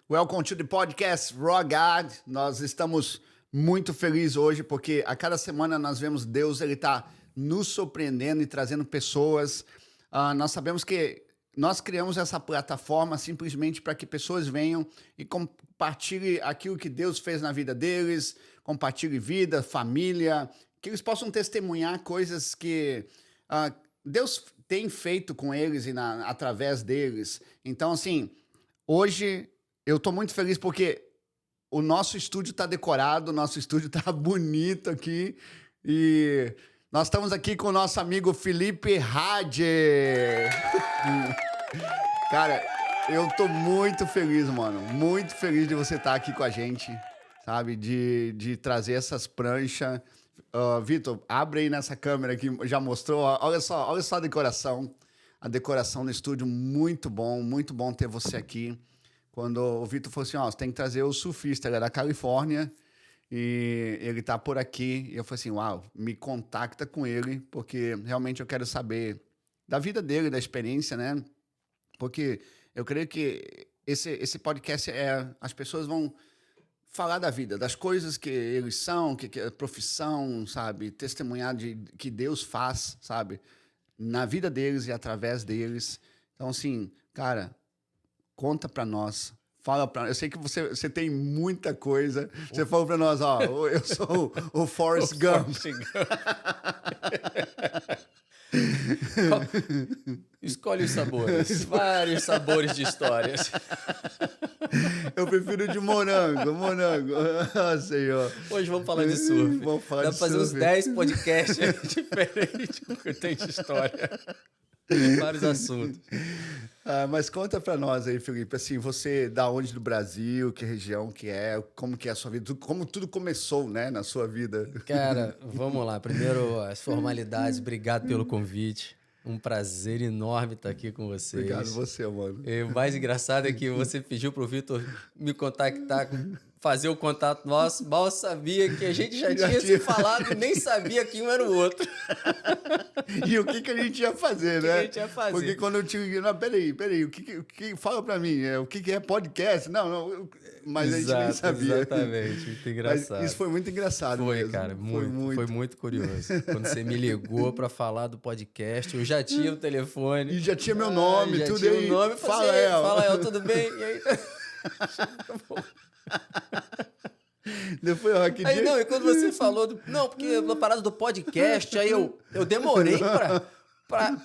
Welcome to the podcast Raw God. Nós estamos muito felizes hoje porque a cada semana nós vemos Deus, ele está nos surpreendendo e trazendo pessoas. Nós sabemos que nós criamos essa plataforma simplesmente para que pessoas venham e compartilhem aquilo que Deus fez na vida deles, compartilhem vida, família, que eles possam testemunhar coisas que Deus tem feito com eles e através deles. Então, assim, hoje eu estou muito feliz porque o nosso estúdio está decorado, o nosso estúdio está bonito aqui e nós estamos aqui com o nosso amigo Felipe Hadi. Cara, eu tô muito feliz, mano. Muito feliz de você estar aqui com a gente, sabe? De trazer essas pranchas. Vitor, abre aí nessa câmera que já mostrou. Olha só a decoração. A decoração do estúdio, muito bom ter você aqui. Quando o Vitor falou assim, você tem que trazer o surfista, ele é da Califórnia e ele tá por aqui. E eu falei assim, uau, me contacta com ele, porque realmente eu quero saber da vida dele, da experiência, né? Porque eu creio que esse podcast as pessoas vão falar da vida, das coisas que eles são, que é profissão, sabe? Testemunhar que Deus faz, sabe? Na vida deles e através deles. Então, assim, cara, conta pra nós. Fala pra nós. Eu sei que você tem muita coisa. Você falou pra nós, eu sou o Forrest Gump. Escolhe os sabores. Vários sabores de histórias. Eu prefiro de morango. Senhor. Hoje vamos falar de surf. Vamos falar Dá de pra fazer surf. uns 10 podcasts diferentes que tem de história. Vários assuntos. Mas conta pra nós aí, Felipe, assim, você da onde do Brasil, que região que é, como que é a sua vida, como tudo começou, né, na sua vida. Cara, vamos lá. Primeiro, as formalidades. Obrigado pelo convite. Um prazer enorme estar aqui com vocês. Obrigado você, mano. E o mais engraçado é que você pediu pro Vitor me contactar, fazer o contato nosso. Mal sabia que a gente já tinha se falado, nem sabia que um era o outro. E o que a gente ia fazer, né? O que a gente ia fazer? Porque quando eu te liguei, peraí, o que fala pra mim, o que é podcast? Não, mas a gente nem sabia. Exatamente, muito engraçado. Mas isso foi muito engraçado Foi, mesmo. cara, foi muito curioso. Quando você me ligou pra falar do podcast, eu já tinha o telefone. E já tinha meu nome, já tudo tinha aí. O nome, Fala, El. Fala, El, tudo bem? E aí... Depois, aí, não, e quando você falou... Não, porque na parada do podcast, aí eu demorei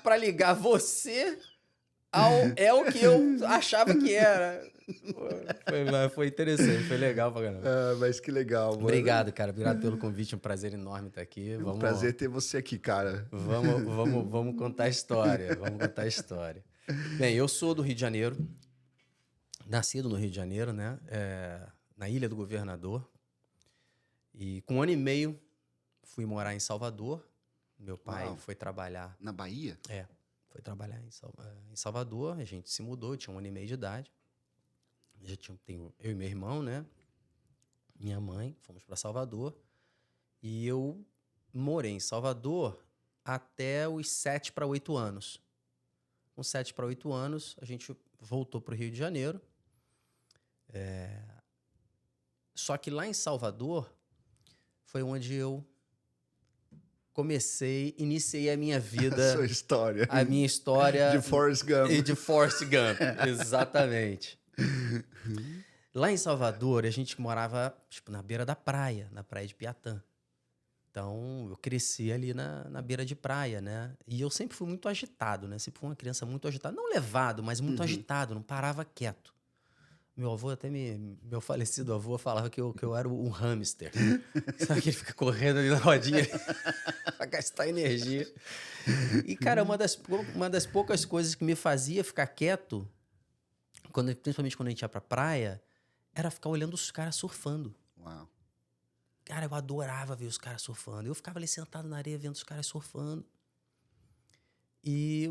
pra ligar você ao El que eu achava que era. Foi interessante, foi legal pra caramba. Mas que legal, mano. Obrigado, cara. Obrigado pelo convite. Um prazer enorme estar aqui. É um prazer ter você aqui, cara. Vamos contar a história. Vamos contar a história. Bem, eu sou do Rio de Janeiro. Nascido no Rio de Janeiro, né? Na Ilha do Governador. E com 1 ano e meio fui morar em Salvador. Meu pai foi trabalhar... Na Bahia? Foi trabalhar em Salvador. A gente se mudou, eu tinha 1 ano e meio de idade. Tenho eu e meu irmão, né? Minha mãe, fomos para Salvador. E eu morei em Salvador até os 7 para 8 anos. Com 7 para 8 anos, a gente voltou para o Rio de Janeiro. Só que lá em Salvador foi onde eu iniciei a minha vida. A sua história. A minha história. De Forrest Gump. De Forrest Gump, exatamente. Lá em Salvador, a gente morava na beira da praia, na praia de Piatã. Então, eu cresci ali na beira de praia, né? E eu sempre fui muito agitado, né? Sempre fui uma criança muito agitada. Não levado, mas muito agitado, não parava quieto. Meu avô, meu falecido avô, falava que eu era um hamster. Sabe que ele fica correndo ali na rodinha pra gastar energia. E, cara, uma das poucas coisas que me fazia ficar quieto, principalmente quando a gente ia pra praia, era ficar olhando os caras surfando. Uau. Cara, eu adorava ver os caras surfando. Eu ficava ali sentado na areia vendo os caras surfando. E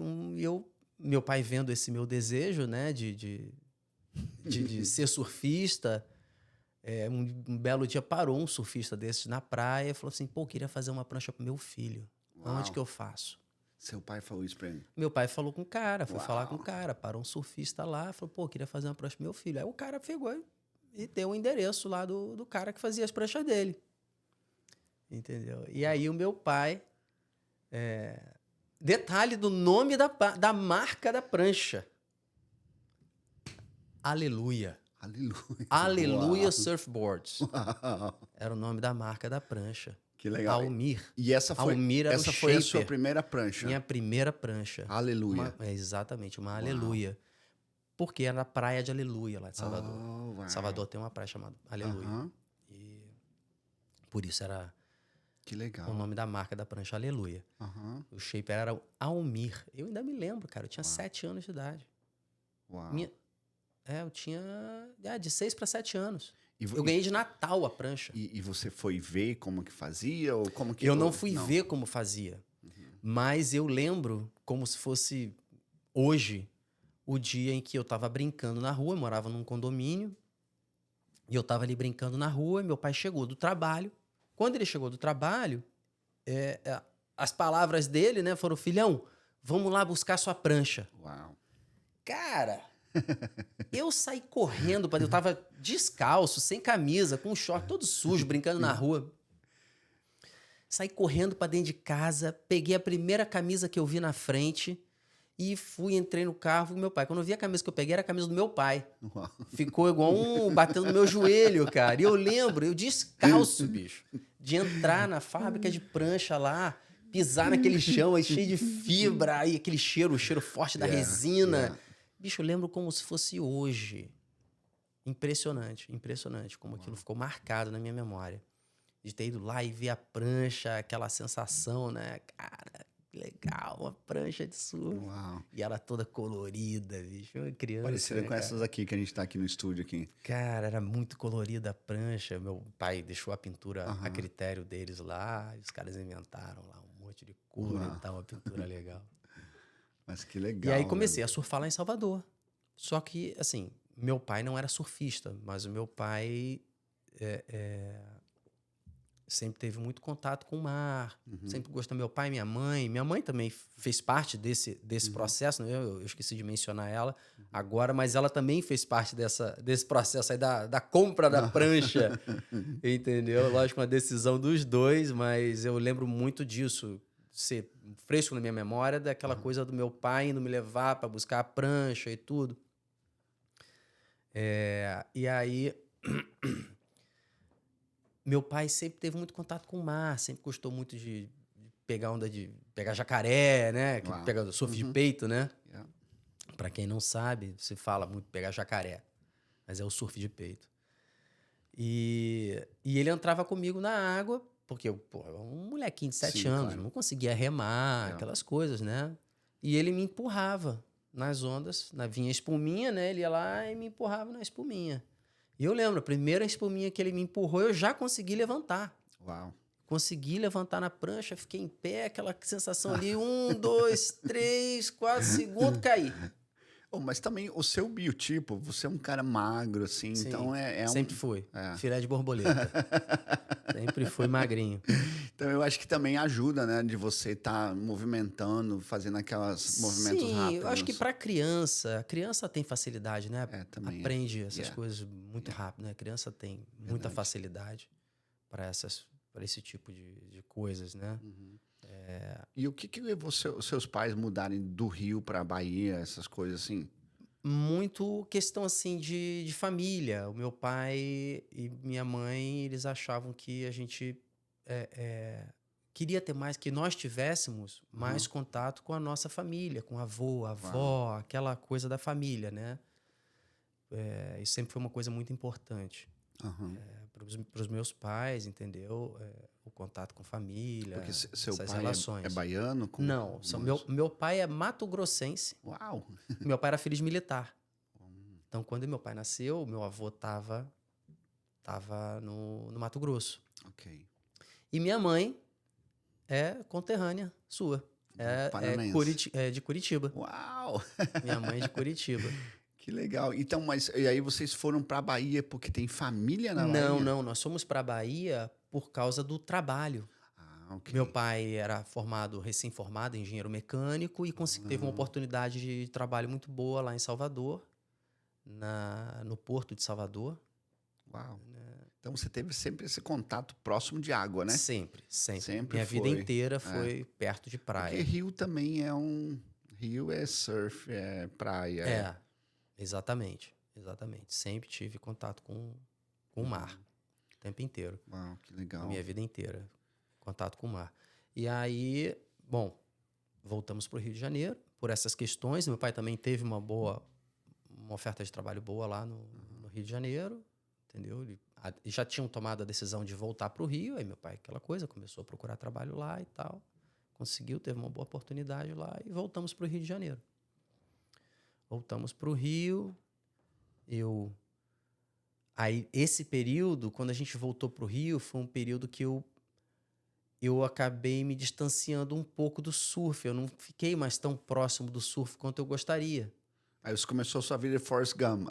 meu pai vendo esse meu desejo, né, de ser surfista, um belo dia parou um surfista desses na praia e falou assim, eu queria fazer uma prancha pro meu filho. Uau. Onde que eu faço? Seu pai falou isso pra ele? Meu pai falou com o cara, foi Uau. falar com o cara, parou um surfista lá, falou, pô, queria fazer uma prancha pro meu filho. Aí o cara pegou e deu o endereço lá do cara que fazia as pranchas dele. Entendeu? E aí o meu pai... Detalhe do nome da marca da prancha. Aleluia. Aleluia. Aleluia Uau. Surfboards. Uau. Era o nome da marca da prancha. Que legal. Almir. E essa foi, Almir era essa o foi a shaper. sua primeira prancha? Minha primeira prancha. Aleluia. Exatamente, uma Aleluia. Porque era a praia de Aleluia lá de Salvador. Oh, uau. Salvador tem uma praia chamada Aleluia. Aham. E por isso era Que legal. o nome da marca da prancha Aleluia. Aham. O shaper era o Almir. Eu ainda me lembro, cara. Eu tinha 7 anos de idade. Uau. Eu tinha de 6 para 7 anos. E, Eu ganhei de Natal a prancha. e você foi ver como que fazia? Ou como que Eu não fui ver como fazia. Mas eu lembro como se fosse hoje o dia em que eu estava brincando na rua. Eu morava num condomínio. E eu estava ali brincando na rua. E meu pai chegou do trabalho. Quando ele chegou do trabalho, as palavras dele, né, foram: filhão, vamos lá buscar sua prancha. Uau. Cara, eu saí correndo, eu tava descalço, sem camisa, com um short todo sujo, brincando na rua. Saí correndo pra dentro de casa, peguei a primeira camisa que eu vi na frente e entrei no carro com meu pai. Quando eu vi a camisa que eu peguei, era a camisa do meu pai. Uau. Ficou igual batendo no meu joelho, cara. E eu lembro, eu descalço, bicho, de entrar na fábrica de prancha lá, pisar naquele chão aí cheio de fibra, aí aquele cheiro, o cheiro forte da resina. Bicho, eu lembro como se fosse hoje. Impressionante, impressionante como aquilo ficou marcado na minha memória. De ter ido lá e ver a prancha, aquela sensação, né? Cara, que legal, uma prancha de surf. Uau. E ela toda colorida, bicho. Uma criança. Parecida né, com essas aqui que a gente tá aqui no estúdio aqui. Cara, era muito colorida a prancha. Meu pai deixou a pintura a critério deles lá. E os caras inventaram lá um monte de cor e tal, uma pintura legal. Mas que legal. E aí comecei a surfar lá em Salvador. Só que, assim, meu pai não era surfista, mas o meu pai sempre teve muito contato com o mar. Sempre gostou do meu pai e minha mãe. Minha mãe também fez parte desse processo. Né? Eu esqueci de mencionar ela agora, mas ela também fez parte desse processo aí da compra da prancha. Entendeu? Lógico, uma decisão dos dois, mas eu lembro muito disso. Ser fresco na minha memória, daquela coisa do meu pai indo me levar para buscar a prancha e tudo. E aí, meu pai sempre teve muito contato com o mar, sempre gostou muito de pegar onda pegar jacaré, né? Que pega surf de peito, né? Yeah. Para quem não sabe, se fala muito pegar jacaré, mas é o surf de peito. E ele entrava comigo na água, porque eu era um molequinho de 7 anos, claro. não conseguia remar, aquelas coisas, né? E ele me empurrava nas ondas, vinha espuminha, né? Ele ia lá e me empurrava na espuminha. E eu lembro, a primeira espuminha que ele me empurrou, eu já consegui levantar. Uau. Consegui levantar na prancha, fiquei em pé, aquela sensação ali, 1, 2, 3, 4 segundos, caí. Oh, mas também o seu biotipo, você é um cara magro, assim, Sim, então sempre fui. Filé de borboleta. Sempre fui magrinho. Então eu acho que também ajuda, né, de você estar movimentando, fazendo aquelas movimentos rápidos. Sim, eu acho que para a criança tem facilidade, né? Também aprende essas coisas muito rápido, né? A criança tem muita facilidade para esse tipo de coisas, né? E o que levou seus pais mudarem do Rio para a Bahia, essas coisas assim? Muito questão assim de família. O meu pai e minha mãe, eles achavam que a gente queria ter mais, que nós tivéssemos mais contato com a nossa família, com avô, avó, aquela coisa da família, né? Isso sempre foi uma coisa muito importante. Para os meus pais, entendeu? O contato com família, Porque seu essas pai relações. é baiano? Não, meu pai é mato-grossense. Uau! Meu pai era filho de militar. Então, quando meu pai nasceu, meu avô tava no Mato Grosso. Ok. E minha mãe é conterrânea sua. É de Curitiba. Uau! Minha mãe é de Curitiba. Que legal. Então, mas e aí vocês foram para a Bahia porque tem família na Bahia? Não. Nós fomos para a Bahia por causa do trabalho. ok. Meu pai era recém-formado, engenheiro mecânico, e teve uma oportunidade de trabalho muito boa lá em Salvador, no Porto de Salvador. Uau. Então você teve sempre esse contato próximo de água, né? Sempre, sempre. Sempre Minha vida foi. inteira foi perto de Porque praia. Rio também é um... Rio é surf, é praia. Exatamente. Exatamente. Sempre tive contato com o mar. O tempo inteiro. Uau, que legal. A minha vida inteira. Contato com o mar. E aí, bom, voltamos para o Rio de Janeiro por essas questões. Meu pai também teve uma oferta de trabalho boa lá no Rio de Janeiro, entendeu? Eles já tinham tomado a decisão de voltar para o Rio, aí meu pai, aquela coisa, começou a procurar trabalho lá e tal. Conseguiu, teve uma boa oportunidade lá e voltamos para o Rio de Janeiro. Voltamos para o Rio, Aí, esse período, quando a gente voltou para o Rio, foi um período que eu acabei me distanciando um pouco do surf. Eu não fiquei mais tão próximo do surf quanto eu gostaria. Aí você começou a sua vida de Forrest Gump.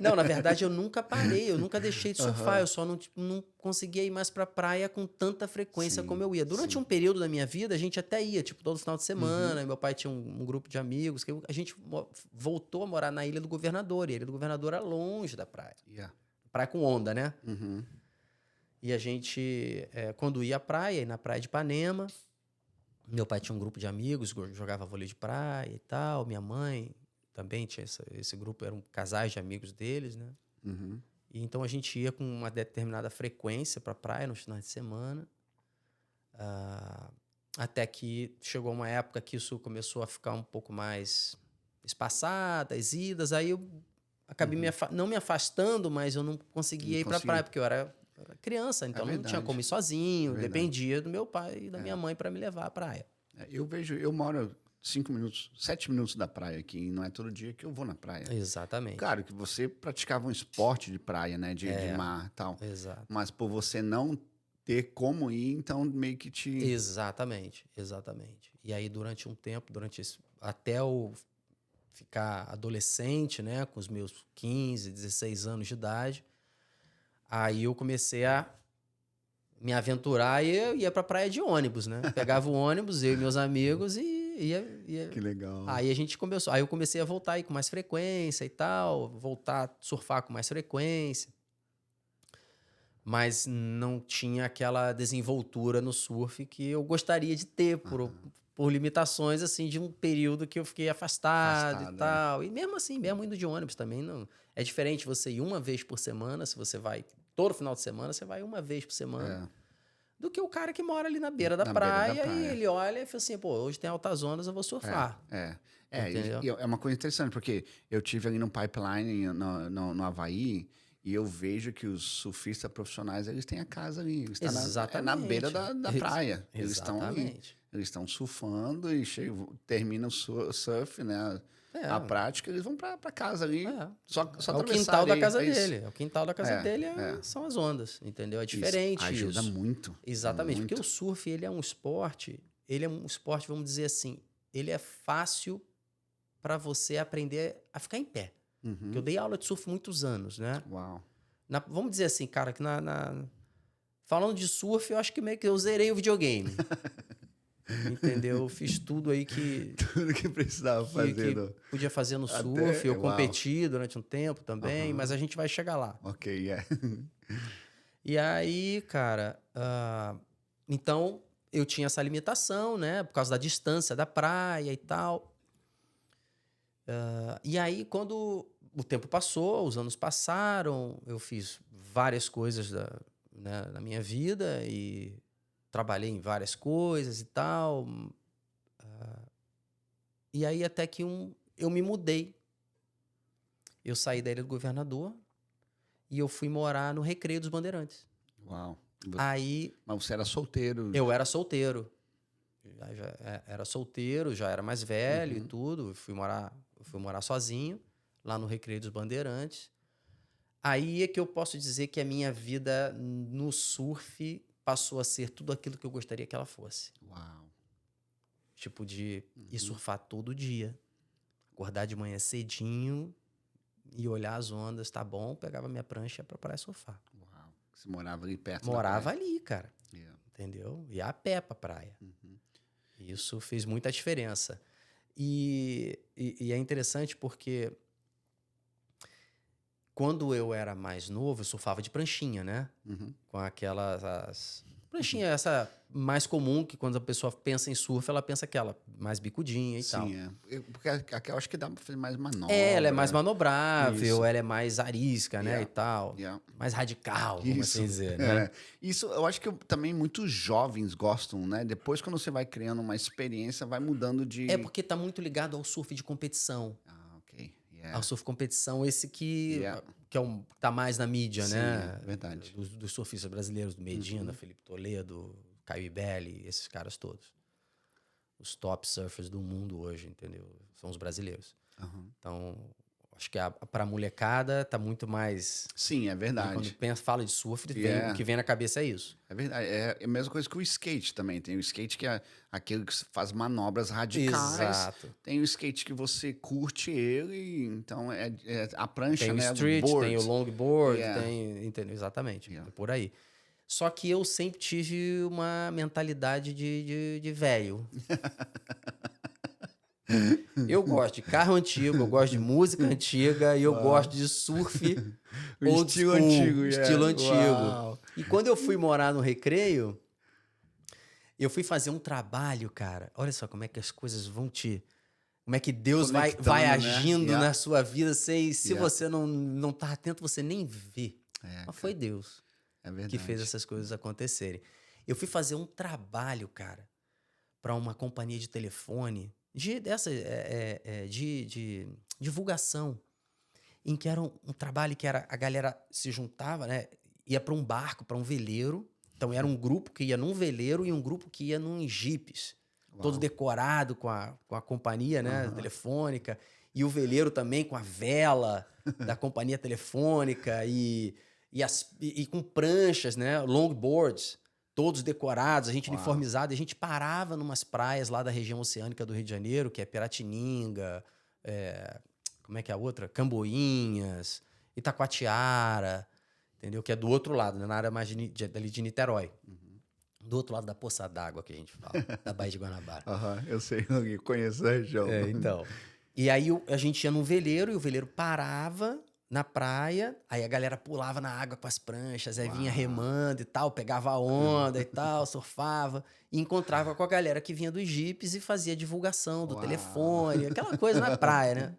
Não, na verdade, eu nunca parei, eu nunca deixei de surfar. Eu só não conseguia ir mais pra praia com tanta frequência como eu ia. Durante um período da minha vida, a gente até ia, tipo, todo final de semana. Meu pai tinha um grupo de amigos. A gente voltou a morar na Ilha do Governador. E a Ilha do Governador era longe da praia. Praia com onda, né? E a gente, quando ia à praia, na praia de Ipanema, meu pai tinha um grupo de amigos, jogava vôlei de praia e tal. Minha mãe também tinha esse grupo, eram casais de amigos deles, né? E então a gente ia com uma determinada frequência para a praia nos finais de semana. Até que chegou uma época que isso começou a ficar um pouco mais espaçado, as idas. Aí eu acabei não me afastando, mas eu não conseguia ir para a praia, porque eu era criança, então não tinha como ir sozinho. Dependia do meu pai e da minha mãe para me levar à praia. Eu moro 5 minutos, 7 minutos da praia aqui, e não é todo dia que eu vou na praia. Exatamente. Claro que você praticava um esporte de praia, né? De mar e tal. Exato. Mas por você não ter como ir, então meio que te... Exatamente. E aí, durante um tempo, até eu ficar adolescente, né? Com os meus 15, 16 anos de idade, aí eu comecei a me aventurar e eu ia pra praia de ônibus, né? Pegava o ônibus, eu e meus amigos, e ia. Que legal. Aí eu comecei a voltar aí com mais frequência e tal, voltar a surfar com mais frequência. Mas não tinha aquela desenvoltura no surf que eu gostaria de ter por limitações, assim, de um período que eu fiquei afastado e tal. E mesmo assim, mesmo indo de ônibus também, não... É diferente você ir uma vez por semana, se você vai todo final de semana, você vai uma vez por semana. Do que o cara que mora ali na beira da praia e ele olha e fala assim, pô, hoje tem altas ondas, eu vou surfar. E é uma coisa interessante, porque eu tive ali no Pipeline, no Havaí, e eu vejo que os surfistas profissionais, eles têm a casa ali. Exatamente. Na beira da praia. Exatamente. Eles estão surfando e terminam o surf, né? A prática, eles vão pra casa ali. Só o quintal da casa dele. É o quintal da casa dele, são as ondas, entendeu? É diferente isso. Ajuda muito. Exatamente, muito. Porque o surf, ele é um esporte, vamos dizer assim, ele é fácil para você aprender a ficar em pé. Porque eu dei aula de surf muitos anos, né? Uau. Vamos dizer assim, cara, que falando de surf, eu acho que meio que eu zerei o videogame. Entendeu? Eu fiz tudo aí tudo que precisava fazer. Que podia fazer no surf. Eu competi durante um tempo também, mas a gente vai chegar lá. Ok, E aí, cara... então, eu tinha essa limitação, né? Por causa da distância da praia e tal. E aí, quando o tempo passou, os anos passaram, eu fiz várias coisas na minha vida e trabalhei em várias coisas e tal. E aí, até que eu me mudei. Eu saí da Ilha do Governador e eu fui morar no Recreio dos Bandeirantes. Uau. Mas você era solteiro? Eu era solteiro. Já era solteiro, já era mais velho e tudo. Eu fui morar sozinho lá no Recreio dos Bandeirantes. Aí é que eu posso dizer que a minha vida no surf passou a ser tudo aquilo que eu gostaria que ela fosse. Uau. Tipo de ir surfar todo dia. Acordar de manhã cedinho e olhar as ondas, tá bom? Pegava minha prancha pra praia surfar. Uau. Você morava ali perto Morava ali, cara. entendeu? E a pé pra praia. Isso fez muita diferença. E é interessante porque quando eu era mais novo, eu surfava de pranchinha, né? Com aquelas... Pranchinha essa mais comum, que quando a pessoa pensa em surf, ela pensa aquela mais bicudinha e tal. Sim, porque aquela acho que dá pra fazer mais manobra. Ela é mais manobrável, Isso. ela é mais arisca, né? Yeah. E tal. Yeah. Mais radical, vamos Isso. assim dizer, né? É. Isso eu acho que também muitos jovens gostam, né? Depois, quando você vai criando uma experiência, vai mudando de... É porque tá muito ligado ao surf de competição. Ah, ok. Yeah. Ao surf competição, esse que, Yeah. que é tá mais na mídia, Sim, né? é verdade. Dos surfistas brasileiros, do Medina, Felipe Toledo, Caio Ibelli, esses caras todos. Os top surfers do mundo hoje, entendeu? São os brasileiros. Então, acho que pra molecada tá muito mais... Sim, é verdade. Quando fala de surf, Yeah. o que vem na cabeça é isso. É verdade. É a mesma coisa que o skate também. Tem o skate que é aquele que faz manobras radicais. Exato. Tem o skate que você curte ele, então a prancha, Tem o né? street, do board. tem o longboard, Yeah. tem... Entendeu? Exatamente. Yeah. É por aí. Só que eu sempre tive uma mentalidade de velho. Eu gosto de carro antigo, eu gosto de música antiga e eu gosto de surf O old estilo school, antigo, yeah. estilo antigo. Uau. E quando eu fui morar no Recreio, eu fui fazer um trabalho, cara. Olha só como é que as coisas vão te... Como é que Deus vai Conectando, né? agindo Yeah. na sua vida. Se Yeah. você não tá atento, você nem vê. Mas foi Deus É verdade. que fez essas coisas acontecerem. Eu fui fazer um trabalho, cara, para uma companhia de telefone, de divulgação, em que era um trabalho que era a galera se juntava, né? Ia para um barco, para um veleiro. Então era um grupo que ia num veleiro e um grupo que ia num jipes. Todo decorado com a companhia, né, telefônica. E o veleiro também com a vela da companhia telefônica e com pranchas, né, longboards, todos decorados, a gente uniformizado. E a gente parava numas praias lá da região oceânica do Rio de Janeiro, que é Piratininga, como é que é a outra? Camboinhas, Itacoatiara, entendeu? Que é do outro lado, né, na área mais dali de Niterói. Do outro lado da poça d'água que a gente fala, da Baía de Guanabara. Eu sei, eu conheço a região. Então. E aí a gente ia num veleiro e o veleiro parava na praia, aí a galera pulava na água com as pranchas, aí vinha remando e tal, pegava a onda e tal, surfava, e encontrava com a galera que vinha dos jipes e fazia divulgação do telefone, aquela coisa na praia, né?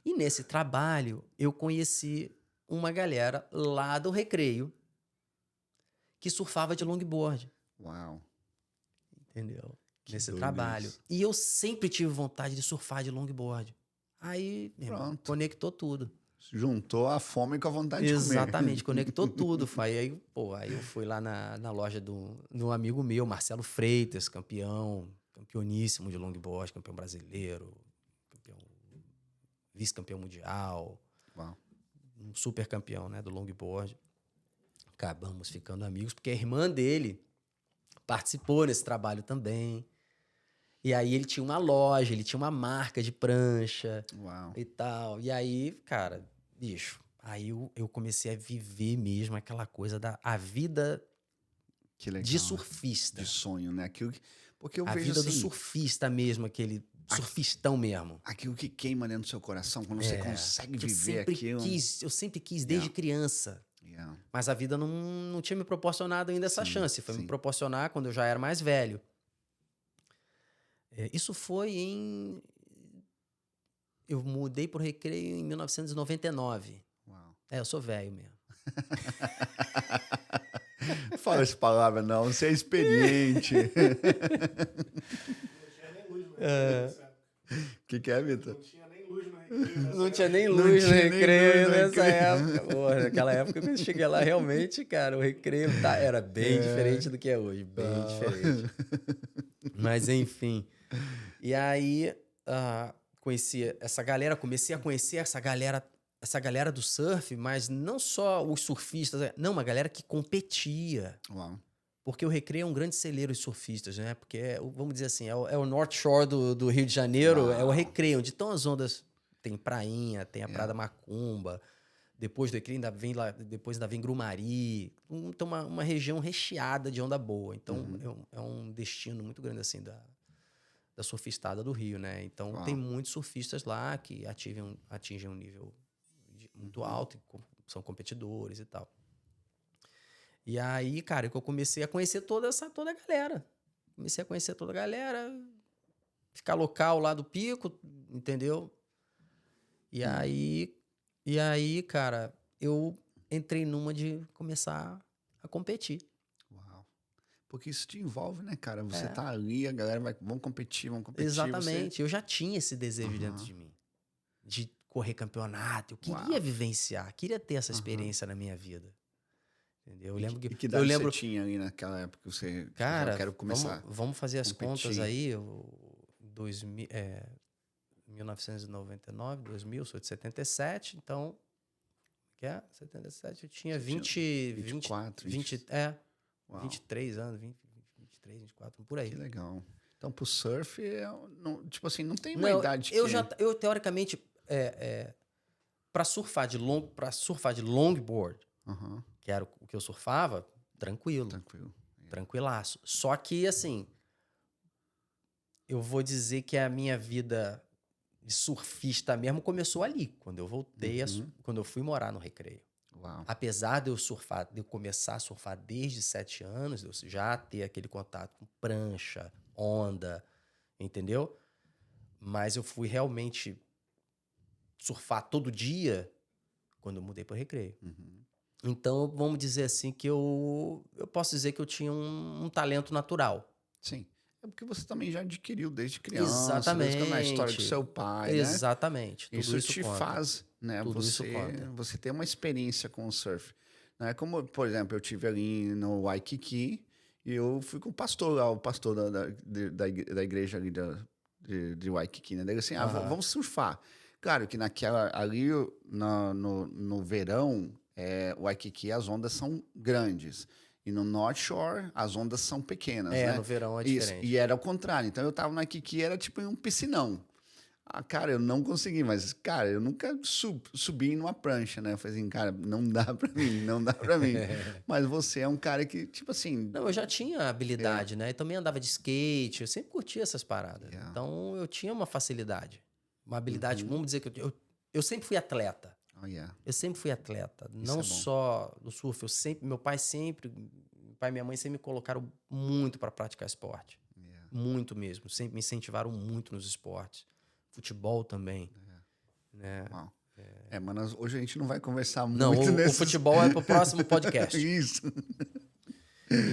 E nesse trabalho eu conheci uma galera lá do Recreio que surfava de longboard. Uau. Entendeu? Nesse doido trabalho. isso. E eu sempre tive vontade de surfar de longboard. Aí, meu irmão, Pronto. conectou tudo. Juntou a fome com a vontade de comer. Exatamente, conectou tudo. Aí eu fui lá na loja do amigo meu, Marcelo Freitas, campeoníssimo de longboard, campeão brasileiro, vice-campeão mundial, Uau. um super campeão, né, do longboard. Acabamos ficando amigos, porque a irmã dele participou nesse trabalho também. E aí ele tinha uma loja, ele tinha uma marca de prancha. Uau. E tal. E aí, cara, bicho, aí eu comecei a viver mesmo aquela coisa a vida Que legal. de surfista. De sonho, né? Porque eu A vejo vida assim, do surfista mesmo, aquele surfistão mesmo. aquilo que queima dentro do seu coração, quando você consegue viver aquilo. Eu sempre quis desde criança. Yeah. Mas a vida não tinha me proporcionado ainda essa chance. Foi me proporcionar quando eu já era mais velho. Isso foi eu mudei pro Recreio em 1999. Uau. Eu sou velho mesmo. Fala essa palavra, não. Você é experiente. O que é, Vitor? Não tinha nem luz no Recreio. Não tinha nem luz no Recreio nessa época. Porra, naquela época, quando eu cheguei lá, realmente, cara, o Recreio era bem diferente do que é hoje. Bem diferente. Mas, enfim. E aí, conheci essa galera, comecei a conhecer essa galera do surf, mas não só os surfistas, não, uma galera que competia. Uau. Porque o Recreio é um grande celeiro de surfistas, né? Porque, vamos dizer assim, é o North Shore do Rio de Janeiro, é o Recreio, onde estão as ondas. Tem prainha, tem a Praia da Macumba, Depois do Recreio depois ainda vem Grumari. Então, uma região recheada de onda boa. Então, é um destino muito grande, assim, da surfistada do Rio, né? Então, tem muitos surfistas lá que atingem um nível muito alto, são competidores e tal. E aí, cara, que eu comecei a conhecer toda a galera. Comecei a conhecer toda a galera, ficar local lá do pico, entendeu? E aí, cara, eu entrei numa de começar a competir. Uau. Porque isso te envolve, né, cara? Você tá ali, a galera vamos competir. Exatamente. Eu já tinha esse desejo dentro de mim. De correr campeonato. Eu queria vivenciar, queria ter essa experiência na minha vida. Entendeu? Eu lembro que... E que idade você tinha ali naquela época que você... Cara, eu quero começar vamos fazer as competir. contas aí. 1999, 2000, sou de 77, então... Que é? 77, eu tinha 24, 23 anos, 23, 24, por aí. Que legal. Então, pro surf, tipo assim, não tem uma idade eu teoricamente, para surfar de longboard, que era o que eu surfava, tranquilaço. Só que, assim, eu vou dizer que a minha vida de surfista mesmo começou ali, quando eu voltei, quando eu fui morar no Recreio. Uau. Apesar de eu começar a surfar desde 7 anos, eu já ter aquele contato com prancha, onda, entendeu? Mas eu fui realmente surfar todo dia quando eu mudei para o Recreio. Então, vamos dizer assim que eu posso dizer que eu tinha um talento natural. Sim. É porque você também já adquiriu desde criança. Exatamente. Desde na história com seu pai, Exatamente. né? Isso te faz, né? Tudo isso conta. Você ter uma experiência com o surf. Não é como, por exemplo, eu tive ali no Waikiki e eu fui com o pastor lá, o pastor da igreja ali de Waikiki, né? Ele assim, vamos surfar. Claro que ali no verão, o Waikiki, as ondas são grandes. E no North Shore, as ondas são pequenas, né? No verão é diferente. E era o contrário. Então, eu tava no Waikiki, era tipo um piscinão. Cara, eu não consegui, mas, cara, eu nunca subi numa prancha, né? Eu falei assim, cara, não dá pra mim. Mas você é um cara que, tipo assim... Não, eu já tinha habilidade, né? Eu também andava de skate, eu sempre curtia essas paradas. Então, eu tinha uma facilidade. Uma habilidade, vamos dizer que eu sempre fui atleta. Eu sempre fui atleta, não só do surf. Meu pai e minha mãe sempre me colocaram muito para praticar esporte. Muito mesmo. Sempre me incentivaram muito nos esportes. Futebol também. Né? Mas hoje a gente não vai conversar muito Não, o futebol é pro próximo podcast. Isso.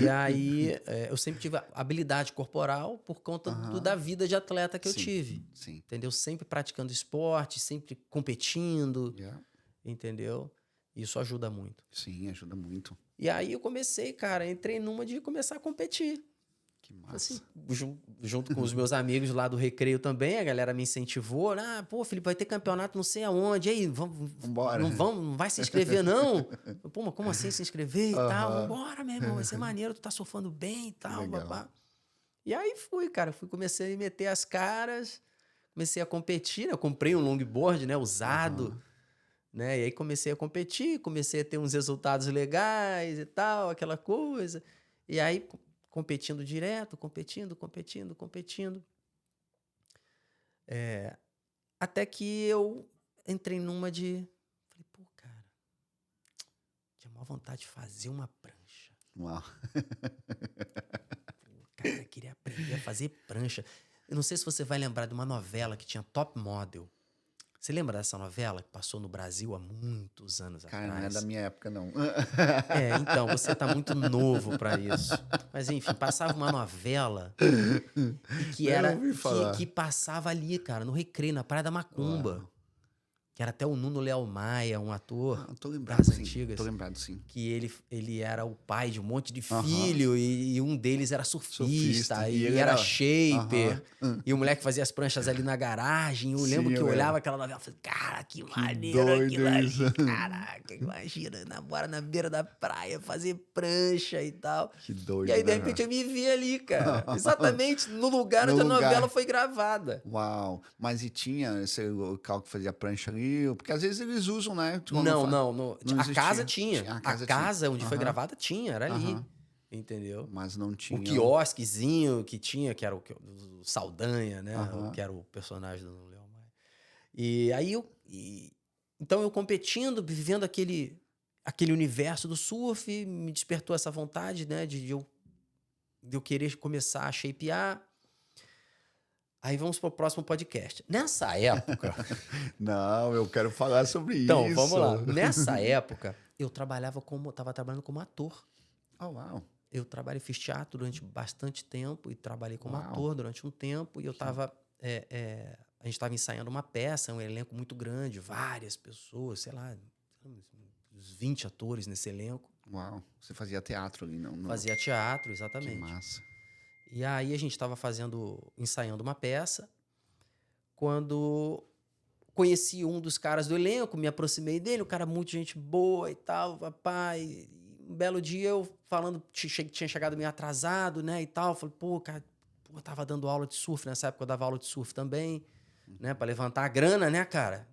E aí, eu sempre tive habilidade corporal por conta da vida de atleta que eu tive. Sim. Entendeu? Sempre praticando esporte, sempre competindo. Entendeu? Isso ajuda muito. Sim, ajuda muito. E aí eu comecei, cara, entrei numa de começar a competir. Que massa. Assim, junto com os meus amigos lá do Recreio também, a galera me incentivou. Pô, Felipe, vai ter campeonato não sei aonde. E aí, vambora. Não vai se inscrever, não? Pô, mas como assim se inscrever e tal? Vambora, meu irmão, vai ser maneiro, tu tá surfando bem e tal. Babá. E aí comecei a meter as caras, comecei a competir, né? Eu comprei um longboard, né, usado. Né? E aí comecei a competir, comecei a ter uns resultados legais e tal, aquela coisa. E aí, competindo direto, competindo. Até que eu entrei numa de... Falei, pô, cara, tinha maior vontade de fazer uma prancha. Uau. Pô, cara, queria aprender a fazer prancha. Eu não sei se você vai lembrar de uma novela que tinha Top Model. Você lembra dessa novela que passou no Brasil há muitos anos atrás? Cara, não é da minha época, não. Então, você tá muito novo pra isso. Mas, enfim, passava uma novela que passava ali, cara, no Recreio, na Praia da Macumba. Uau. Que era até o Nuno Léo Maia, um ator das antigas. Tô lembrado, sim. Que ele era o pai de um monte de filho e um deles era surfista e ele era shaper. E o moleque fazia as pranchas ali na garagem. Eu lembro que eu olhava aquela novela e falei, cara, que maneiro aquilo ali. Caraca, imagina, na beira da praia, fazer prancha e tal. Que doido. E aí, de repente, eu me vi ali, cara. Exatamente no lugar onde a novela foi gravada. Uau. Mas e tinha esse local que fazia prancha ali? frio. Porque às vezes eles usam, né? Não. A existia. casa tinha. A A casa casa tinha. onde foi gravada tinha, era ali. Aham. Entendeu? Mas não tinha. O quiosquezinho que tinha, que era o Saldanha, né? Aham. Que era o personagem do Leão Maia. E aí então eu competindo, vivendo aquele universo do surf, me despertou essa vontade, né? De eu querer começar a shapear. Aí vamos pro próximo podcast. Nessa época... Não, eu quero falar sobre isso. Então, vamos lá. Nessa época, eu tava trabalhando como ator. Oh, uau. Eu fiz teatro durante bastante tempo e trabalhei como Uau. ator durante um tempo. E eu tava... a gente estava ensaiando uma peça, um elenco muito grande, várias pessoas, sei lá, uns 20 atores nesse elenco. Uau. Você fazia teatro ali, não? Fazia teatro, Que exatamente. massa. E aí a gente estava ensaiando uma peça, quando conheci um dos caras do elenco, me aproximei dele, um cara muito gente boa e tal, papai. Um belo dia eu falando, tinha chegado meio atrasado, né, e tal, falei, pô, cara, eu tava dando aula de surf, nessa época eu dava aula de surf também, né, para levantar a grana, né, cara?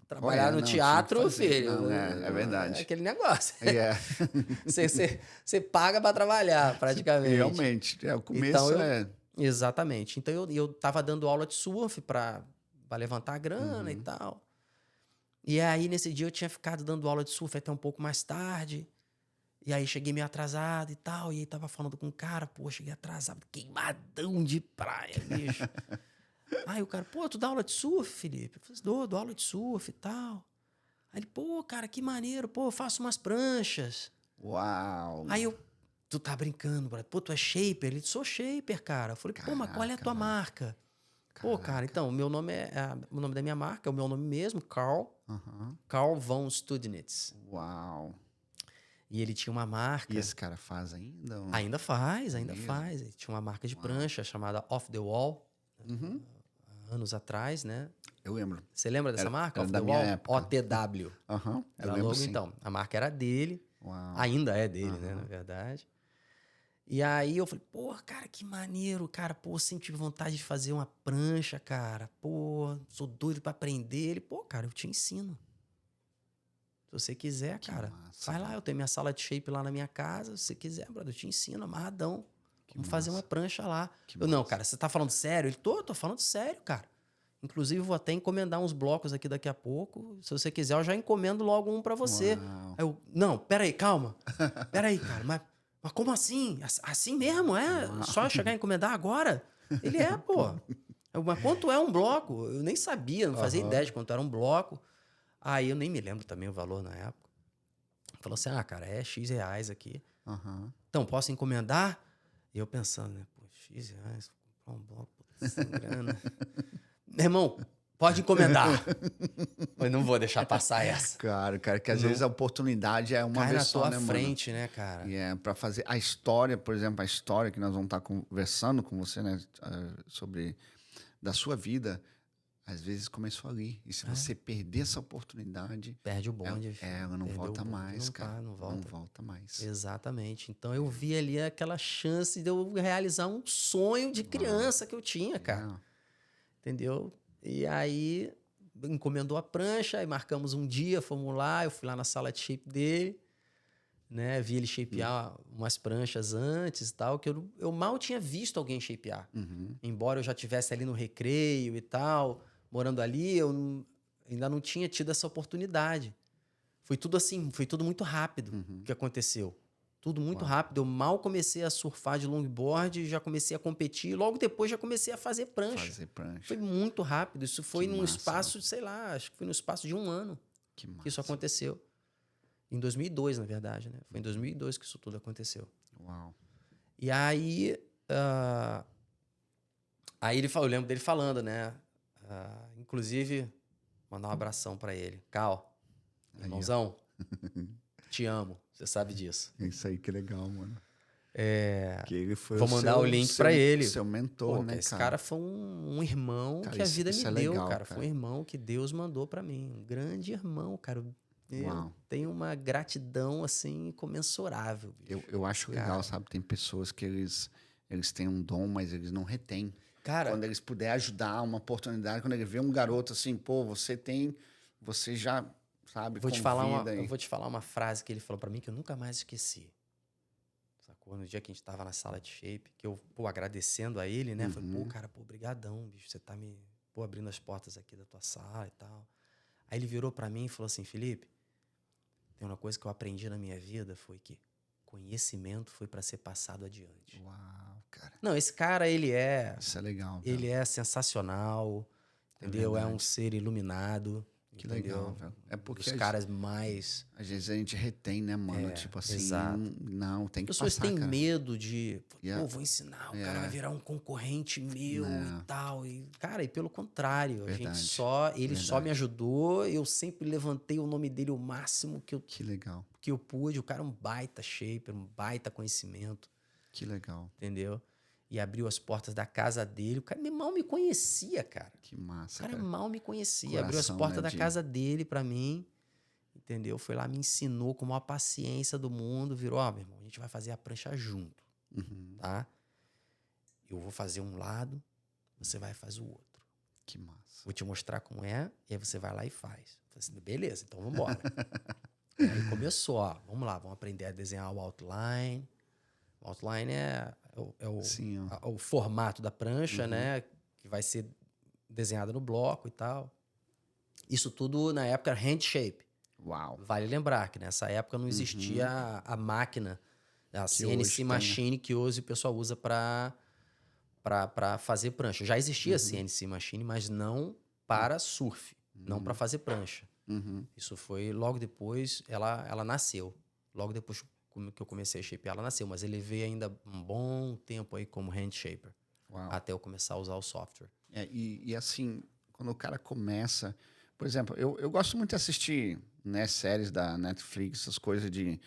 Trabalhar no teatro, filho. Não, é verdade. É aquele negócio. É. Você paga para trabalhar, praticamente. Realmente. O começo então, Exatamente. Então eu tava dando aula de surf para levantar a grana e tal. E aí, nesse dia, eu tinha ficado dando aula de surf até um pouco mais tarde. E aí cheguei meio atrasado e tal. E aí tava falando com o cara, pô, cheguei atrasado, queimadão de praia, bicho. Aí o cara, pô, tu dá aula de surf, Felipe? Eu falei, dou aula de surf e tal. Aí ele, pô, cara, que maneiro, pô, eu faço umas pranchas. Uau. Aí tu tá brincando, brother. Pô, tu é shaper? Ele, sou shaper, cara. Eu falei, pô, mas qual é a tua marca? Pô, cara, então, o nome da minha marca é o meu nome mesmo, Carl. Carl von Studnitz. Uau. E ele tinha uma marca... E esse cara faz ainda? Ainda faz. Ele tinha uma marca de prancha chamada Off the Wall. Anos atrás, né? Eu lembro. Você lembra dessa marca? Era Off da the minha Wall? época. OTW. Eu lembro, sim. Então, a marca era dele. Uau. Ainda é dele, né? Na verdade. E aí eu falei, pô, cara, que maneiro, cara. Pô, sempre tive vontade de fazer uma prancha, cara. Pô, sou doido pra aprender. Ele, pô, cara, eu te ensino. Se você quiser, cara, vai lá. Eu tenho minha sala de shape lá na minha casa. Se você quiser, brother, eu te ensino, amarradão. Vamos fazer uma prancha lá. Não, cara, você tá falando sério? Ele, tô falando sério, cara. Inclusive, vou até encomendar uns blocos aqui daqui a pouco. Se você quiser, eu já encomendo logo um pra você. Aí eu, não, peraí, calma. Peraí, cara, mas como assim? Assim mesmo, é? Só chegar a encomendar agora? Ele pô. Mas quanto é um bloco? Eu nem sabia, não fazia ideia de quanto era um bloco. Aí eu nem me lembro também o valor na época. Falou assim, cara, é X reais aqui. Então, posso encomendar? E eu pensando, né? Pô, X reais, comprar um bloco, sem grana. Meu irmão, pode encomendar. Eu não vou deixar passar essa. Cara, que às vezes a oportunidade é uma vez só, né, mano? Cai na tua frente, né, cara? E pra fazer a história, por exemplo, a história que nós vamos estar conversando com você, né, sobre da sua vida, às vezes começou ali. E se você perder essa oportunidade... Perde o bonde. Ela não volta mais, cara. Não volta mais. Exatamente. Então eu vi ali aquela chance de eu realizar um sonho de criança que eu tinha, cara. Entendeu? E aí encomendou a prancha, aí marcamos um dia, fomos lá, eu fui lá na sala de shape dele, né? Vi ele shapear umas pranchas antes e tal, que eu mal tinha visto alguém shapear. Embora eu já estivesse ali no recreio e tal, morando ali, eu ainda não tinha tido essa oportunidade. Foi tudo assim, foi tudo muito rápido que aconteceu. Tudo muito rápido. Eu mal comecei a surfar de longboard, já comecei a competir. E logo depois já comecei a fazer prancha. Foi muito rápido. Isso foi num espaço, sei lá, acho que foi no espaço de um ano que isso aconteceu. Em 2002, na verdade, né? Foi em 2002 que isso tudo aconteceu. Uau. E aí... Aí eu lembro dele falando, né? Inclusive, mandar um abração pra ele. Cal, irmãozão, te amo. Você sabe disso. Isso aí, que legal, mano. Que ele foi Vou mandar o link pra ele. Seu mentor, né, esse cara foi um irmão que a vida me deu, legal, cara. Foi um irmão que Deus mandou pra mim. Um grande irmão, cara. Eu tenho uma gratidão, assim, incomensurável. Eu acho legal, sabe? Tem pessoas que eles têm um dom, mas eles não retêm. Cara, quando eles puderem ajudar uma oportunidade, quando ele vê um garoto assim, pô, você tem você já, sabe, eu vou te convida falar uma frase que ele falou pra mim que eu nunca mais esqueci. Sacou? No dia que a gente tava na sala de shape, que eu, agradecendo a ele, né? Falei, pô, cara, brigadão, bicho, você tá me, abrindo as portas aqui da tua sala e tal. Aí ele virou pra mim e falou assim, Felipe, tem uma coisa que eu aprendi na minha vida, foi que conhecimento foi pra ser passado adiante. Uau, cara. Não, esse cara, ele é... Isso é legal, velho. Ele é sensacional, entendeu? É um ser iluminado. Que entendeu? legal, velho. É porque os caras mais... Às vezes a gente retém, né, mano? Tipo assim, exato. Não, tem que As pessoas passar, têm cara. medo de... Pô, vou ensinar, o cara vai virar um concorrente meu Não. e tal. E, cara, e pelo contrário, Verdade. ele só me ajudou, eu sempre levantei o nome dele o máximo Que legal. que eu pude. O cara é um baita shaper, um baita conhecimento. Que legal. Entendeu? E abriu as portas da casa dele. O cara mal me conhecia, cara. Que massa, O cara cara. mal me conhecia. Coração, abriu as portas né, da casa dele pra mim. Entendeu? Foi lá, me ensinou com a maior paciência do mundo. Virou, ó, meu irmão, a gente vai fazer a prancha junto. Tá? Eu vou fazer um lado, você vai fazer o outro. Que massa. Vou te mostrar como é, e aí você vai lá e faz. Eu falei assim, beleza, então vamos embora. Aí começou, ó, vamos lá, vamos aprender a desenhar o outline. O outline é o formato da prancha, né? Que vai ser desenhada no bloco e tal. Isso tudo, na época, era hand shape. Uau. Vale lembrar que nessa época não existia a máquina, a CNC Machine que hoje o pessoal usa para fazer prancha. Já existia a CNC Machine, mas não para surf, não para fazer prancha. Isso foi logo depois, ela nasceu. Logo depois que eu comecei a shapear, ela nasceu. Mas ele veio ainda um bom tempo aí como hand shaper. Uau. Até eu começar a usar o software. E assim, quando o cara começa... Por exemplo, eu gosto muito de assistir, né, séries da Netflix, essas coisas de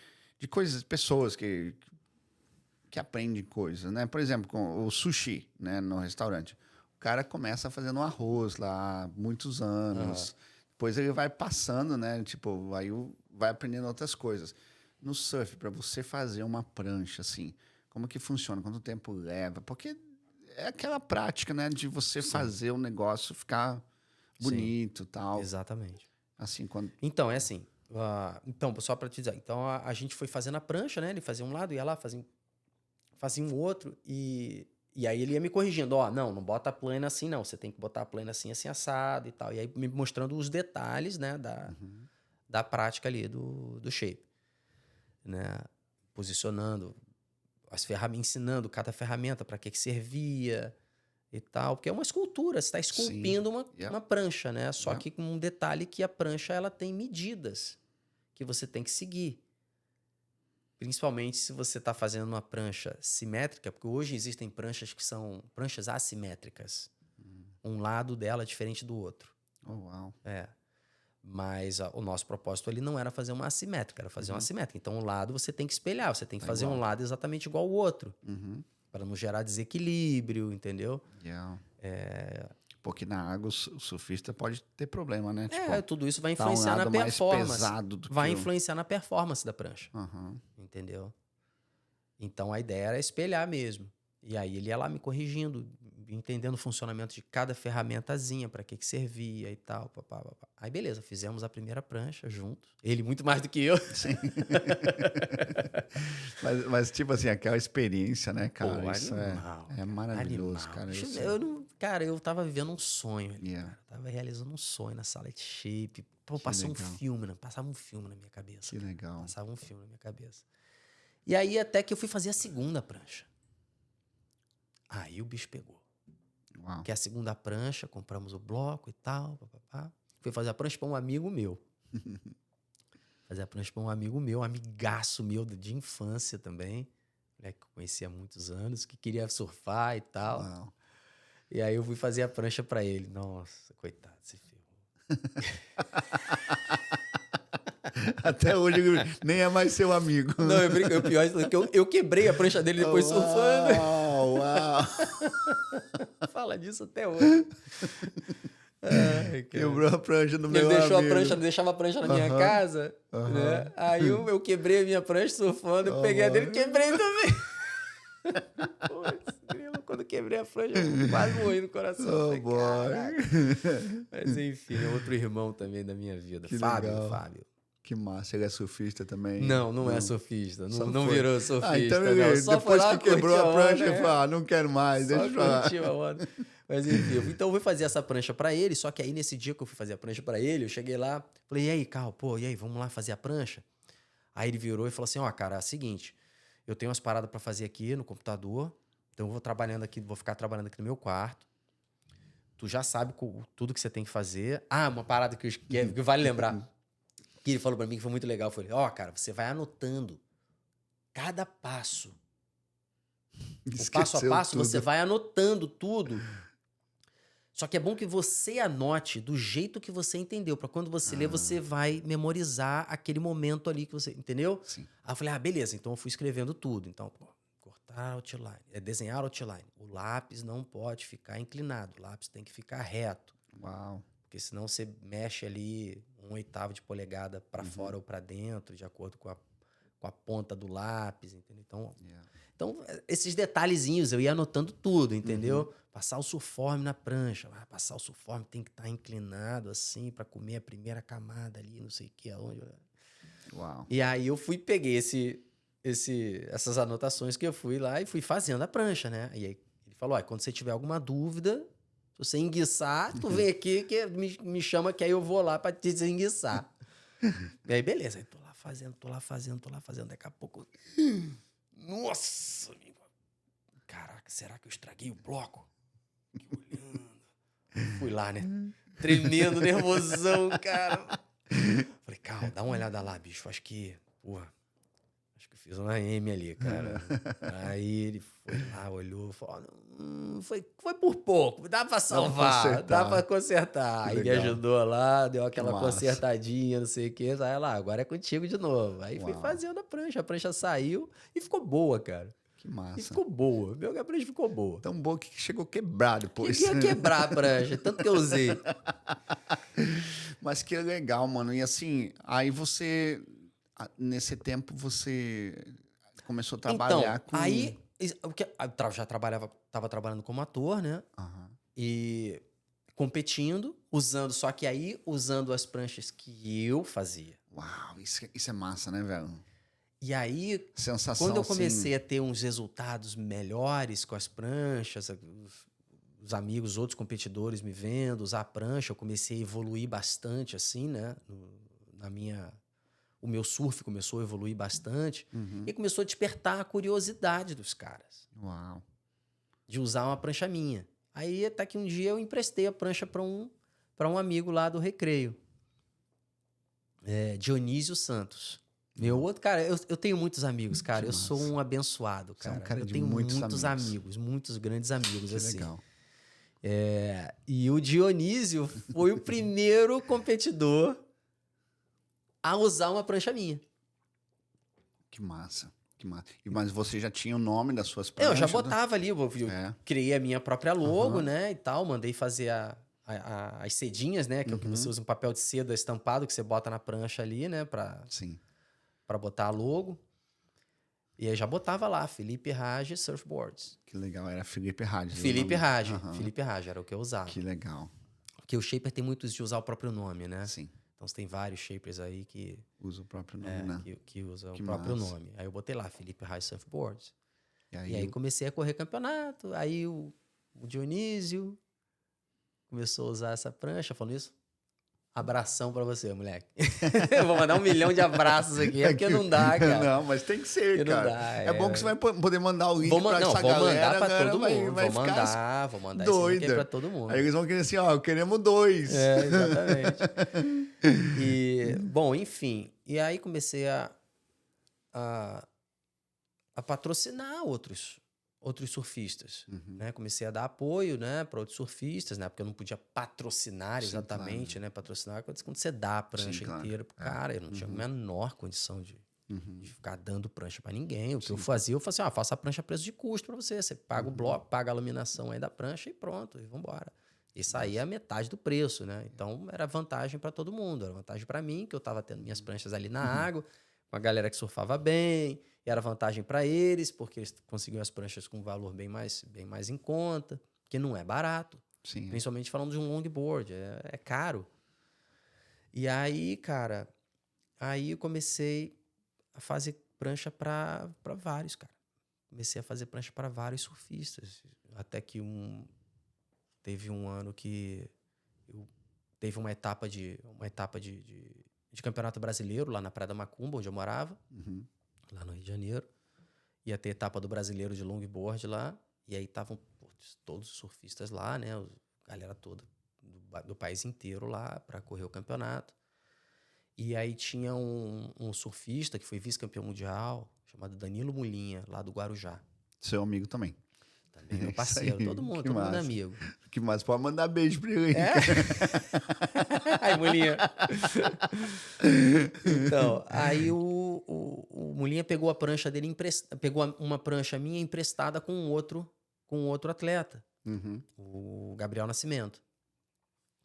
coisas, pessoas que aprendem coisas, né? Por exemplo, com o sushi, né, no restaurante. O cara começa fazendo um arroz lá há muitos anos. Depois ele vai passando, né? Tipo, aí vai aprendendo outras coisas. No surf, para você fazer uma prancha, assim, como que funciona? Quanto tempo leva? Porque é aquela prática, né? De você fazer o negócio ficar bonito e tal. Exatamente. Assim, quando... Então, é assim. Então, só para te dizer. Então, a gente foi fazendo a prancha, né? Ele fazia um lado, ia lá, fazia um outro. E aí ele ia me corrigindo. Ó, não bota a plana assim, não. Você tem que botar a plana assim, assim, assado e tal. E aí me mostrando os detalhes, né? Da prática ali do shape. Né? Posicionando as ferramentas, ensinando cada ferramenta para que servia e tal, porque é uma escultura, você está esculpindo uma prancha, né? Só que com um detalhe que a prancha ela tem medidas que você tem que seguir. Principalmente se você está fazendo uma prancha simétrica, porque hoje existem pranchas que são pranchas assimétricas. Um lado dela é diferente do outro. Oh, uau. Mas o nosso propósito ali não era fazer uma assimétrica, era fazer uma assimétrica. Então, o lado você tem que espelhar, você tem que fazer um lado exatamente igual ao outro. Para não gerar desequilíbrio, entendeu? Porque na água o surfista pode ter problema, né? Tudo isso vai influenciar na performance. Mais pesado do vai influenciar na performance da prancha. Entendeu? Então, a ideia era espelhar mesmo. E aí ele ia lá me corrigindo, entendendo o funcionamento de cada ferramentazinha, para que servia e tal. Aí beleza, fizemos a primeira prancha juntos. Ele muito mais do que eu. Sim. mas tipo assim, aquela experiência, né, cara? Pô, isso animal, é maravilhoso, cara. Cara, eu tava vivendo um sonho ali, Yeah. cara. Tava realizando um sonho na sala de shape. Pô, passava um filme na minha cabeça. Que legal. Passava um filme na minha cabeça. E aí até que eu fui fazer a segunda prancha. Aí o bicho pegou. Uau. Que é a segunda prancha, compramos o bloco e tal. Fui fazer a prancha para um amigo meu. Fazer a prancha para um amigo meu, amigaço meu de infância também. Né, que eu conhecia há muitos anos, que queria surfar e tal. Uau. E aí eu fui fazer a prancha para ele. Nossa, coitado, se ferrou. Até hoje nem é mais seu amigo. Não, o pior é que eu quebrei a prancha dele depois surfando. Uau! Fala disso até hoje. Quebrou a prancha do meu Ele amigo. deixava a prancha na minha casa, né? Aí eu quebrei a minha prancha surfando, eu peguei a dele e quebrei também. Putz, quando eu quebrei a prancha, eu quase morri no coração. Oh, boy. Mas enfim, é outro irmão também da minha vida. Que Fábio, legal. Fábio. Que massa, ele é surfista também? Não é surfista. Só Não foi. virou surfista. Então não. Só foi depois lá, que quebrou curtiu a prancha, onda, ele falou, não quero mais, Só deixa pra lá. curtiu a onda. Mas enfim, então eu fui fazer essa prancha pra ele, só que aí nesse dia que eu fui fazer a prancha pra ele, eu cheguei lá, falei, e aí, Carl, pô, e aí, vamos lá fazer a prancha? Aí ele virou e falou assim, ó, cara, é o seguinte, eu tenho umas paradas pra fazer aqui no computador, então eu vou ficar trabalhando aqui no meu quarto, tu já sabe tudo que você tem que fazer. Ah, uma parada que vale lembrar, que ele falou pra mim que foi muito legal, foi, ó, cara, você vai anotando cada passo. O passo a passo, tudo. você vai anotando tudo. Só que é bom que você anote do jeito que você entendeu. Pra quando você ler, você vai memorizar aquele momento ali que você... Entendeu? Sim. Aí eu falei, beleza. Então eu fui escrevendo tudo. Então, cortar outline. Desenhar outline. O lápis não pode ficar inclinado. O lápis tem que ficar reto. Uau. Porque senão você mexe ali 1/8 de polegada pra fora ou pra dentro, de acordo com a ponta do lápis, entendeu? Então, esses detalhezinhos, eu ia anotando tudo, entendeu? Passar o sulforme na prancha. Passar o sulforme tem que estar inclinado assim para comer a primeira camada ali, não sei o que, aonde. Uau. E aí eu peguei essas anotações que eu fui lá e fui fazendo a prancha, né? E aí ele falou, quando você tiver alguma dúvida, se você enguiçar, tu vem aqui que me chama que aí eu vou lá para te desenguiçar. E aí, beleza. Aí tô lá fazendo. Daqui a pouco... Nossa! Caraca, será que eu estraguei o bloco? Fiquei olhando. Fui lá, né? Tremendo, nervosão, cara. Falei, calma, dá uma olhada lá, bicho. Acho que eu fiz uma M ali, cara. Aí ele foi lá, olhou, falou, foi por pouco, dá pra salvar, dá pra consertar. Aí me ajudou lá, deu aquela consertadinha, não sei o que. Aí lá, agora é contigo de novo. Aí fui fazendo a prancha saiu e ficou boa, cara. Que massa. E ficou boa, a prancha ficou boa. Tão boa que chegou a quebrar depois. Cheguei a quebrar a prancha, tanto que eu usei. Mas que legal, mano. E assim, aí você... Nesse tempo você começou a trabalhar com... Aí eu já tava trabalhando como ator, né? E competindo, usando as pranchas que eu fazia. Uau, isso é massa, né, velho? E aí, sensação, quando eu comecei a ter uns resultados melhores com as pranchas, os amigos, outros competidores me vendo, usar a prancha, eu comecei a evoluir bastante, assim, né? O meu surf começou a evoluir bastante e começou a despertar a curiosidade dos caras. Uau. De usar uma prancha minha. Aí até que um dia eu emprestei a prancha para um amigo lá do Recreio. Dionísio Santos. Meu outro, cara, eu tenho muitos amigos, cara. Eu sou um abençoado, cara. Você é um cara eu de tenho muitos amigos, muitos grandes amigos, que assim. Legal. E o Dionísio foi o primeiro competidor a usar uma prancha minha. Que massa. Mas você já tinha o nome das suas pranchas? Eu já botava ali, eu criei a minha própria logo, né, e tal. Mandei fazer as sedinhas, né, que é o que você usa um papel de seda estampado que você bota na prancha ali, né, pra botar a logo. E aí já botava lá, Felipe Rage Surfboards. Que legal, era Felipe Rage. Felipe Rage era o que eu usava. Que legal. Porque o shaper tem muitos de usar o próprio nome, né? Sim. Então você tem vários shapers aí que... Usa o próprio nome, né? Que usa o próprio nome. Aí eu botei lá, Felipe Rage Surfboards. E aí comecei a correr campeonato. Aí o Dionísio começou a usar essa prancha, falando isso. Abração pra você, moleque. Eu vou mandar 1 milhão de abraços aqui, porque não dá, cara. Não, mas tem que ser, porque cara. Não dá, é bom que você vai poder mandar o link pra essa galera. Vou mandar pra todo mundo. Vai vou mandar doida. esse link pra todo mundo. Aí eles vão querer assim, queremos 2. Exatamente. E, bom, enfim. E aí comecei a patrocinar outros surfistas, né? Comecei a dar apoio, né, para outros surfistas, né? Porque eu não podia patrocinar exatamente, claro, né? Patrocinar quando você dá a prancha inteira pro cara. Eu não tinha a menor condição de ficar dando prancha para ninguém. O que eu fazia assim, faça a prancha a preço de custo para você. Você paga o bloco, paga a laminação aí da prancha e pronto, e vambora. Isso aí é a metade do preço, né? Então era vantagem para todo mundo. Era vantagem para mim, que eu tava tendo minhas pranchas ali na água, com a galera que surfava bem. E era vantagem para eles, porque eles conseguiam as pranchas com um valor bem mais em conta, que não é barato. Sim. Principalmente falando de um longboard, é caro. E aí, cara, aí eu comecei a fazer prancha para vários, cara. Comecei a fazer prancha para vários surfistas. Até que teve um ano que teve uma etapa de campeonato brasileiro lá na Praia da Macumba, onde eu morava, lá no Rio de Janeiro. Ia ter etapa do brasileiro de longboard lá. E aí estavam todos os surfistas lá, né? Galera toda do país inteiro lá para correr o campeonato. E aí tinha um surfista que foi vice-campeão mundial, chamado Danilo Mulinha, lá do Guarujá. Seu amigo também. Também meu parceiro. Todo mundo é amigo. Que massa. Pode mandar beijo pra ele. É? Aí, Mulinha. Então, aí o Mulinha pegou a prancha dele, pegou uma prancha minha emprestada com outro atleta, o Gabriel Nascimento.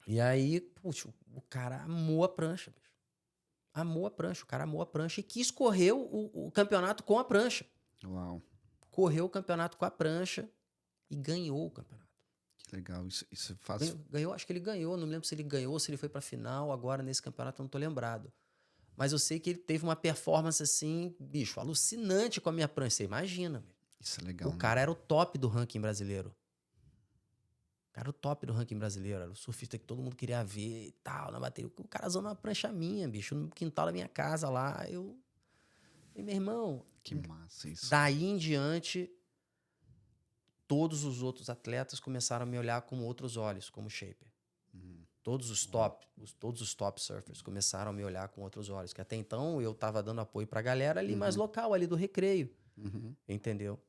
E aí, puxa, o cara amou a prancha, bicho. Amou a prancha, o cara amou a prancha e quis correr o campeonato com a prancha. Uau. Correu o campeonato com a prancha e ganhou o campeonato. Que legal. Isso faz... Ganhou, acho que ele ganhou. Não lembro se ele ganhou, se ele foi pra final. Agora, nesse campeonato, eu não tô lembrado. Mas eu sei que ele teve uma performance, assim, bicho, alucinante com a minha prancha. Você imagina, meu. Isso é legal. O cara era o top do ranking brasileiro. O cara era o top do ranking brasileiro. Era o surfista que todo mundo queria ver e tal, na bateria. O cara usando uma prancha minha, bicho, no quintal da minha casa lá. E meu irmão... Que massa isso. Daí em diante, todos os outros atletas começaram a me olhar com outros olhos, como shaper. Todos os top surfers começaram a me olhar com outros olhos. Que até então eu tava dando apoio pra galera ali mais local, ali do Recreio. Entendeu?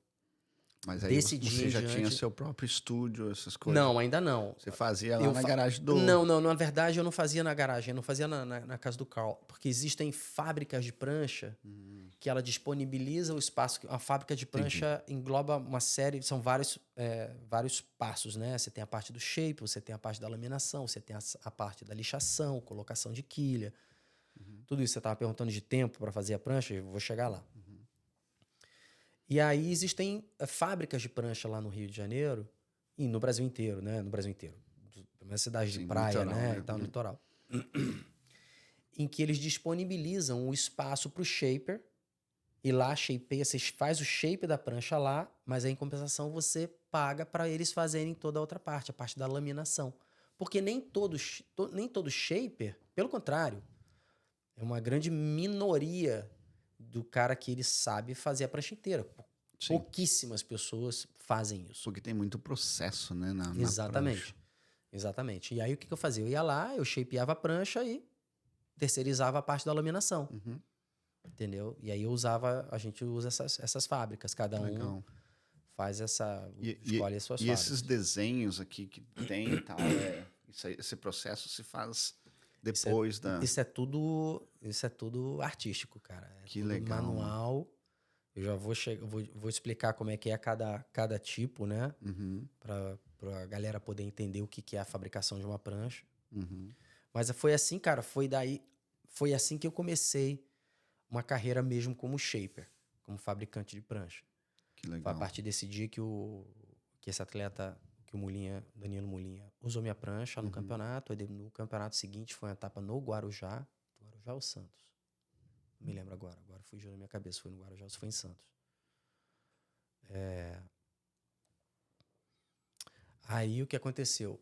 Mas aí você já tinha seu próprio estúdio, essas coisas? Não, ainda não. Você fazia lá na garagem do... Não, na verdade eu não fazia na garagem, eu não fazia na casa do Carl. Porque existem fábricas de prancha que ela disponibiliza o espaço. A fábrica de prancha engloba uma série, são vários passos, né? Você tem a parte do shape, você tem a parte da laminação, você tem a parte da lixação, colocação de quilha. Tudo isso você estava perguntando de tempo para fazer a prancha, eu vou chegar lá. E aí existem fábricas de prancha lá no Rio de Janeiro e no Brasil inteiro, né? No Brasil inteiro. Na cidade de praia, litoral, né? E tal, no litoral. Em que eles disponibilizam o espaço para o shaper e lá shapeia, você faz o shape da prancha lá, mas aí em compensação você paga para eles fazerem toda a outra parte, a parte da laminação. Porque nem todo shaper, pelo contrário, é uma grande minoria do cara que ele sabe fazer a prancha inteira. Sim. Pouquíssimas pessoas fazem isso. Porque tem muito processo, né? Exatamente. Exatamente. E aí o que eu fazia? Eu ia lá, eu shapeava a prancha e terceirizava a parte da laminação. Entendeu? E aí a gente usa essas fábricas. Cada um faz escolhe as suas fábricas. E esses desenhos aqui que tem e tal, esse processo se faz... Depois isso é tudo artístico, cara. Que legal. Manual. Eu já vou explicar como é que é cada tipo, né? Pra galera poder entender o que é a fabricação de uma prancha. Mas foi assim, cara, foi assim que eu comecei uma carreira mesmo como shaper, como fabricante de prancha. Que legal. Foi a partir desse dia que esse atleta... que o Danilo Mulinha, usou minha prancha no campeonato. Aí no campeonato seguinte foi uma etapa no Guarujá. Guarujá ou Santos? Não me lembro agora. Agora fugiu na minha cabeça. Foi no Guarujá ou foi em Santos. Aí o que aconteceu?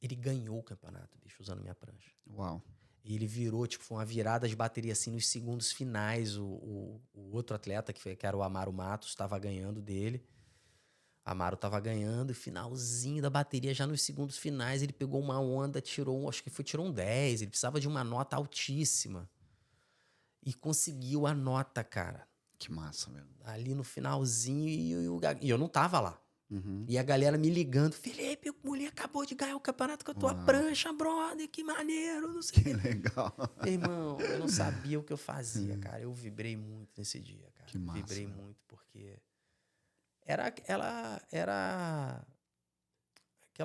Ele ganhou o campeonato, bicho, usando minha prancha. Uau. E ele virou, tipo, foi uma virada de bateria assim nos segundos finais. O outro atleta, que era o Amaro Matos, estava ganhando dele. Amaro tava ganhando, finalzinho da bateria, já nos segundos finais, ele pegou uma onda, tirou um 10, ele precisava de uma nota altíssima. E conseguiu a nota, cara. Que massa, mesmo. Ali no finalzinho, e eu não tava lá. E a galera me ligando, Felipe, o Mulinha acabou de ganhar o campeonato com a tua prancha, brother, que maneiro, não sei. Que legal. Meu irmão, eu não sabia o que eu fazia, cara. Eu vibrei muito nesse dia, cara. Que massa. Vibrei muito, porque... Era aquela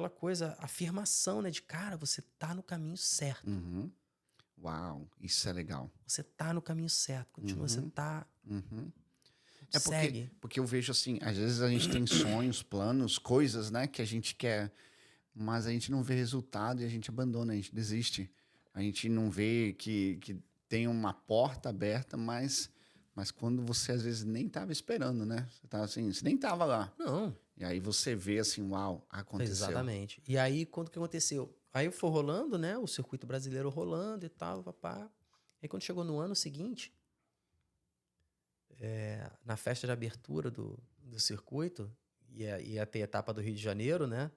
coisa, afirmação, né? De, cara, você tá no caminho certo. Uau, isso é legal. Você tá no caminho certo, continua, você tá... Uhum. Segue. Porque eu vejo assim, às vezes a gente tem sonhos, planos, coisas, né, que a gente quer, mas a gente não vê resultado e a gente abandona, a gente desiste. A gente não vê que tem uma porta aberta, mas quando você às vezes nem estava esperando, né? Você tava assim, você nem estava lá. Não, E aí você vê assim, uau, aconteceu. exatamente. E aí, quando que aconteceu? Aí foi rolando, né? O circuito brasileiro rolando e tal, papá. Aí quando chegou no ano seguinte, na festa de abertura do circuito, ia ter a etapa do Rio de Janeiro, né?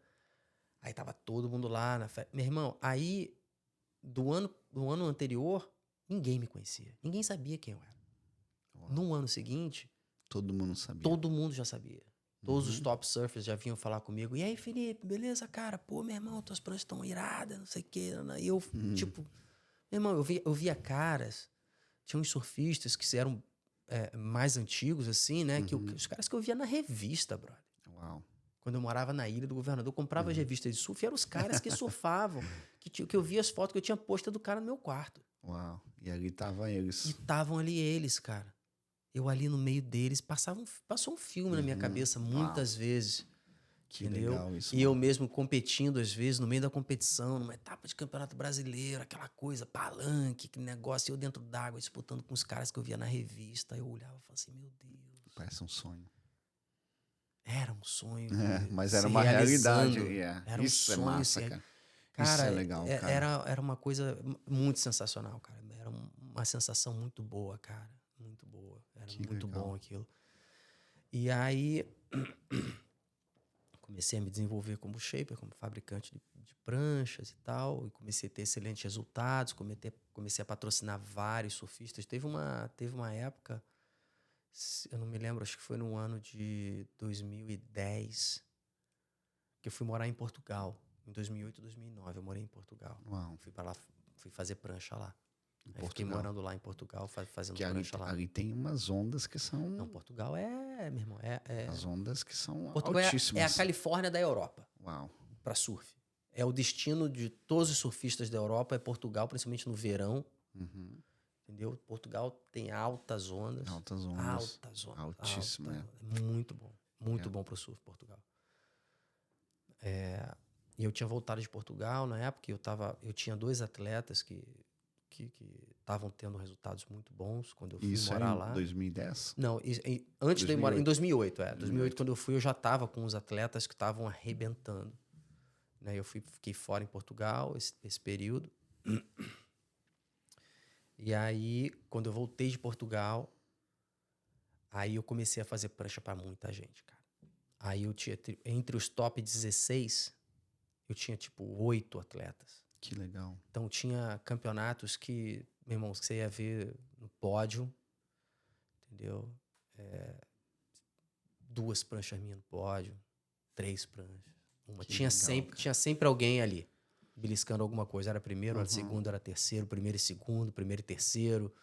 Aí tava todo mundo lá na festa. Meu irmão, aí do ano anterior, ninguém me conhecia. Ninguém sabia quem eu era. Uau. No ano seguinte, Todo mundo sabia. todo mundo já sabia. Todos os top surfers já vinham falar comigo. E aí, Felipe, beleza, cara? Pô, meu irmão, tuas pranchas estão iradas, não sei o quê. E eu, tipo... Meu irmão, eu via caras... Tinha uns surfistas que eram mais antigos, assim, né? Os caras que eu via na revista, brother. Uau. Quando eu morava na Ilha do Governador, eu comprava as revistas de surf e eram os caras que surfavam. que eu via as fotos, que eu tinha pôster do cara no meu quarto. Uau. E ali estavam eles. E estavam ali eles, cara. Eu ali no meio deles, passou um filme na minha cabeça muitas vezes. Que Entendeu? legal isso. E eu mesmo competindo, às vezes, no meio da competição, numa etapa de campeonato brasileiro, aquela coisa, palanque, que negócio, eu dentro d'água, disputando com os caras que eu via na revista. Eu olhava e falava assim, meu Deus. Parece um sonho. Era um sonho. Mas se era uma realidade. realizando. Era um Isso sonho é massa, cara. Cara, isso é legal, cara. Era uma coisa muito sensacional, cara. Era uma sensação muito boa, cara. Muito boa. Era Que muito legal. bom aquilo. E aí... comecei a me desenvolver como shaper, como fabricante de pranchas e tal, e comecei a ter excelentes resultados, comecei a patrocinar vários surfistas. Teve uma época, eu não me lembro, acho que foi no ano de 2010, que eu fui morar em Portugal. Em 2008, 2009, eu morei em Portugal. Uau. Fui para lá, fui fazer prancha lá. Aí fiquei Portugal. morando lá em Portugal, fazendo Que prancha lá. ali tem umas ondas que são... Não, Portugal meu irmão, As ondas que são Portugal altíssimas. é a Califórnia da Europa. Uau. Para surf. É o destino de todos os surfistas da Europa, é Portugal, principalmente no verão. Entendeu? Portugal tem altas ondas. Altas ondas. Altas ondas. Altíssima, altas ondas. É muito bom. Muito bom para o surf, Portugal. E eu tinha voltado de Portugal na época, eu tinha 2 atletas que estavam tendo resultados muito bons quando eu fui Isso morar em lá. 2010? Não, antes de eu morar, em 2008. 2008, quando eu fui, eu já estava com os atletas que estavam arrebentando. Né? Eu fiquei fora em Portugal esse período. E aí, quando eu voltei de Portugal, aí eu comecei a fazer prancha para muita gente, cara. Aí eu tinha, entre os top 16, eu tinha tipo 8 atletas. Que legal. Então tinha campeonatos que, meu irmão, que você ia ver no pódio, entendeu? 2 pranchas minhas no pódio, 3 pranchas. Tinha sempre alguém ali, beliscando alguma coisa. Era primeiro, era segundo, era terceiro, primeiro e segundo, primeiro e terceiro,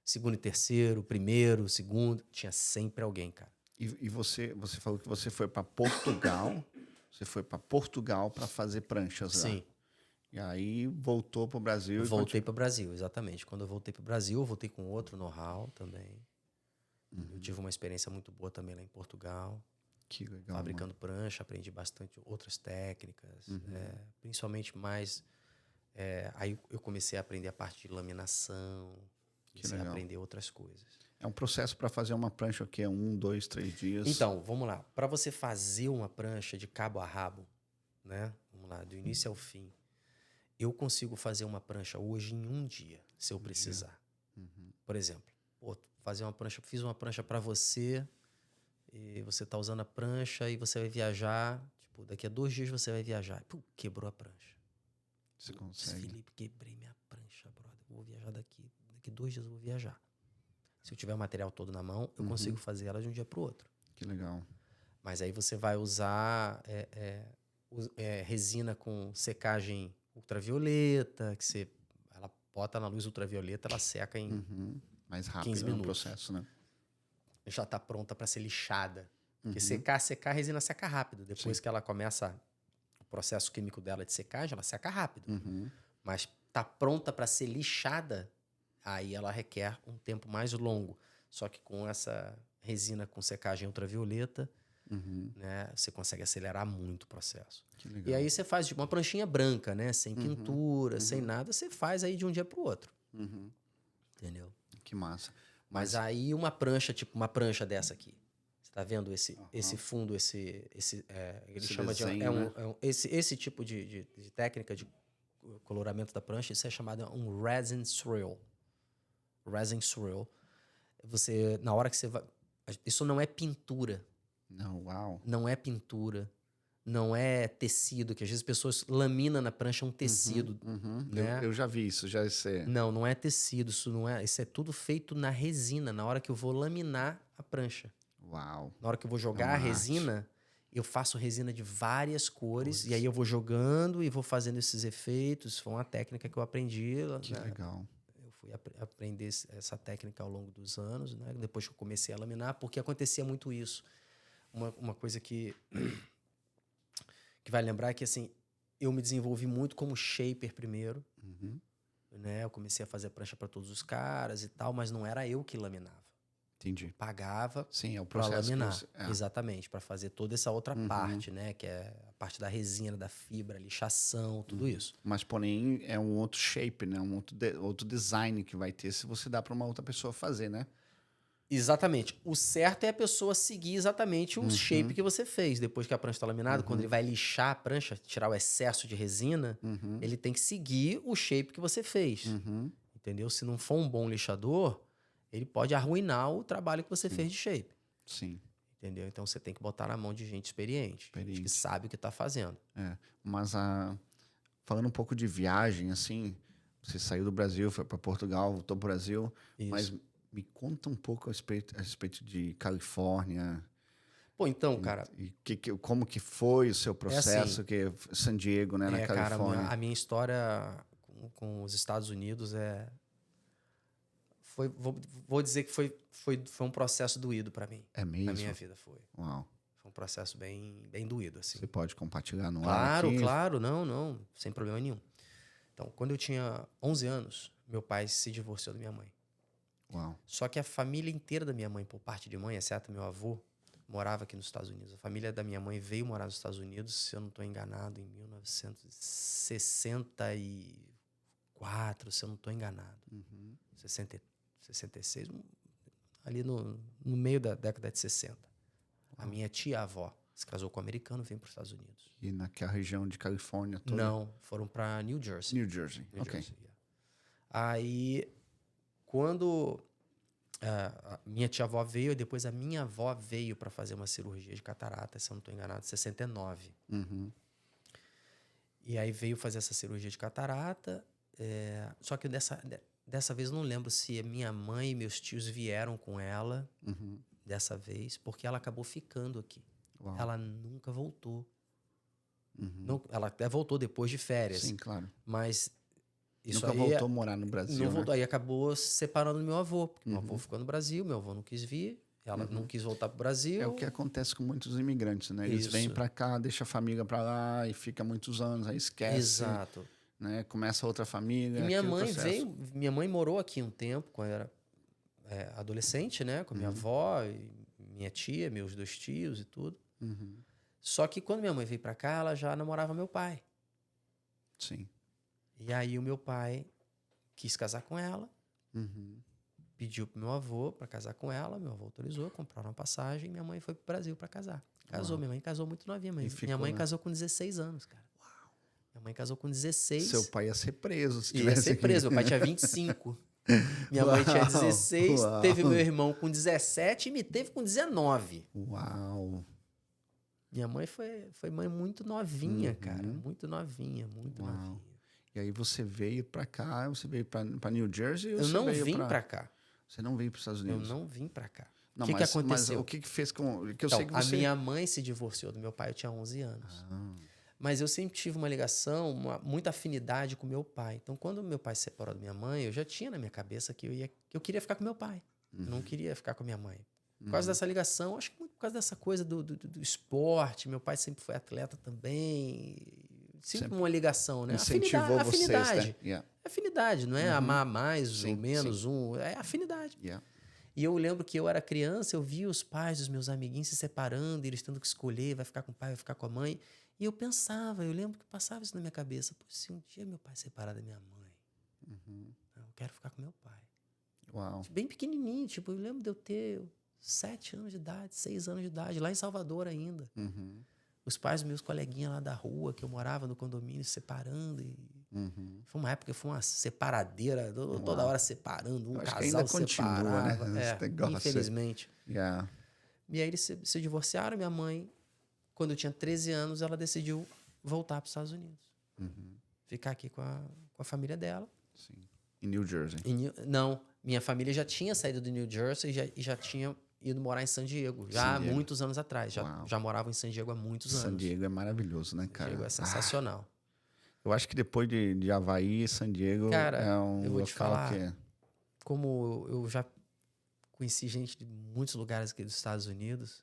segundo e terceiro, primeiro, segundo. Tinha sempre alguém, cara. E você falou que você foi para Portugal. Você foi para Portugal para fazer pranchas lá. Sim. E aí voltou para o Brasil. Voltei para o Brasil, exatamente. Quando eu voltei para o Brasil, eu voltei com outro know-how também. Eu tive uma experiência muito boa também lá em Portugal. Que legal. Fabricando prancha, aprendi bastante outras técnicas. Principalmente mais... aí eu comecei a aprender a parte de laminação. Comecei a aprender outras coisas. É um processo para fazer uma prancha que é 1, 2, 3 dias. Então, vamos lá. Para você fazer uma prancha de cabo a rabo, né? Vamos lá, do início ao fim. Eu consigo fazer uma prancha hoje em 1 dia, se eu precisar. Por exemplo, fiz uma prancha para você, e você tá usando a prancha e você vai viajar, tipo, daqui a 2 dias você vai viajar. Pô, quebrou a prancha. Você consegue. Felipe, quebrei minha prancha, brother. Vou viajar daqui 2 dias eu vou viajar. Se eu tiver o material todo na mão, eu consigo fazer ela de um dia pro outro. Que legal. Mas aí você vai usar resina com secagem ultravioleta, que ela bota na luz ultravioleta, ela seca em Mais rápido 15 no minutos. processo, né? Já está pronta para ser lixada. Porque secar, a resina seca rápido. Depois que ela começa o processo químico dela de secagem, ela seca rápido. Mas tá pronta para ser lixada, aí ela requer um tempo mais longo. Só que com essa resina com secagem ultravioleta, né, você consegue acelerar muito o processo. Que legal. E aí você faz tipo, uma pranchinha branca, né? Sem pintura, sem nada, você faz aí de um dia pro outro. Entendeu? Que massa. Mas aí uma prancha, tipo uma prancha dessa aqui. Você tá vendo esse fundo, ele Esse chama desenho, né? esse tipo de técnica de coloramento da prancha, isso é chamado um resin swirl. Resin swirl. Você, na hora que você vai... Isso não é pintura. Não, uau. Não é pintura. Não é tecido, que às vezes as pessoas laminam na prancha um tecido. Né? Eu já vi isso, já sei. Não é tecido, isso é tudo feito na resina, na hora que eu vou laminar a prancha. Uau. Na hora que eu vou jogar a arte. resina, eu faço resina de várias cores, e aí eu vou jogando e vou fazendo esses efeitos. Foi uma técnica que eu aprendi. Que né? legal. Eu fui aprender essa técnica ao longo dos anos, né? Depois que eu comecei a laminar, porque acontecia muito isso. Uma coisa que vai lembrar é que, assim, eu me desenvolvi muito como shaper primeiro. Né? Eu comecei a fazer prancha para todos os caras e tal, mas não era eu que laminava. Entendi. Pagava Sim, é o para processo. laminar. Exatamente, para fazer toda essa outra parte, né? Que é a parte da resina, da fibra, lixação, tudo isso. Mas, porém, é um outro shape, né? Um outro design que vai ter se você dá para uma outra pessoa fazer, né? Exatamente. O certo é a pessoa seguir exatamente o shape que você fez. Depois que a prancha está laminada, quando ele vai lixar a prancha, tirar o excesso de resina, ele tem que seguir o shape que você fez. Entendeu? Se não for um bom lixador, ele pode arruinar o trabalho que você fez de shape. Sim. Entendeu? Então você tem que botar na mão de gente experiente. Gente que sabe o que está fazendo. É. Mas falando um pouco de viagem, assim, você saiu do Brasil, foi para Portugal, voltou para o Brasil, Isso. mas me conta um pouco a respeito de Califórnia. Pô, então, cara... E como que foi o seu processo, assim, que San Diego, né, na Califórnia? Cara, a minha história com os Estados Unidos vou dizer que foi um processo doído para mim. É mesmo? Na minha vida foi. Uau. Foi um processo bem, bem doído, assim. Você pode compartilhar no ar aqui? Claro, não, sem problema nenhum. Então, quando eu tinha 11 anos, meu pai se divorciou da minha mãe. Uau. Só que a família inteira da minha mãe, por parte de mãe, exceto meu avô, morava aqui nos Estados Unidos. A família da minha mãe veio morar nos Estados Unidos, se eu não estou enganado, em 1964, se eu não estou enganado. 66, ali no meio da década de 60. A minha tia-avó se casou com um americano e veio para os Estados Unidos. E naquela região de Califórnia toda? Não, foram para New Jersey. New Jersey, ok. Jersey, yeah. Aí, quando a minha tia-avó veio, e depois a minha avó veio para fazer uma cirurgia de catarata, se eu não estou enganado, em 69. E aí veio fazer essa cirurgia de catarata, só que dessa vez eu não lembro se a minha mãe e meus tios vieram com ela dessa vez, porque ela acabou ficando aqui. Uau. Ela nunca voltou. Não, ela até voltou depois de férias. Sim, claro. Mas isso Nunca aí voltou a morar no Brasil, não voltou. né? Aí acabou se separando do meu avô. Porque meu avô ficou no Brasil, meu avô não quis vir. Ela não quis voltar pro Brasil. É o que acontece com muitos imigrantes, né? Eles vêm para cá, deixam a família para lá e fica muitos anos, aí esquece. Exato. Né? Começa outra família. E minha mãe processo. veio... Minha mãe morou aqui um tempo, quando eu era adolescente, né? Com a minha avó, e minha tia, meus 2 tios e tudo. Só que quando minha mãe veio para cá, ela já namorava meu pai. Sim. E aí o meu pai quis casar com ela, pediu pro meu avô para casar com ela, meu avô autorizou, compraram uma passagem e minha mãe foi pro Brasil para casar. Casou, minha mãe casou muito novinha, mas minha mãe casou com 16 anos, cara. Uau. Minha mãe casou com 16. Seu pai ia ser preso se Ia tivesse ser aqui. preso, meu pai tinha 25. Minha mãe tinha 16, teve meu irmão com 17 e me teve com 19. Uau. Minha mãe foi mãe muito novinha, cara. Muito novinha, muito novinha. E aí você veio pra cá, você veio pra New Jersey? Ou Eu você não veio vim pra cá. Você não veio pros Estados Eu Unidos? não vim pra cá. Não, O que aconteceu? Mas o que fez com... Que eu Então, sei que a você... minha mãe se divorciou do meu pai, eu tinha 11 anos. Mas eu sempre tive uma ligação, muita afinidade com meu pai. Então, quando meu pai se separou da minha mãe, eu já tinha na minha cabeça que eu queria ficar com meu pai. Eu não queria ficar com a minha mãe. Por causa dessa ligação, acho que muito por causa dessa coisa do esporte. Meu pai sempre foi atleta também. Sempre uma ligação, né? Incentivou Afinidade. vocês, né? Yeah. afinidade, não é amar mais Sim, ou menos é afinidade. Yeah. E eu lembro que eu era criança, eu via os pais dos meus amiguinhos se separando, eles tendo que escolher, vai ficar com o pai, vai ficar com a mãe. E eu pensava, eu lembro que passava isso na minha cabeça. Pô, se um dia meu pai separar da minha mãe, eu quero ficar com meu pai. Uau. Bem pequenininho, tipo, eu lembro de eu ter 7 anos de idade, 6 anos de idade, lá em Salvador ainda. Os pais dos meus coleguinhas lá da rua, que eu morava no condomínio, se separando. Foi uma época, foi uma separadeira, toda hora separando, Eu acho que ainda casal continua, separava. né? Esse negócio. Infelizmente. Yeah. E aí eles se divorciaram. Minha mãe, quando eu tinha 13 anos, ela decidiu voltar para os Estados Unidos. Ficar aqui com a família dela. Sim. Em New Jersey. Não, minha família já tinha saído do New Jersey e já tinha ido morar em San Diego. Já há muitos anos atrás. Já moravam em San Diego há muitos anos. San Diego é maravilhoso, né, cara? San Diego é sensacional. Eu acho que depois de Havaí, San Diego Cara, é um eu vou te local falar, que... como eu já conheci gente de muitos lugares aqui dos Estados Unidos,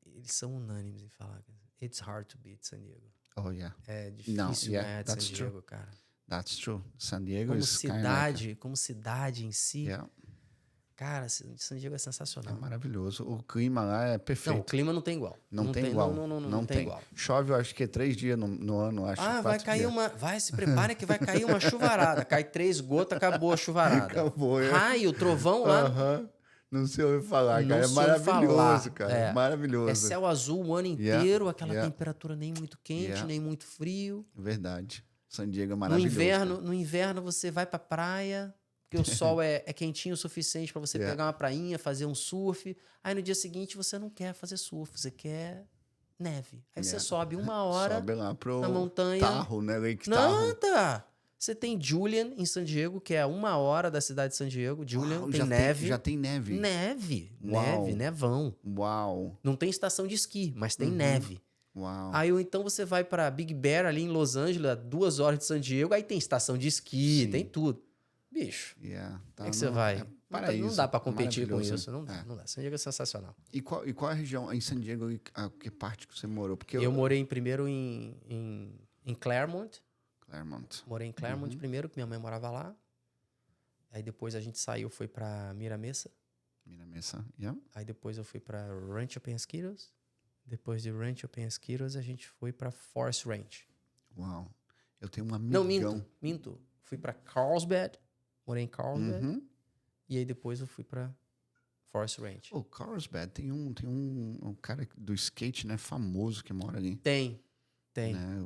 eles são unânimes em falar. It's hard to beat San Diego. Oh, yeah. É difícil ganhar de San Diego, cara. That's true. San Diego como cidade em si, yeah. cara, San Diego é sensacional. É maravilhoso. O clima lá é perfeito. Não, o clima não tem igual. Não tem igual. Não tem igual. Chove, eu acho que 3 dias no ano. Acho vai cair dias. Se prepare que vai cair uma chuvarada. Cai 3 gotas, acabou a chuvarada. Acabou. Raio, trovão lá. Não sei ouvir falar, cara. É maravilhoso, cara. É maravilhoso. É céu azul o ano inteiro, aquela temperatura nem muito quente, nem muito frio. Verdade. San Diego é maravilhoso. No inverno você vai pra praia, porque o sol é quentinho o suficiente para você pegar uma prainha, fazer um surf. Aí no dia seguinte você não quer fazer surf, você quer neve. Aí você sobe 1 hora sobe lá pro na montanha. Tahoe, né? Lake Tahoe. Nada! Você tem Julian em San Diego, que é 1 hora da cidade de San Diego. Julian tem neve. Já tem neve. Neve, nevão. Uau. Não tem estação de esqui, mas tem neve. Uau. Aí ou então você vai para Big Bear, ali em Los Angeles, 2 horas de San Diego, aí tem estação de esqui, tem tudo. Bicho, como é que você vai? Não dá para competir com isso. Não dá. San Diego é sensacional. E qual a região em San Diego, que parte que você morou? Porque eu morei primeiro em Claremont. Morei em Claremont primeiro, que minha mãe morava lá. Aí depois a gente saiu, foi para Mira Mesa. Aí depois eu fui para Rancho Penasquitos. Depois de Rancho Penasquitos, a gente foi para Forest Ranch. Uau. Eu tenho um amigão. Não, minto. Fui para Carlsbad. Morei em Carlsbad. E aí depois eu fui para Forest Ranch. Carlsbad tem um cara do skate, né, famoso que mora ali. Tem. Né?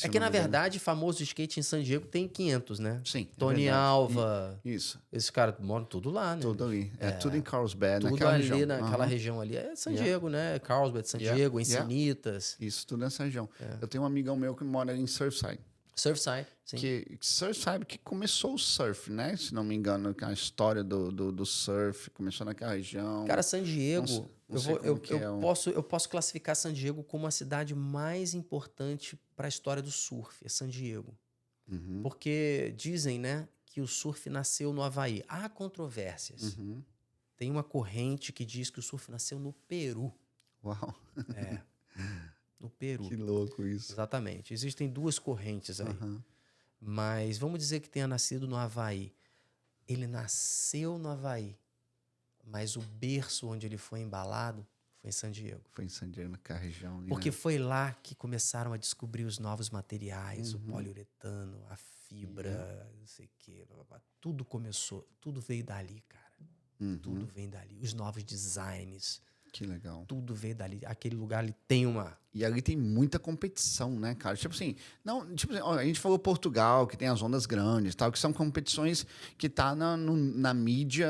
É que, na verdade, famoso skate em San Diego tem 500, né? Sim. Tony Alva. Isso. Esses caras moram tudo lá, né? Tudo ali. Tudo em Carlsbad, tudo ali região. Naquela região ali. É San Diego, né? Carlsbad, San Diego, Encinitas. Isso, tudo nessa região. Eu tenho um amigão meu que mora em Surfside. Surfside, sim. Surfside que começou o surf, né? Se não me engano, a história do surf começou naquela região. Cara, San Diego, eu posso classificar San Diego como a cidade mais importante para a história do surf, é San Diego. Porque dizem, né, que o surf nasceu no Havaí. Há controvérsias. Tem uma corrente que diz que o surf nasceu no Peru. Uau! No Peru. Que louco isso. Exatamente. Existem 2 correntes aí. Mas vamos dizer que tenha nascido no Havaí. Ele nasceu no Havaí, mas o berço onde ele foi embalado foi em San Diego. Foi em San Diego, naquela região. Porque foi lá que começaram a descobrir os novos materiais, o poliuretano, a fibra, não sei o quê. Tudo começou, tudo veio dali, cara. Tudo vem dali. Os novos designs. Que legal. Tudo veio dali. Aquele lugar ali tem uma... E ali tem muita competição, né, cara? Tipo assim, a gente falou Portugal, que tem as ondas grandes, tal, que são competições que tá na mídia,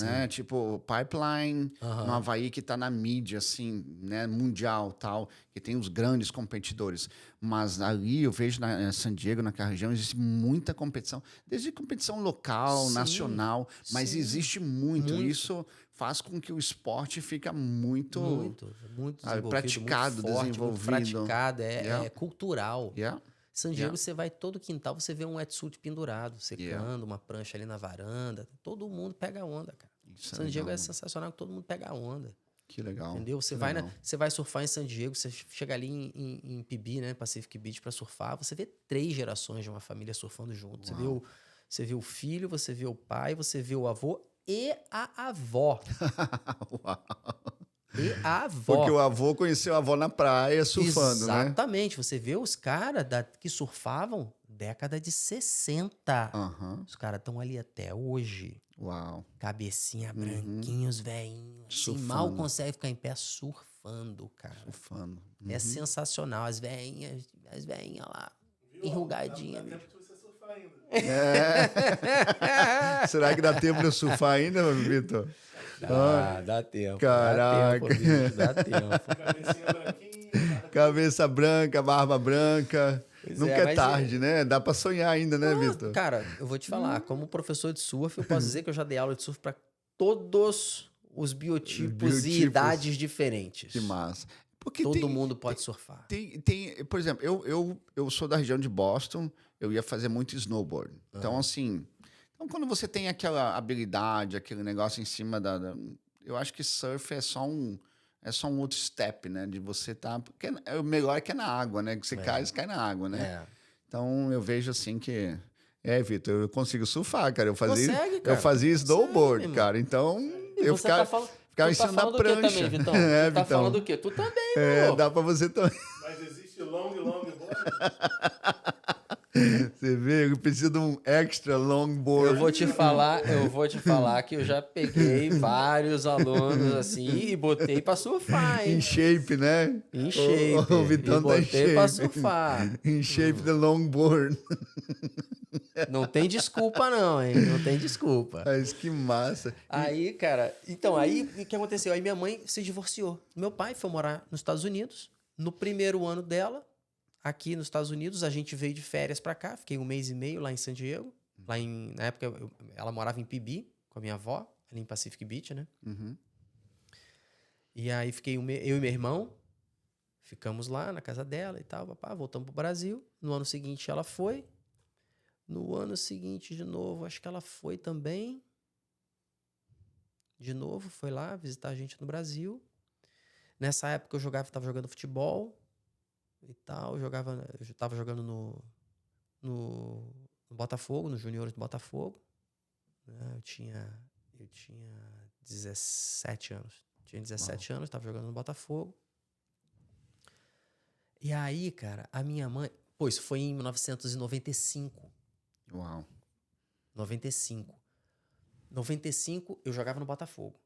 né? Tipo, Pipeline, no Havaí, que tá na mídia, assim, né, mundial, tal, que tem os grandes competidores. Mas ali eu vejo na San Diego, naquela região, existe muita competição, desde competição local, nacional, mas existe muito. Isso faz com que o esporte fica muito praticado, muito forte, desenvolvido. muito praticado, é cultural. San Diego, Yeah. você vai todo quintal, você vê um wetsuit pendurado, secando, uma prancha ali na varanda. Todo mundo pega onda, cara. Isso San Diego legal. é sensacional, todo mundo pega onda. Que legal. Entendeu? Você vai surfar em San Diego, você chega ali em PB, né? Pacific Beach, para surfar, você vê 3 gerações de uma família surfando junto. Você vê o filho, você vê o pai, você vê o avô e a avó. Uau. E a avó. Porque o avô conheceu a avó na praia surfando, né? Exatamente. Você vê os caras que surfavam década de 60. Os caras estão ali até hoje. Uau. Cabecinha branquinhos, velhinhos. Assim, mal consegue ficar em pé surfando, cara. Surfando. É sensacional. As velhinhas lá, enrugadinhas. Dá tempo de você surfar ainda. Será que dá tempo de eu surfar ainda, Vitor? Dá tempo. Caraca. Dá tempo. Cabecinha branquinha. Cabeça branca, barba branca. Pois Nunca é, é mas tarde, né? Dá pra sonhar ainda, né, Vitor? Cara, eu vou te falar, como professor de surf, eu posso dizer que eu já dei aula de surf para todos os biotipos e idades diferentes. Que massa. Porque Todo mundo pode surfar. Por exemplo, eu sou da região de Boston, eu ia fazer muito snowboard. Então, assim, quando você tem aquela habilidade, aquele negócio em cima eu acho que surf é só um outro step, né? De você porque o melhor é que é na água, né? Que você cai na água, né? Então, eu vejo assim que... Vitor, eu consigo surfar, cara. Eu fazia snowboard, cara. Então, eu ficava em cima da prancha. Também, Vitão? Tu tá falando o quê? Tu também, pô. Dá pra você também. Mas existe longboard? Você vê, eu preciso de um extra longboard. Eu vou te falar que eu já peguei vários alunos assim e botei pra surfar, hein? Em shape, né? Em shape. O Vitão tá em shape. Botei pra surfar. Em shape de longboard. Não tem desculpa não, hein? Não tem desculpa. Mas que massa. Aí, cara... Então, aí o que aconteceu? Aí minha mãe se divorciou. Meu pai foi morar nos Estados Unidos. No primeiro ano dela, aqui nos Estados Unidos, a gente veio de férias pra cá. Fiquei 1 mês e meio lá em San Diego. Na época, ela morava em PB com a minha avó, ali em Pacific Beach, né? E aí fiquei eu e meu irmão, ficamos lá na casa dela e tal, voltamos pro Brasil. No ano seguinte ela foi. No ano seguinte, de novo, acho que ela foi também. De novo, foi lá visitar a gente no Brasil. Nessa época eu estava jogando futebol e tal. Eu estava jogando no Botafogo, nos juniores do Botafogo. Eu tinha 17 anos. Tinha 17 anos, estava jogando no Botafogo. E aí, cara, a minha mãe... Pô, isso foi em 1995. Uau. 95, eu jogava no Botafogo.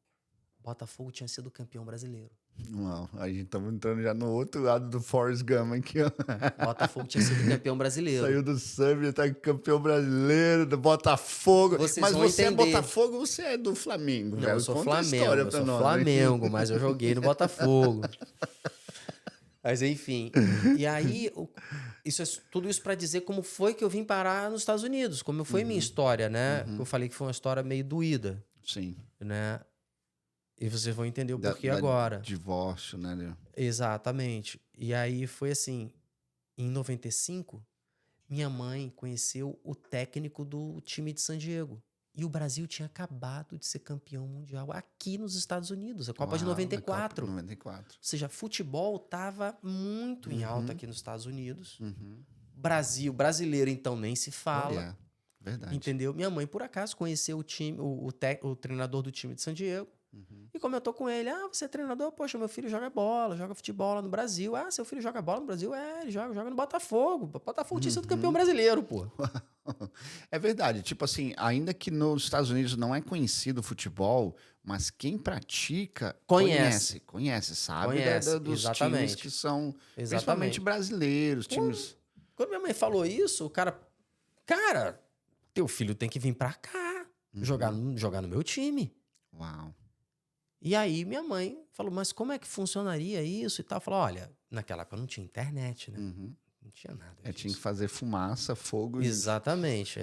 O Botafogo tinha sido campeão brasileiro. Uau. A gente estamos entrando já no outro lado do Forrest Gump aqui, ó. O Botafogo tinha sido campeão brasileiro. Saiu do surf, tá campeão brasileiro, do Botafogo. Mas você é Botafogo ou você é do Flamengo? Não, velho? eu sou Conta Flamengo. Flamengo, mas eu joguei no Botafogo. Mas enfim. E aí, tudo isso para dizer como foi que eu vim parar nos Estados Unidos, como foi minha história, né? Eu falei que foi uma história meio doída. Sim. Né? E vocês vão entender o porquê agora. Divórcio, né, Leo? Exatamente. E aí foi assim, em 95, minha mãe conheceu o técnico do time de San Diego. E o Brasil tinha acabado de ser campeão mundial aqui nos Estados Unidos, a Copa de 94. Copa de 94. Ou seja, futebol estava muito em alta aqui nos Estados Unidos. Brasileiro, então, nem se fala. Verdade. Entendeu? Minha mãe, por acaso, conheceu o time, o treinador do time de San Diego. E comentou com ele, você é treinador? Poxa, meu filho joga bola, joga futebol lá no Brasil. Seu filho joga bola no Brasil? Ele joga no Botafogo. O Botafogo tinha sido campeão brasileiro, pô. É verdade. Tipo assim, ainda que nos Estados Unidos não é conhecido o futebol, mas quem pratica conhece, sabe? Dos times que são principalmente brasileiros. Times... Quando minha mãe falou isso, o cara, teu filho tem que vir pra cá, jogar no meu time. Uau. E aí minha mãe falou, mas como é que funcionaria isso e tal? Falou, olha, naquela época não tinha internet, né? Não tinha nada disso. Tinha que fazer fumaça, fogo. Exatamente,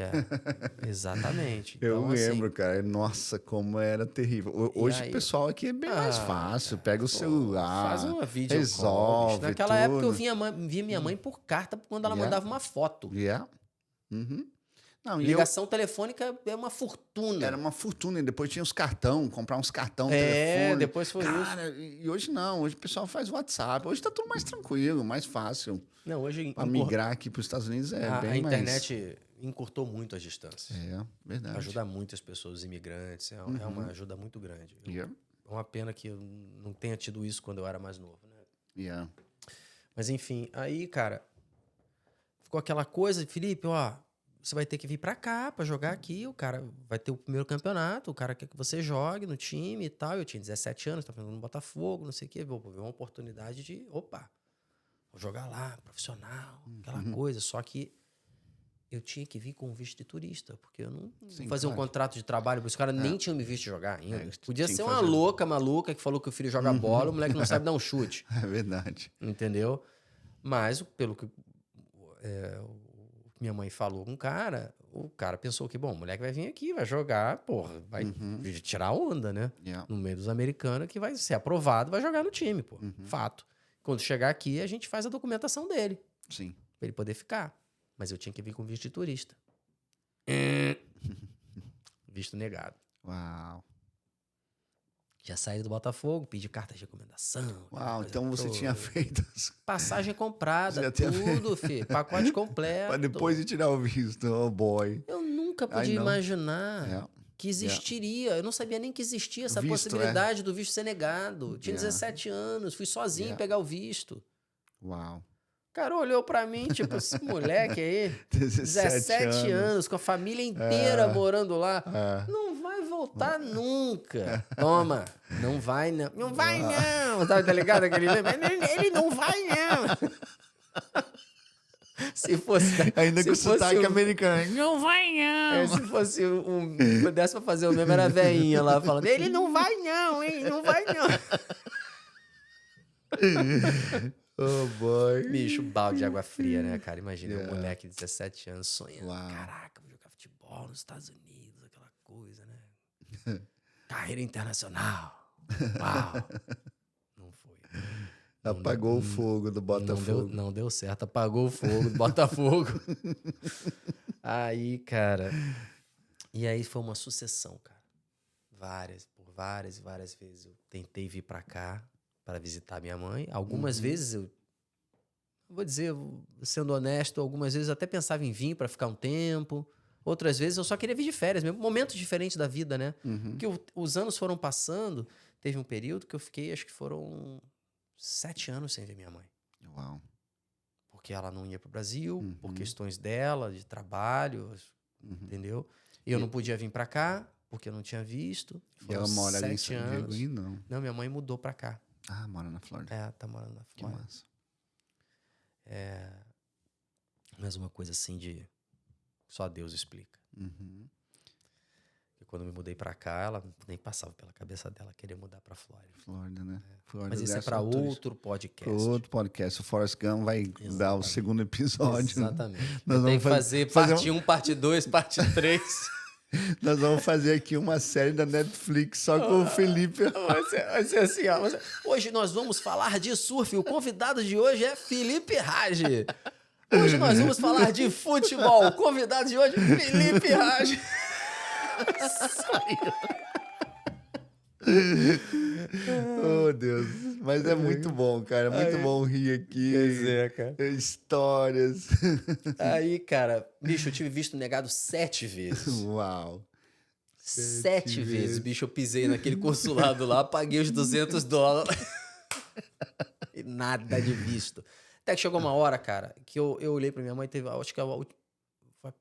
Exatamente. Então, eu lembro, cara. Nossa, como era terrível. Hoje o pessoal aqui é bem mais fácil. Pega o celular, faz uma vídeo resolve. Naquela época eu via minha mãe por carta quando ela mandava uma foto. Não, e Ligação telefônica é uma fortuna. era uma fortuna. E depois tinha os cartão, comprar uns cartão, É, telefone. depois foi isso. Cara, e hoje não. Hoje o pessoal faz WhatsApp. Hoje tá tudo mais tranquilo, mais fácil. Não, hoje Pra migrar aqui pros Estados Unidos é a bem mais... internet encurtou muito as distâncias. É, verdade. Ajuda muitas pessoas, os imigrantes. É uma ajuda muito grande. Yeah, É uma pena que eu não tenha tido isso quando eu era mais novo, né? yeah. Mas enfim, aí, cara, ficou aquela coisa, Felipe, ó, você vai ter que vir pra cá pra jogar aqui, o cara vai ter o primeiro campeonato, o cara quer que você jogue no time e tal. Eu tinha 17 anos, tava jogando no Botafogo, não sei o quê, vou ver uma oportunidade de, opa, vou jogar lá, profissional, aquela coisa. Só que eu tinha que vir com um visto de turista, porque eu não Sim, fazia um claro. contrato de trabalho, os caras nem tinham me visto jogar ainda. É, Podia tinha ser que uma fazer. louca, maluca, que falou que o filho joga bola, o moleque não sabe dar um chute. É verdade. Entendeu? Mas, pelo que minha mãe falou com o cara pensou que, bom, o moleque vai vir aqui, vai jogar, porra, vai tirar onda, né? Yeah. No meio dos americanos, que vai ser aprovado, vai jogar no time, pô. Fato. Quando chegar aqui, a gente faz a documentação dele, Sim. pra ele poder ficar. Mas eu tinha que vir com visto de turista. Visto negado. Uau. Já saí do Botafogo, pedi carta de recomendação. aquela Uau, coisa então você toda. tinha feito Passagem comprada, Já tinha tudo, filho. Pacote completo. para depois de tirar o visto. Oh, boy. Eu nunca Ai, podia não. imaginar Yeah. que existiria. Eu não sabia nem que existia essa Visto, possibilidade do visto ser negado. Tinha Yeah. 17 anos, fui sozinho Yeah. pegar o visto. Uau. O cara olhou pra mim, tipo, esse moleque aí, 17 anos, com a família inteira morando lá. Não vai voltar nunca. Toma, não vai não. Não vai não. Tá ligado aquele meme? Ele não vai não. Se fosse... Ainda se com o fosse sotaque um- americano. Não vai, não. se fosse pudesse pra fazer o meme, era a veinha lá falando, ele não vai não, hein? Não vai não. Oh, boy. Bicho, balde de água fria, né, cara? Imagina um moleque de 17 anos sonhando. Uau. Caraca, vou jogar futebol nos Estados Unidos, aquela coisa, né? Carreira internacional. Uau. Não foi. Apagou o fogo do Botafogo. Não deu certo. Apagou o fogo do Botafogo. Aí, cara... E aí foi uma sucessão, cara. Por várias e várias vezes eu tentei vir pra cá para visitar minha mãe. Algumas vezes eu vou dizer, sendo honesto, algumas vezes eu até pensava em vir para ficar um tempo. Outras vezes eu só queria vir de férias mesmo. Momentos diferentes da vida, né? Porque os anos foram passando. Teve um período que eu fiquei, acho que foram 7 anos sem ver minha mãe. Uau. Porque ela não ia pro Brasil, por questões dela, de trabalho, entendeu? Eu não podia vir para cá, porque eu não tinha visto. E ela Foram mora ali em 7 San Diego anos. e não. Não, minha mãe mudou para cá. Ah, mora na Flórida. É, tá morando na Que Flórida. massa. Mas uma coisa assim de... Só Deus explica. E quando eu me mudei pra cá, ela nem passava pela cabeça dela querer mudar pra Flórida. Flórida, né? Flórida Mas isso é graças pra ao turismo. outro podcast. Pro outro podcast. O Forrest Gump vai dar o Exatamente. segundo episódio. Exatamente. Nós Tem vamos que fazer parte 1, parte 2, parte 3. Nós vamos fazer aqui uma série da Netflix só com o Felipe. Vai ser assim, ó. Hoje nós vamos falar de surf. O convidado de hoje é Felipe Rage. Hoje nós vamos falar de futebol. O convidado de hoje é Felipe Rage. Oh, Deus. Mas é muito bom, cara. É muito bom rir aqui. cara. Histórias. Aí, cara, bicho, eu tive visto negado 7 vezes. Uau. 7 vezes, bicho, eu pisei naquele consulado lá, paguei os $200. E nada de visto. Até que chegou uma hora, cara, que eu olhei pra minha mãe, acho que foi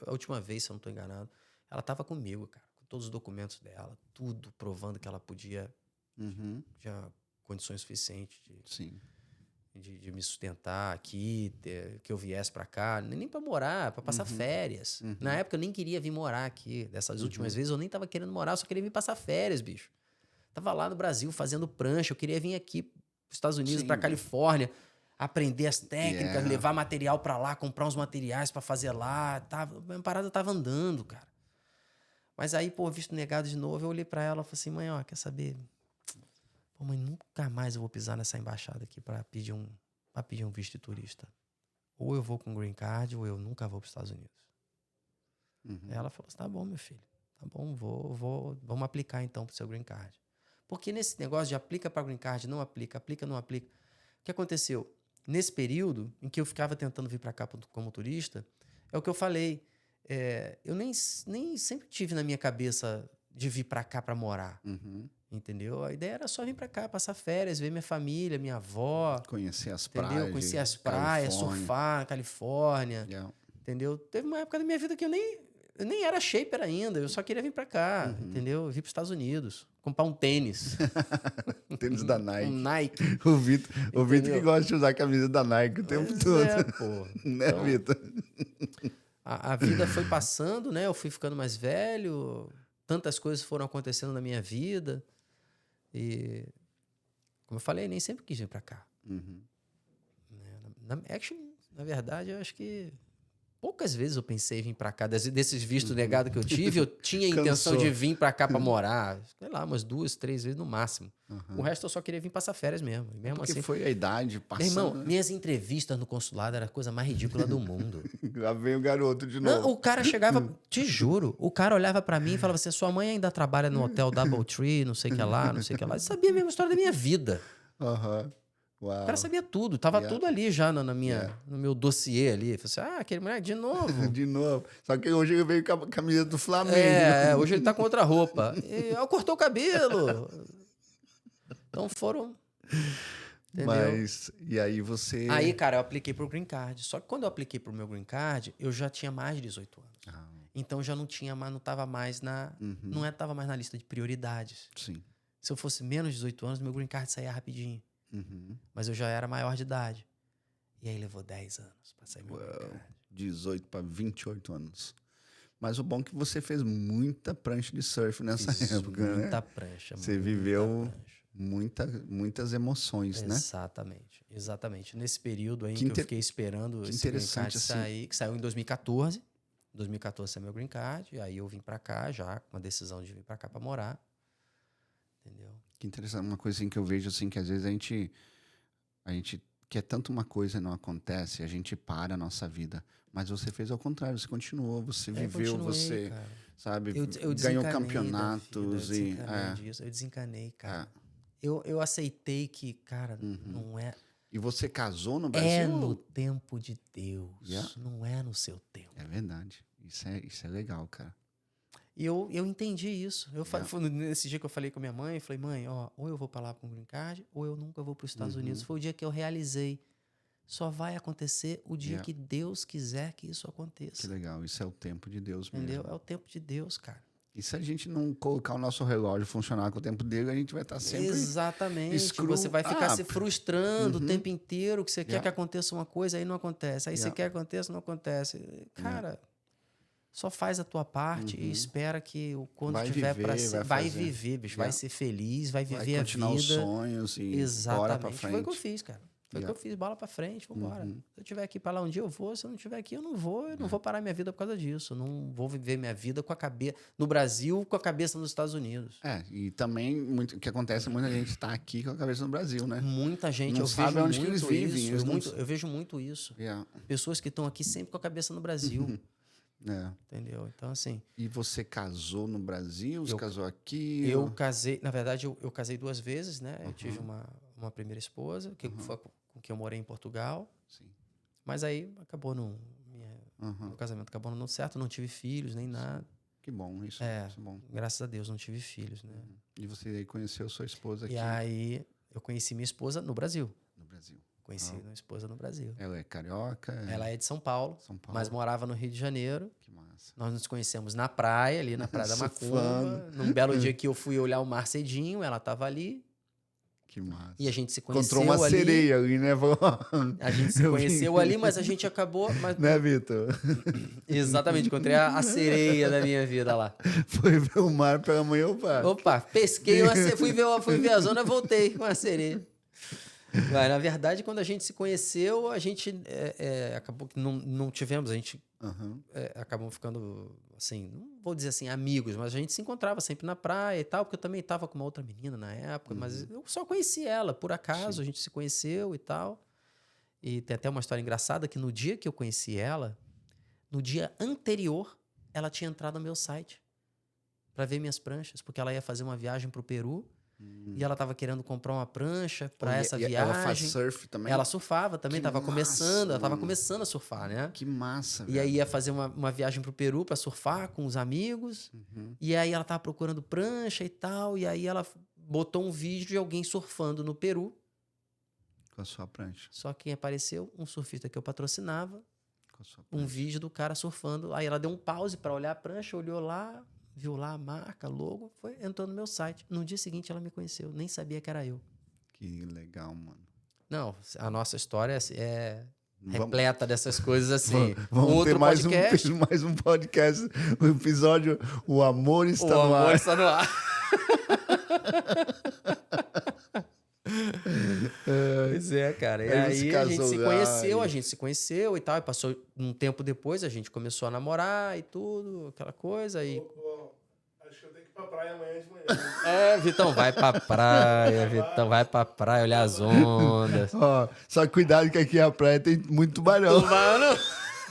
a última vez, se eu não tô enganado, ela tava comigo, cara, com todos os documentos dela, tudo provando que ela podia, tinha condições suficientes Sim. de me sustentar aqui, que eu viesse pra cá, nem pra morar, pra passar férias. Na época eu nem queria vir morar aqui. Dessas últimas vezes eu nem tava querendo morar, eu só queria vir passar férias, bicho. Tava lá no Brasil fazendo prancha, eu queria vir aqui pros Estados Unidos, Sim. pra Califórnia, aprender as técnicas, Yeah. levar material pra lá, comprar uns materiais pra fazer lá. A parada tava andando, cara. Mas aí, pô, visto negado de novo, eu olhei pra ela e falei assim, mãe, ó, quer saber? Pô, mãe, nunca mais eu vou pisar nessa embaixada aqui pra pedir um visto de turista. Ou eu vou com green card, ou eu nunca vou para os Estados Unidos. Ela falou assim, tá bom, meu filho. Tá bom, vamos aplicar então pro seu green card. Porque nesse negócio de aplica para green card, não aplica, não aplica. O que aconteceu? Nesse período em que eu ficava tentando vir para cá como turista, é o que eu falei. Eu nem sempre tive na minha cabeça de vir para cá para morar. Entendeu? A ideia era só vir para cá, passar férias, ver minha família, minha avó. Conhecer as Entendeu? praias. Conhecer as praias, surfar na Califórnia. Yeah. Entendeu? Teve uma época da minha vida que eu nem era shaper ainda, eu só queria vir pra cá, entendeu? Eu vim pros Estados Unidos, comprar um tênis. Tênis da Nike. Um Nike. O Vitor que gosta de usar a camisa da Nike o tempo todo. Pô. Né, Então, Vitor? a vida foi passando, né? Eu fui ficando mais velho, tantas coisas foram acontecendo na minha vida. E, como eu falei, nem sempre quis vir pra cá. Na verdade, eu acho que poucas vezes eu pensei em vir pra cá. Desses vistos negados que eu tive, eu tinha a intenção de vir pra cá pra morar. Sei lá, umas 2, 3 vezes no máximo. O resto eu só queria vir passar férias mesmo. E mesmo Porque assim, foi a idade meu passando. irmão, minhas entrevistas no consulado era a coisa mais ridícula do mundo. Lá vem o garoto de novo. Não, o cara chegava, te juro, o cara olhava pra mim e falava assim, sua mãe ainda trabalha no hotel Doubletree, não sei o que lá, não sei o que lá. Eu sabia a mesma história da minha vida. Uau. O cara sabia tudo, tava Yeah. tudo ali já no meu dossiê ali. Falei assim, aquele moleque de novo. De novo. Só que hoje ele veio com a camisa do Flamengo. Hoje ele tá com outra roupa. Cortou o cabelo. Então foram... Entendeu? Mas, e aí você... Aí, cara, eu apliquei pro Green Card. Só que quando eu apliquei pro meu Green Card, eu já tinha mais de 18 anos. Então já não tava mais tava mais na lista de prioridades. Sim. Se eu fosse menos de 18 anos, meu Green Card saía rapidinho. Mas eu já era maior de idade. E aí levou 10 anos pra sair meu Green Card. 18 para 28 anos. Mas o bom é que você fez muita prancha de surf nessa época, né? Muita prancha. Você viveu muitas emoções, né? Exatamente. Nesse período aí que eu fiquei esperando esse Green Card sair, que saiu em 2014. Em 2014 saiu meu Green Card. E aí eu vim pra cá já, com a decisão de vir pra cá pra morar. Entendeu? Que interessante. Uma coisa assim que eu vejo assim, que às vezes a gente quer tanto uma coisa e não acontece, a gente para a nossa vida. Mas você fez ao contrário, você continuou, você viveu, você, cara. sabe, Eu ganhou campeonatos eu desencanei, cara. Eu aceitei que, cara, não é... E você casou no Brasil? É no tempo de Deus, não é no seu tempo. É verdade. Isso é legal, cara. E eu entendi isso. Nesse dia que eu falei com a minha mãe, eu falei, mãe, ou eu vou pra lá com o Green Card, ou eu nunca vou para os Estados Unidos. Foi o dia que eu realizei. Só vai acontecer o dia que Deus quiser que isso aconteça. Que legal. Isso é o tempo de Deus mesmo. Entendeu? É o tempo de Deus, cara. E se a gente não colocar o nosso relógio funcionar com o tempo dele, a gente vai estar sempre... Exatamente. Você vai ficar se frustrando o tempo inteiro, que você quer que aconteça uma coisa, aí não acontece. Aí você quer que aconteça, não acontece. Cara... Só faz a tua parte e espera que quando tiver para ser... Vai viver, bicho. Vai ser feliz, vai viver a vida. Vai continuar os sonhos e bora pra frente. Foi o que eu fiz, cara. Foi o que eu fiz. Bola pra frente, vambora. Se eu estiver aqui para lá um dia, eu vou. Se eu não estiver aqui, eu não vou. Eu não vou parar minha vida por causa disso. Eu não vou viver minha vida com a cabeça... No Brasil, com a cabeça nos Estados Unidos. E também o que acontece, muita gente tá aqui com a cabeça no Brasil, né? Muita gente. Não sabe onde que eles vivem. Eu vejo muito isso. Pessoas que estão aqui sempre com a cabeça no Brasil. Entendeu? Então, assim... E você casou no Brasil? Você casou aqui? Eu casei... Na verdade, eu casei 2 vezes, né? Eu tive uma primeira esposa, que foi com quem eu morei em Portugal. Sim. Mas aí acabou meu casamento acabou não dando certo. Não tive filhos, nem nada. Que bom, isso. Isso é bom. Graças a Deus, não tive filhos, né? E você aí conheceu sua esposa aqui? E aí, eu conheci minha esposa no Brasil. No Brasil. Conheci minha esposa no Brasil. Ela é carioca? Ela é de São Paulo, mas morava no Rio de Janeiro. Que massa. Nós nos conhecemos na praia, ali na Praia da Macumba. Num belo dia que eu fui olhar o mar cedinho, ela estava ali. Que massa. E a gente se conheceu ali. Encontrou uma sereia ali, né? A gente se conheceu ali, mas a gente acabou... Né, Vitor? Exatamente, encontrei a sereia da minha vida lá. Foi ver o mar pela manhã, Opa, pesquei, fui ver a zona, voltei com a sereia. Mas, na verdade, quando a gente se conheceu, a gente acabou que não tivemos, a gente acabamos ficando, assim, não vou dizer assim, amigos, mas a gente se encontrava sempre na praia e tal, porque eu também estava com uma outra menina na época, mas eu só conheci ela, por acaso, a gente se conheceu e tal. E tem até uma história engraçada que no dia que eu conheci ela, no dia anterior, ela tinha entrado no meu site para ver minhas pranchas, porque ela ia fazer uma viagem pro Peru e ela tava querendo comprar uma prancha para essa viagem. Ela faz surf também? Ela surfava também, Que tava massa, começando, ela tava mano. começando a surfar, né? Que massa, E aí ia fazer uma viagem pro Peru para surfar com os amigos. E aí ela tava procurando prancha e tal, e aí ela botou um vídeo de alguém surfando no Peru. Com a sua prancha. Só que quem apareceu, um surfista que eu patrocinava, Com a sua um prancha. vídeo do cara surfando. Aí ela deu um pause para olhar a prancha, olhou lá, viu lá a marca, logo, entrou no meu site. No dia seguinte ela me conheceu, nem sabia que era eu. Que legal, mano. Não, a nossa história é Vamos- repleta dessas coisas assim. Vamos Outro ter mais podcast, mais um podcast, o episódio O Amor Está o no amor Ar. está no ar. Pois é, cara. E Aí você aí a gente casou, se conheceu, ai. a gente se conheceu e tal. E passou um tempo depois, a gente começou a namorar e tudo, aquela coisa. E... Acho que eu tenho que ir pra praia amanhã de manhã. É, Vitão, vai pra praia, Vitão, vai pra praia, olhar as ondas. Ó, só cuidado que aqui a praia tem muito tubarão. Tubarão,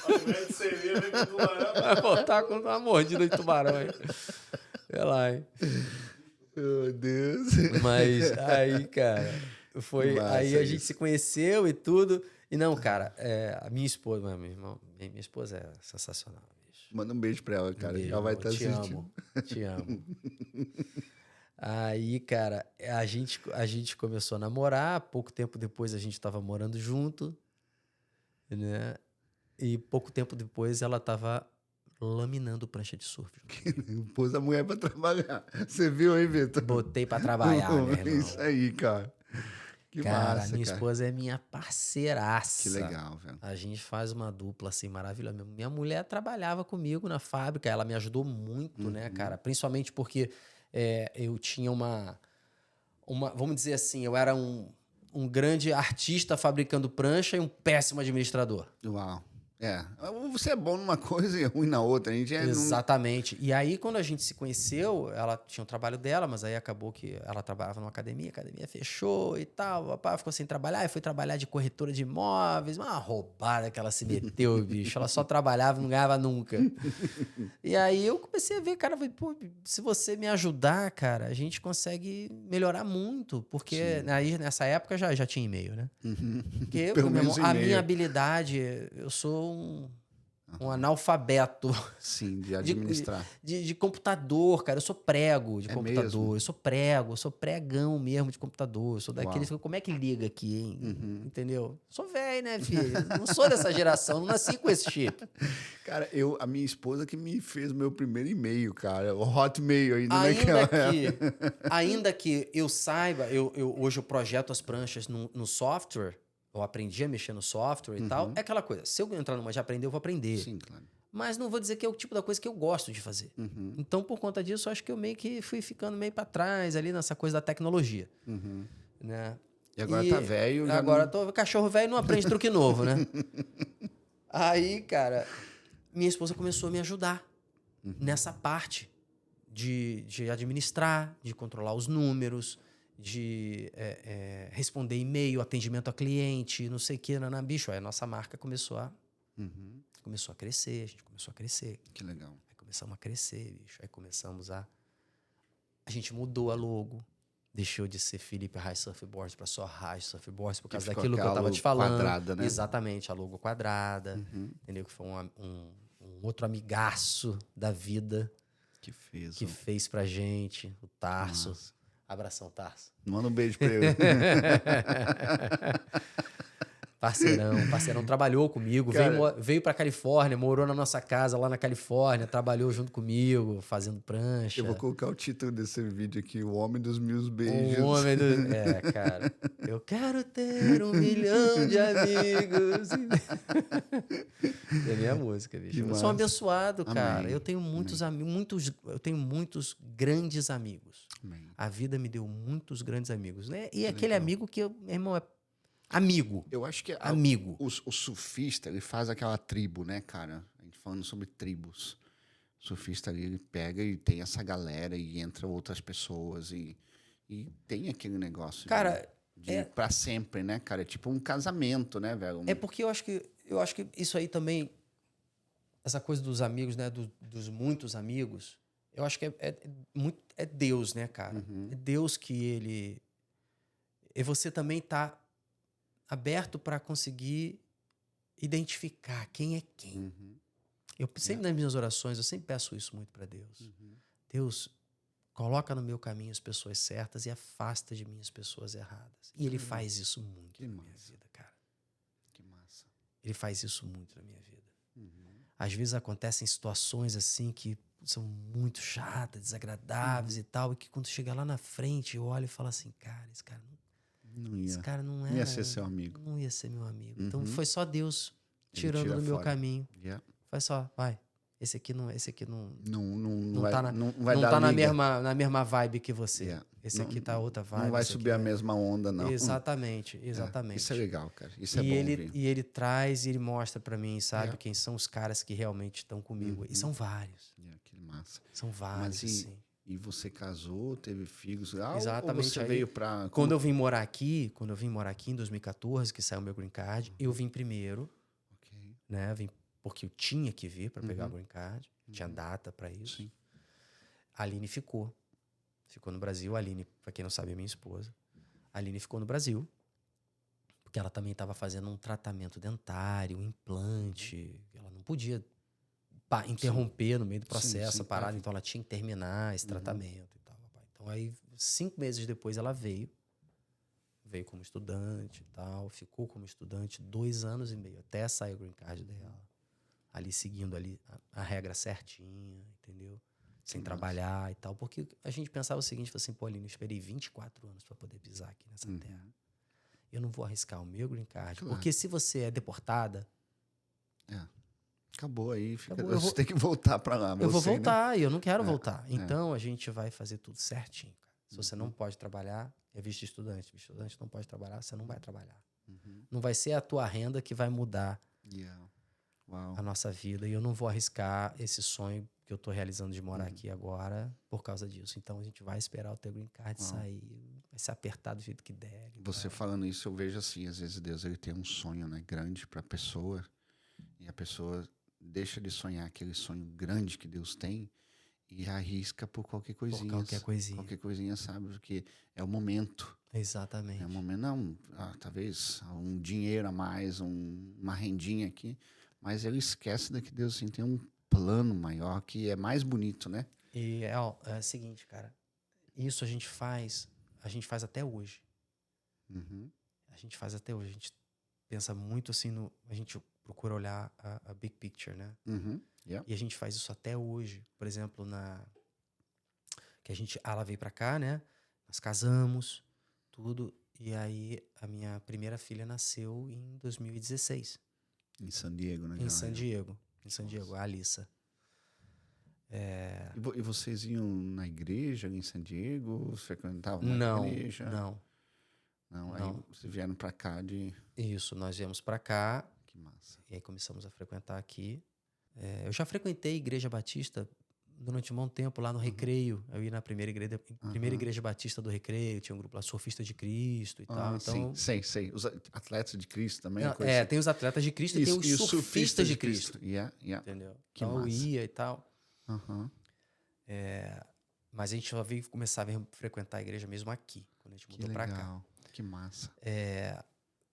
Ao invés de sereia, vem com tubarão. vai voltar com uma mordida de tubarão aí. Sei lá, hein? Meu Deus. Mas aí, cara, foi. Massa Aí a gente isso. se conheceu e tudo. E não, cara, a minha esposa, meu irmão, minha esposa é sensacional, bicho. Manda um beijo pra ela, cara. Beijo, Ela vai amor, estar te assistindo. amo, te amo. Aí, cara, a gente começou a namorar. Pouco tempo depois a gente tava morando junto, né? E pouco tempo depois ela tava laminando prancha de surf. Pôs a mulher pra trabalhar. Você viu aí, Vitor? Botei pra trabalhar, meu irmão. Isso aí, cara. Que Cara, massa, minha cara. esposa é minha parceiraça. Que legal, velho. A gente faz uma dupla assim maravilhosa. Minha mulher trabalhava comigo na fábrica, ela me ajudou muito, né, cara? Principalmente porque eu tinha vamos dizer assim, eu era um grande artista fabricando prancha e um péssimo administrador. Uau. É. Você é bom numa coisa e ruim na outra. A gente é. Exatamente. E aí, quando a gente se conheceu, ela tinha um trabalho dela, mas aí acabou que ela trabalhava numa academia, a academia fechou e tal. O papai ficou sem trabalhar e foi trabalhar de corretora de imóveis. Uma roubada que ela se meteu, bicho. Ela só trabalhava e não ganhava nunca. E aí eu comecei a ver, cara, falei, pô, se você me ajudar, cara, a gente consegue melhorar muito. Porque aí, nessa época já tinha e-mail, né? Porque Pelo meu menos irmão, a e-mail. minha habilidade, eu sou um analfabeto Sim, de administrar. de computador, cara. Eu sou prego de É computador. mesmo? Eu sou pregão mesmo de computador. Eu sou daqueles que como é que liga aqui, hein? Entendeu? Sou velho, né, filho? Não sou dessa geração, não nasci com esse chip. Cara, a minha esposa que me fez o meu primeiro e-mail, cara. O Hotmail ainda naquela Ainda que eu saiba, hoje eu projeto as pranchas no software, eu aprendi a mexer no software e tal. É aquela coisa, se eu entrar numa de aprender, eu vou aprender. Sim, claro. Mas não vou dizer que é o tipo da coisa que eu gosto de fazer. Então, por conta disso, eu acho que eu meio que fui ficando meio para trás ali nessa coisa da tecnologia. Né? E agora tá velho. já Agora não- cachorro velho não aprende truque novo, né? Aí, cara, minha esposa começou a me ajudar nessa parte de administrar, de controlar os números, de responder e-mail, atendimento a cliente, não sei o que, bicho. Aí a nossa marca começou a crescer, a gente começou a crescer. Que legal. Aí começamos a crescer, bicho. Aí começamos a gente mudou a logo. Deixou de ser Felipe High Surfboards para só High Surfboards por causa ficou daquilo que eu aquela tava logo te falando. quadrada, né? Exatamente, a logo quadrada. Entendeu? Que foi um outro amigaço da vida Que fez. que ó. fez pra gente, o Tarso. Nossa. Abração, Tarso. Manda um beijo pra ele. Parceirão, trabalhou comigo, Cara. veio pra Califórnia, morou na nossa casa lá na Califórnia, trabalhou junto comigo, fazendo prancha. Eu vou colocar o título desse vídeo aqui, O Homem dos Mil Beijos. Um homem do... cara. Eu quero ter 1 milhão de amigos. É minha música, bicho. Que Eu sou massa. um abençoado, cara. Amém. Eu tenho muitos amigos, eu tenho muitos grandes amigos. Amém. A vida me deu muitos grandes amigos, né? E aquele amigo que meu irmão, é amigo. Eu acho que Amigo. o surfista, ele faz aquela tribo, né, cara? A gente falando sobre tribos. O surfista ali, ele pega e tem essa galera e entra outras pessoas e tem aquele negócio Cara, de pra sempre, né, cara? É tipo um casamento, né, velho? É porque eu acho que isso aí também essa coisa dos amigos, né? Dos muitos amigos, eu acho que é Deus, né, cara? Uhum. É Deus que ele... E você também tá aberto para conseguir identificar quem é quem. Uhum. Eu sempre nas minhas orações, eu sempre peço isso muito para Deus. Uhum. Deus, coloca no meu caminho as pessoas certas e afasta de mim as pessoas erradas. E ele faz isso muito Que na minha massa. vida, cara. Que massa. Ele faz isso muito na minha vida. Uhum. Às vezes acontecem situações assim que são muito chatas, desagradáveis e tal, e que quando chega lá na frente, eu olho e falo assim, cara, esse cara não Não é, ia ser seu amigo. não ia ser meu amigo. Então Uhum. foi só Deus Ele tirando tira do meu fora. caminho. Yeah. Faz só, vai. Esse aqui não Não Não vai, tá na- não vai não dar tá liga. na mesma vibe que você. Yeah. Esse Não- aqui tá outra vibe. Não vai esse subir aqui a mesma onda, não. Exatamente, É, exatamente. isso é legal, cara. Isso é e bom ele, ouvir. e ele traz e ele mostra pra mim, sabe, Yeah. quem são os caras que realmente estão comigo. E são vários. Yeah, que massa. São vários, Mas assim. e você casou, teve filhos? Exatamente, Ou você aí, veio pra... Quando eu vim morar aqui em 2014, que saiu meu green card, eu vim primeiro, Ok. né? Vim porque eu tinha que vir para pegar o green card. Tinha data para isso. Sim. A Aline ficou. Ficou no Brasil. A Aline, para quem não sabe, é minha esposa. A Aline ficou no Brasil. Porque ela também estava fazendo um tratamento dentário, um implante. Ela não podia interromper no meio do processo sim, a parada. claro. Então ela tinha que terminar esse tratamento e tal. Então aí, 5 meses depois, ela veio. Veio como estudante e tal. Ficou como estudante 2 anos e meio. Até sair o green card dela. Ali seguindo ali a regra certinha, entendeu? Sem trabalhar e tal. Porque a gente pensava o seguinte, assim, pô, Aline, eu esperei 24 anos para poder pisar aqui nessa terra. Eu não vou arriscar o meu green card. Claro. Porque se você é deportada... Acabou aí. Acabou, Você tem que voltar pra lá. eu vou você, né? voltar e eu não quero voltar. Então, a gente vai fazer tudo certinho, cara. Se você não pode trabalhar, é visto de estudante. Visto de estudante não pode trabalhar, você não vai trabalhar. Não vai ser a tua renda que vai mudar Yeah. Uau. a nossa vida. E eu não vou arriscar esse sonho que eu tô realizando de morar aqui agora por causa disso. Então, a gente vai esperar o teu green card sair. Vai ser apertado do jeito que der. Você falando isso, eu vejo assim, às vezes Deus ele tem um sonho, né, grande pra pessoa, e a pessoa deixa de sonhar aquele sonho grande que Deus tem e arrisca por qualquer coisinha. qualquer coisinha. Qualquer coisinha, sabe? Porque é o momento. Exatamente. É o momento, não, talvez um dinheiro a mais, uma rendinha aqui, mas ele esquece que Deus assim, tem um plano maior que é mais bonito, né? E é o seguinte, cara. Isso a gente faz até hoje. Uhum. A gente faz até hoje. A gente pensa muito assim a gente procura olhar a big picture, né? Uhum. Yeah. E a gente faz isso até hoje. Por exemplo, ela veio pra cá, né? Nós casamos, tudo. E aí a minha primeira filha nasceu em 2016. Em San Diego, né? Em San Diego. Em San Diego, a Alissa. E vocês iam na igreja em San Diego? Frequentavam Não, a igreja? não. Aí vocês vieram pra cá de... Isso, nós viemos pra cá. Que massa. E aí começamos a frequentar aqui. Eu já frequentei a Igreja Batista durante um bom tempo lá no Recreio. Eu ia na primeira igreja batista do Recreio, tinha um grupo lá, Surfista de Cristo e tal. Então, sim, sei. Os atletas de Cristo também. não, coisa assim. tem os atletas de Cristo e tem os surfistas de Cristo. Yeah. Entendeu? Que Então eu massa. ia e tal. Aham. Mas a gente só veio começar a frequentar a igreja mesmo aqui, quando a gente Que mudou pra cá. legal. Que massa.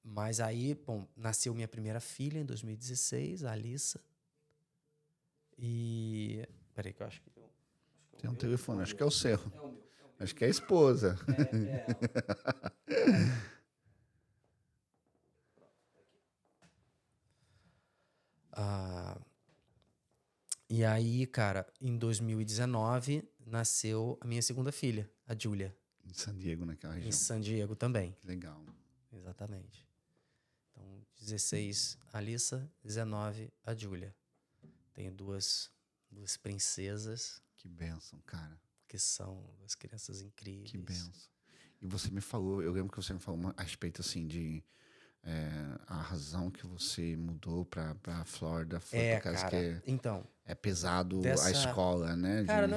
Mas aí, bom, nasceu minha primeira filha em 2016, a Alissa. E... Peraí que eu acho que... Tem um telefone, acho que é o seu. É o meu. Acho que é a esposa. E aí, cara, em 2019, nasceu a minha segunda filha, a Júlia, Em San Diego, naquela em região. San Diego também. Que legal. Exatamente. Então, 16, a Alissa, 19, a Júlia. Tenho duas princesas, Que bênção, cara. que são duas crianças incríveis. Que bênção. E você me falou, eu lembro que você me falou a respeito, assim, de... a razão que você mudou pra Flórida foi por causa cara, que então... é pesado a dessa- escola, né? Cara,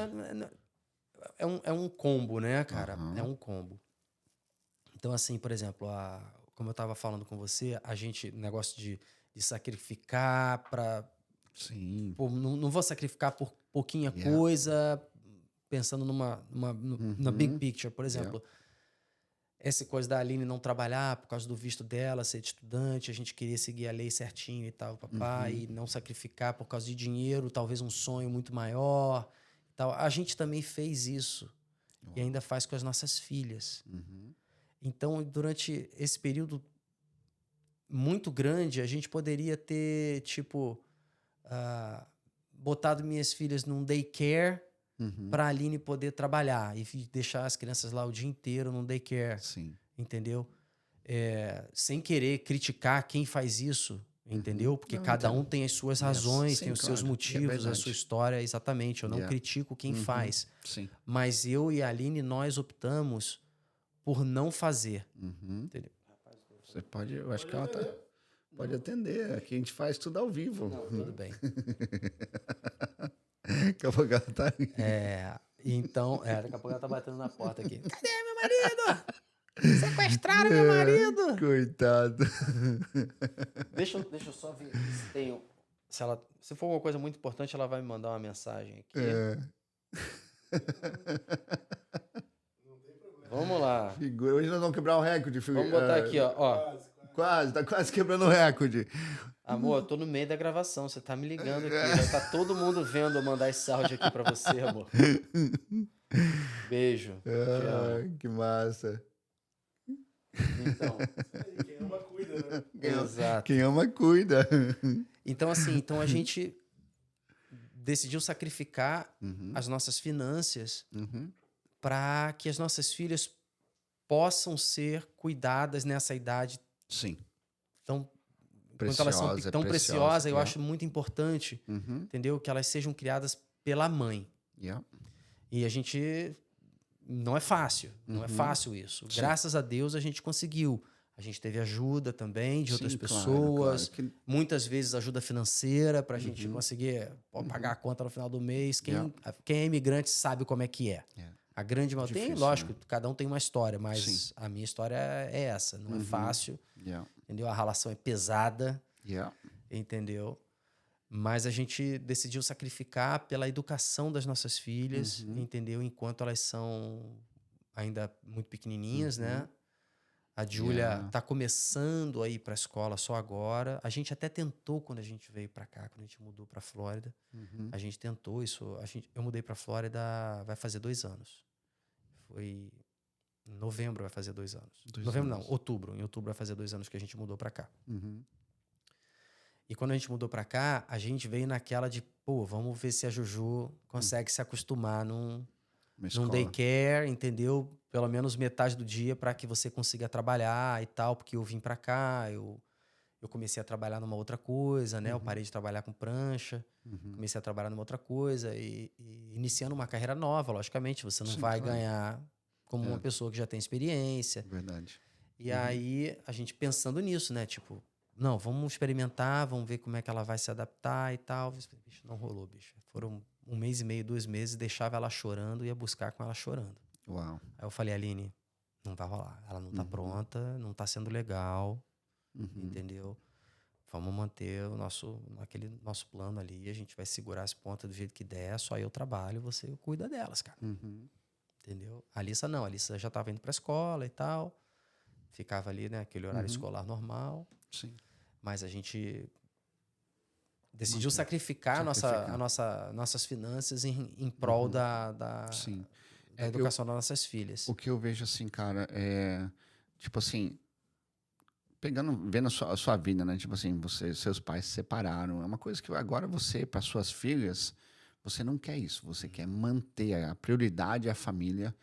é um combo, né, cara? Aham. É um combo. Então, assim, por exemplo, como eu tava falando com você, a gente, negócio de sacrificar pra Sim. Pô, não vou sacrificar por pouquinha Yeah. coisa, pensando na big Uhum. picture. Por exemplo, essa coisa da Aline não trabalhar por causa do visto dela, ser de estudante, a gente queria seguir a lei certinho e tal, papai, e não sacrificar por causa de dinheiro, talvez um sonho muito maior. Tal. A gente também fez isso e ainda faz com as nossas filhas. Uhum. Então, durante esse período muito grande, a gente poderia ter, tipo, botado minhas filhas num daycare Uhum. para a Aline poder trabalhar e deixar as crianças lá o dia inteiro num daycare, Sim. entendeu? Sem querer criticar quem faz isso, entendeu? Porque Não, cada entendo. um tem as suas Yes. razões, Sim, tem os seus claro. É motivos, a verdade. sua história, exatamente. Eu não Yeah. critico quem faz. Sim. Mas eu e a Aline, nós optamos por não fazer. Uhum. Entendeu? Você pode, eu acho que ela pode atender. Aqui a gente faz tudo ao vivo. Tudo bem. Daqui a pouco ela tá... Então, daqui a pouco ela tá batendo na porta aqui. Cadê meu marido? Sequestraram meu marido! Coitado. Deixa eu só ver se tem. Se for uma coisa muito importante, ela vai me mandar uma mensagem aqui. Vamos lá. Figura. Hoje nós vamos quebrar o recorde. Vamos botar aqui, ó. Tá quase quebrando o recorde. Amor, eu tô no meio da gravação, você tá me ligando aqui. Vai estar todo mundo vendo eu mandar esse áudio aqui pra você, amor. Beijo. Te amo. Que massa. Então, Quem ama, cuida, né? exato. Quem ama, cuida. Então, assim, a gente decidiu sacrificar as nossas finanças para que as nossas filhas possam ser cuidadas nessa idade Sim. tão quando elas são tão preciosas, eu acho muito importante, entendeu? Que elas sejam criadas pela mãe. Yeah. E a gente... Não é fácil. Não é fácil isso. Sim. Graças a Deus a gente conseguiu. A gente teve ajuda também de outras Sim, claro, pessoas. claro. Muitas vezes ajuda financeira para a gente conseguir pagar a conta no final do mês. Quem é imigrante sabe como é que é. A grande maioria... Tem, Difícil, lógico, né? cada um tem uma história, mas Sim. a minha história é essa. Não é fácil. Yeah. Entendeu? A relação é pesada. Yeah. Entendeu? Mas a gente decidiu sacrificar pela educação das nossas filhas, entendeu? Enquanto elas são ainda muito pequenininhas, né? A Júlia tá começando a ir para a escola só agora. A gente até tentou quando a gente veio para cá, quando a gente mudou para Flórida. A gente tentou isso. Eu mudei para Flórida vai fazer 2 anos. Foi em novembro, vai fazer 2 anos. Novembro não, outubro. Em outubro vai fazer 2 anos que a gente mudou para cá. E quando a gente mudou pra cá, a gente veio naquela de, pô, vamos ver se a Juju consegue se acostumar num daycare, entendeu? Pelo menos metade do dia para que você consiga trabalhar e tal, porque eu vim pra cá, eu comecei a trabalhar numa outra coisa, né? Eu parei de trabalhar com prancha, comecei a trabalhar numa outra coisa e iniciando uma carreira nova, logicamente, você não vai ganhar como uma pessoa que já tem experiência. Verdade. E aí, a gente pensando nisso, né? Tipo, não, vamos experimentar, vamos ver como é que ela vai se adaptar e tal. Bicho, não rolou, bicho. Foram 1 mês e meio, 2 meses, deixava ela chorando, ia buscar com ela chorando. Uau. Aí eu falei, Aline, não vai rolar. Ela não tá pronta, não tá sendo legal, entendeu? Vamos manter aquele nosso plano ali, a gente vai segurar as pontas do jeito que der, só eu trabalho, você cuida delas, cara. Entendeu? A Alissa não, a Alissa já tava indo pra escola e tal, ficava ali, né, aquele horário escolar normal. Sim. Mas a gente decidiu sacrificar nossas finanças em prol da educação das nossas filhas. O que eu vejo assim, cara, é... Tipo assim... Vendo a sua vida, né? Tipo assim, seus pais se separaram. É uma coisa que agora você, para suas filhas, você não quer isso. Você quer manter a prioridade à família,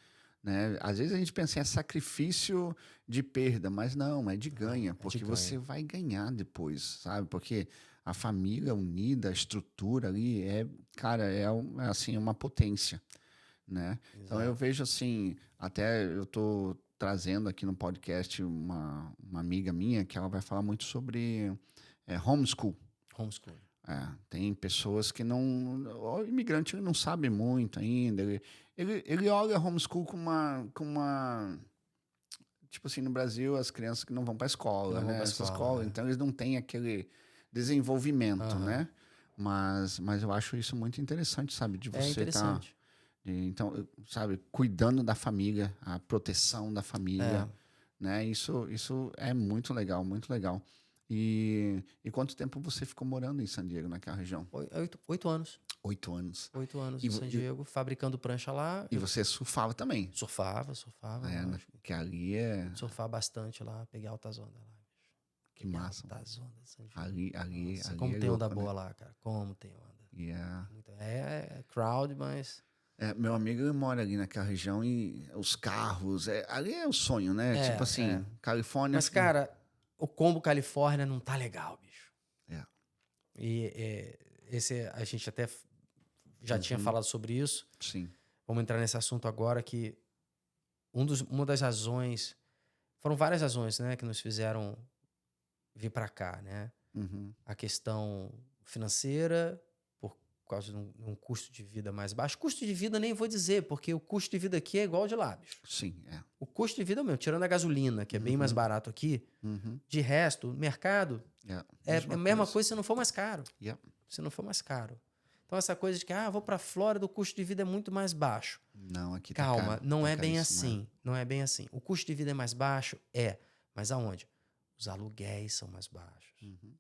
né? Às vezes a gente pensa em sacrifício de perda, mas não, é de ganha, porque você vai ganhar depois, sabe? Porque a família unida, a estrutura ali cara, assim, uma potência, né? Exato. Então eu vejo assim, até eu tô trazendo aqui no podcast uma amiga minha que ela vai falar muito sobre homeschool. Homeschool. Tem pessoas que não... O imigrante ele não sabe muito ainda. Ele olha homeschool com uma... Tipo assim, no Brasil, as crianças que não vão para a escola, né? Essa escola, então eles não têm aquele desenvolvimento, né? Mas eu acho isso muito interessante, sabe? De É você interessante. então, sabe, cuidando da família, a proteção da família, né? Isso é muito legal, muito legal. E quanto tempo você ficou morando em San Diego, naquela região? 8 anos. 8 anos. 8 anos E em vo- San e- Diego, fabricando prancha lá. E você surfava também? Surfava, É, né? lógico. Que ali é... Surfar bastante lá, peguei altas ondas lá. Que Peguei massa. altas ondas, San Diego. Ali Nossa, como é tem onda louco, boa né? lá, cara. Como tem onda. Yeah. É crowd, mas... Meu amigo ele mora ali naquela região e os carros, ali é o sonho, né? É, Tipo assim, é. Califórnia... Mas, cara, o combo Califórnia não tá legal, bicho. É. E esse a gente até já tinha falado sobre isso. Sim. Vamos entrar nesse assunto agora que uma das razões... Foram várias razões, né, que nos fizeram vir para cá, né? Uhum. A questão financeira, por causa de um custo de vida mais baixo. Custo de vida nem vou dizer, porque o custo de vida aqui é igual ao de lá, bicho. Sim, é. O custo de vida mesmo, tirando a gasolina, que é bem mais barato aqui, Uhum. de resto, mercado Yeah. é a mesma coisa se não for mais caro. Yeah. Se não for mais caro. Então essa coisa de que, vou para Flórida, o custo de vida é muito mais baixo. Não, aqui tá Calma, caro, não tá é bem caríssimo, assim. Não é bem assim. O custo de vida é mais baixo? Mas aonde? Os aluguéis são mais baixos. Uhum.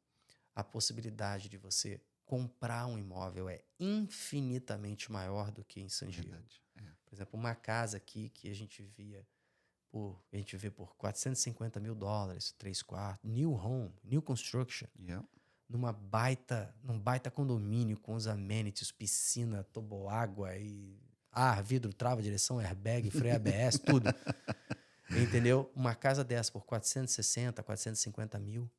A possibilidade de você comprar um imóvel é infinitamente maior do que em San Diego. Verdade. É. Por exemplo, uma casa aqui que a gente vê por $450 mil, 3 quartos, new home, new construction, Yeah. num baita condomínio com os amenities, piscina, toboágua e vidro, trava, direção, airbag, freio ABS, tudo. Entendeu? Uma casa dessa por 460, 450 mil.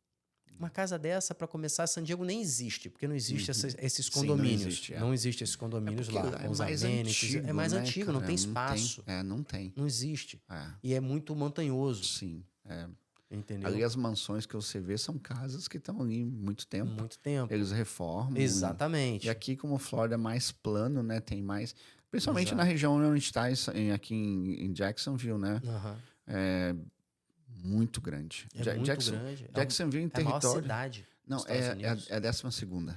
Uma casa dessa, para começar, San Diego nem existe, porque não existe esses Sim, condomínios. não existe, Não existe esses condomínios porque lá, é com os mais amenities. antigo, É mais né, antigo, não cara? tem espaço. Não tem. Não existe. É. E é muito montanhoso. Sim. É. Entendeu? Ali as mansões que você vê são casas que estão ali muito tempo. Muito tempo. Eles reformam. Exatamente. E aqui, como Flórida é mais plano, né? Tem mais... Principalmente Exato. na região onde a gente está, aqui em Jacksonville, né? Aham. É muito grande. É muito grande. Jacksonville em É a maior território... cidade Não, dos Estados Unidos. é a 12ª.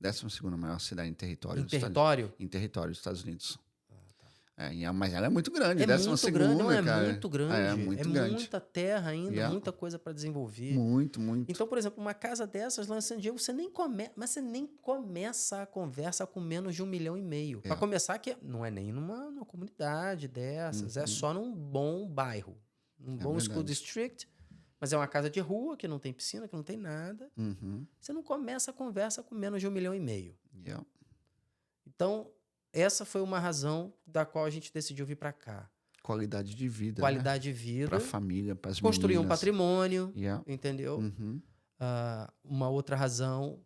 12ª maior cidade em território. Em dos Estados- território? Em território dos Estados Unidos. Mas ela é muito grande, É 12ª, muito grande, não é cara. muito grande. É muito grande. Muita terra ainda, Yeah. muita coisa para desenvolver. Muito, muito. Então, por exemplo, uma casa dessas lá em San Diego, você nem começa a conversa com menos de 1,5 milhão. Para começar, que não é nem numa comunidade dessas, é só num bom bairro. Um bom school verdade. district, mas é uma casa de rua, que não tem piscina, que não tem nada. Uhum. Você não começa a conversa com menos de 1,5 milhão. Yeah. Então, essa foi uma razão da qual a gente decidiu vir para cá. Qualidade de vida, Qualidade de vida. Para a família, para as Construir um meninas. patrimônio, Yeah. entendeu? Uhum. Uma outra razão,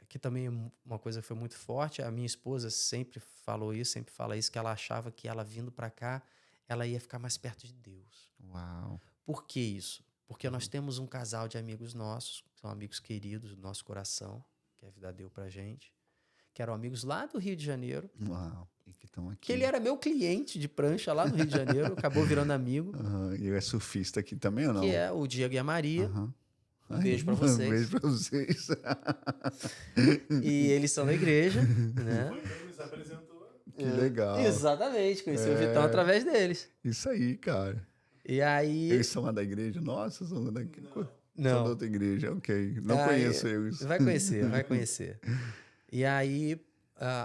que também é uma coisa que foi muito forte, a minha esposa sempre falou isso, sempre fala isso, que ela achava que ela vindo para cá, ela ia ficar mais perto de Deus. Uau. Por que isso? Porque nós temos um casal de amigos nossos, que são amigos queridos do nosso coração, que a vida deu pra gente, que eram amigos lá do Rio de Janeiro, Uau. E que estão aqui. que ele era meu cliente de prancha lá no Rio de Janeiro, acabou virando amigo, E ele é surfista aqui também ou não? que é o Diego e a Maria. Aham. Um beijo pra Um vocês. beijo pra vocês. E eles são da igreja, né? Foi quem nos apresentou. Que legal. Exatamente, conheci o Vitão através deles. Isso aí, cara. E aí... Eles são lá da igreja? Nossa, são daqui. São Não. da outra igreja, ok. Não Aí- conheço eles. Vai conhecer, vai conhecer. E aí,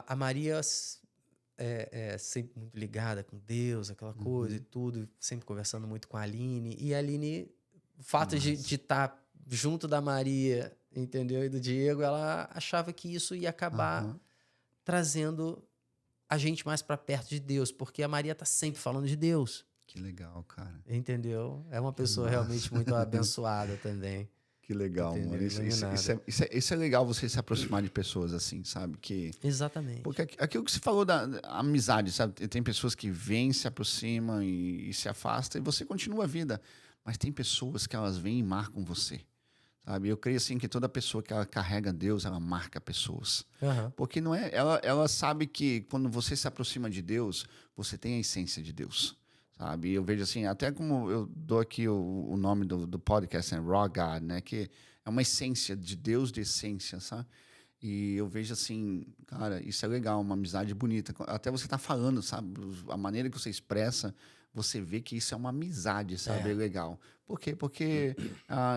a Maria é sempre muito ligada com Deus, aquela coisa e tudo, sempre conversando muito com a Aline. E a Aline, o fato de estar junto da Maria, entendeu? E do Diego, ela achava que isso ia acabar Aham. trazendo a gente mais para perto de Deus, porque a Maria tá sempre falando de Deus, Que legal, cara. entendeu? É uma pessoa realmente muito abençoada também. Que legal, Entendeu? mano. Iluminada. Isso é legal você se aproximar de pessoas assim, sabe? Exatamente. Porque aquilo que você falou da amizade, sabe? Tem pessoas que vêm, se aproximam e se afastam e você continua a vida. Mas tem pessoas que elas vêm e marcam você, sabe? Eu creio assim que toda pessoa que ela carrega Deus, ela marca pessoas. Aham. Porque não é, ela sabe que quando você se aproxima de Deus, você tem a essência de Deus, sabe? Eu vejo assim, até como eu dou aqui o nome do podcast, né? Raw God, né? Que é uma essência de Deus, de essência, sabe? E eu vejo assim, cara, isso é legal, uma amizade bonita. Até você tá falando, sabe? A maneira que você expressa, você vê que isso é uma amizade, sabe? É legal. Por quê? Porque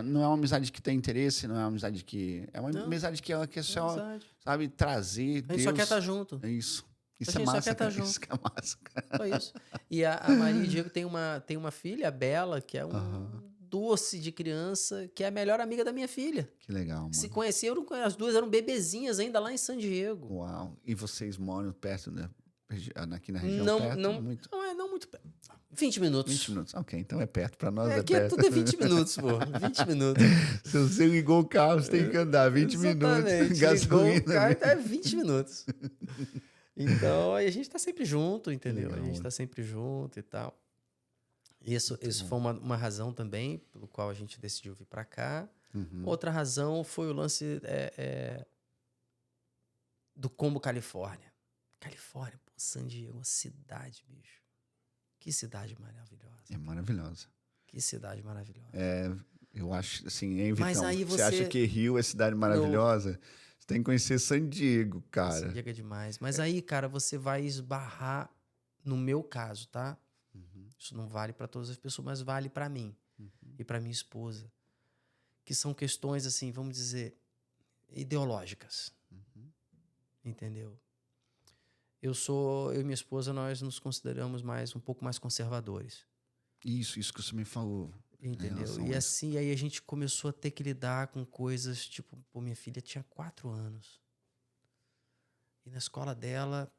não é uma amizade que tem interesse, não é uma amizade que... É uma Não, amizade que ela quer só, amizade. sabe, trazer A gente só quer estar junto. É isso. Isso A é gente só massa, quer estar cara. junto. Isso que é massa, cara. Só isso. E a Maria e o Diego tem uma filha, a Bela, que é um doce de criança, que é a melhor amiga da minha filha. Que legal, mano. Se conheceram, as duas eram bebezinhas ainda lá em San Diego. Uau. E vocês moram perto, né? Aqui na região Não, perto? não, Muito? não muito perto. 20 minutos. 20 minutos. Ok, então é perto. Pra nós é Aqui é perto. tudo é 20 minutos, pô. 20 minutos. Se você ligou o carro, você tem que andar 20 minutos. Exatamente. Gasolina. Ligou o carro, então é 20 minutos. Então, aí a gente tá sempre junto, entendeu? Legal, A gente tá sempre junto e tal. Isso foi uma razão também pelo qual a gente decidiu vir para cá. Outra razão foi o lance do Combo, Califórnia. Califórnia, pô, San Diego, uma cidade, bicho. Que cidade maravilhosa. É maravilhosa. Que cidade maravilhosa. Eu acho, assim, hein, Vitão? Mas aí você acha que Rio é cidade maravilhosa? Você tem que conhecer San Diego, cara. San Diego é demais. Mas aí, cara, você vai esbarrar, no meu caso, tá? Isso não vale para todas as pessoas, mas vale para mim e para minha esposa. Que são questões, assim, vamos dizer, ideológicas. Entendeu? Eu e minha esposa, nós nos consideramos um pouco mais conservadores. Isso que você me falou. Entendeu? E assim, aí a gente começou a ter que lidar com coisas, tipo, pô, minha filha tinha 4 anos. E na escola dela,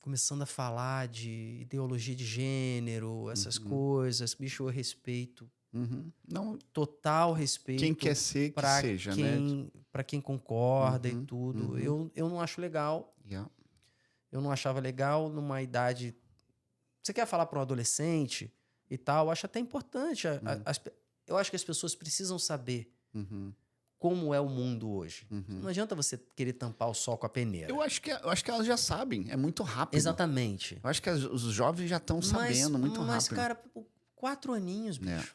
começando a falar de ideologia de gênero, essas coisas, bicho, eu respeito. Não, Total respeito. quem quer ser, que seja, né? Para quem concorda e tudo. Eu não acho legal. Eu não achava legal numa idade... Você quer falar para um adolescente e tal, eu acho até importante. Eu acho que as pessoas precisam saber como é o mundo hoje. Não adianta você querer tampar o sol com a peneira. Eu acho que elas já sabem. É muito rápido. Exatamente. Eu acho que os jovens já estão sabendo muito rápido. Mas, cara, 4 aninhos, bicho.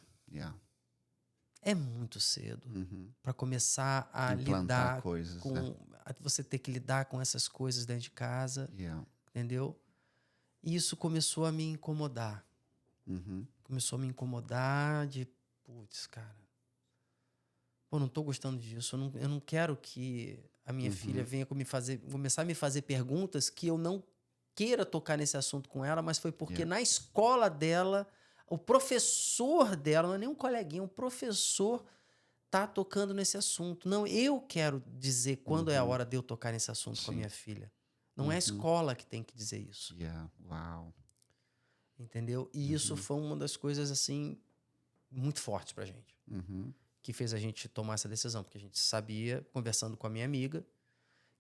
É muito cedo para começar a implantar lidar coisas, com... né? Você ter que lidar com essas coisas dentro de casa. Entendeu? E isso começou a me incomodar. Começou a me incomodar de... Putz, cara. Pô, não tô gostando disso. Eu não quero que a minha filha venha começar a me fazer perguntas que eu não queira tocar nesse assunto com ela, mas foi porque na escola dela, o professor dela, não é nem um coleguinha, um professor tá tocando nesse assunto. Não, eu quero dizer quando é a hora de eu tocar nesse assunto com a minha filha. Não é a escola que tem que dizer isso. Uau. Entendeu? E isso foi uma das coisas, assim, muito fortes pra gente. Que fez a gente tomar essa decisão. Porque a gente sabia, conversando com a minha amiga,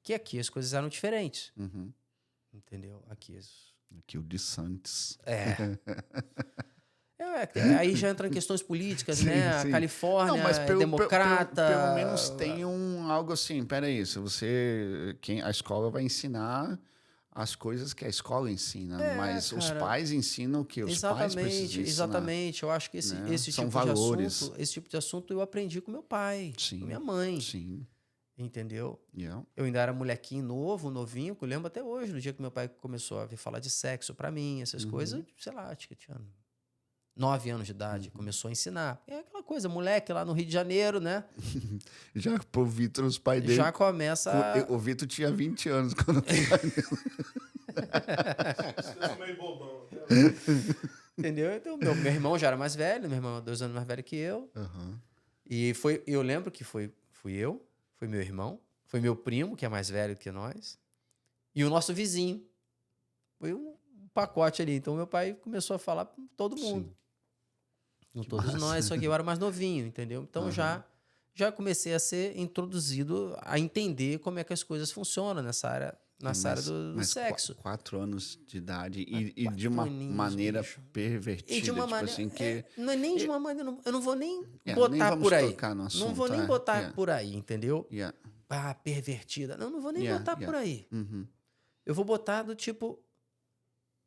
que aqui as coisas eram diferentes. Entendeu? Aqui o de Santos. Aí já entra em questões políticas, né? A Califórnia é democrata. Pelo menos tem algo assim. Peraí, se a escola vai ensinar as coisas que a escola ensina, mas cara, os pais ensinam o que os pais precisam ensinar. Exatamente. Eu acho que esse São tipo valores. de assunto, esse tipo de assunto eu aprendi com meu pai, com minha mãe. Sim. Entendeu? Eu ainda era molequinho novinho, que eu lembro até hoje, no dia que meu pai começou a vir falar de sexo pra mim, essas coisas, sei lá, acho que tinha 9 anos de idade, começou a ensinar. É aquela coisa, moleque lá no Rio de Janeiro, né? Já pro Vitor, os pais dele... Já começa... O Vitor tinha 20 anos quando... Eu sou meio bobão. Entendeu? Então, meu irmão já era mais velho, meu irmão é 2 anos mais velho que eu. E eu lembro que fui eu, foi meu irmão, foi meu primo, que é mais velho que nós, e o nosso vizinho. Foi um pacote ali. Então, meu pai começou a falar com todo mundo. Com todos nós, só que eu era mais novinho, entendeu? Então, já comecei a ser introduzido a entender como é que as coisas funcionam nessa área do sexo. 4 anos de idade e de uma maneira pervertida. E de uma tipo maneira, assim, que... não é nem de uma maneira... Eu não vou nem nem botar vamos por aí. tocar no assunto, não vou nem botar por aí, entendeu? Pervertida. Não vou nem botar por aí. Eu vou botar do tipo...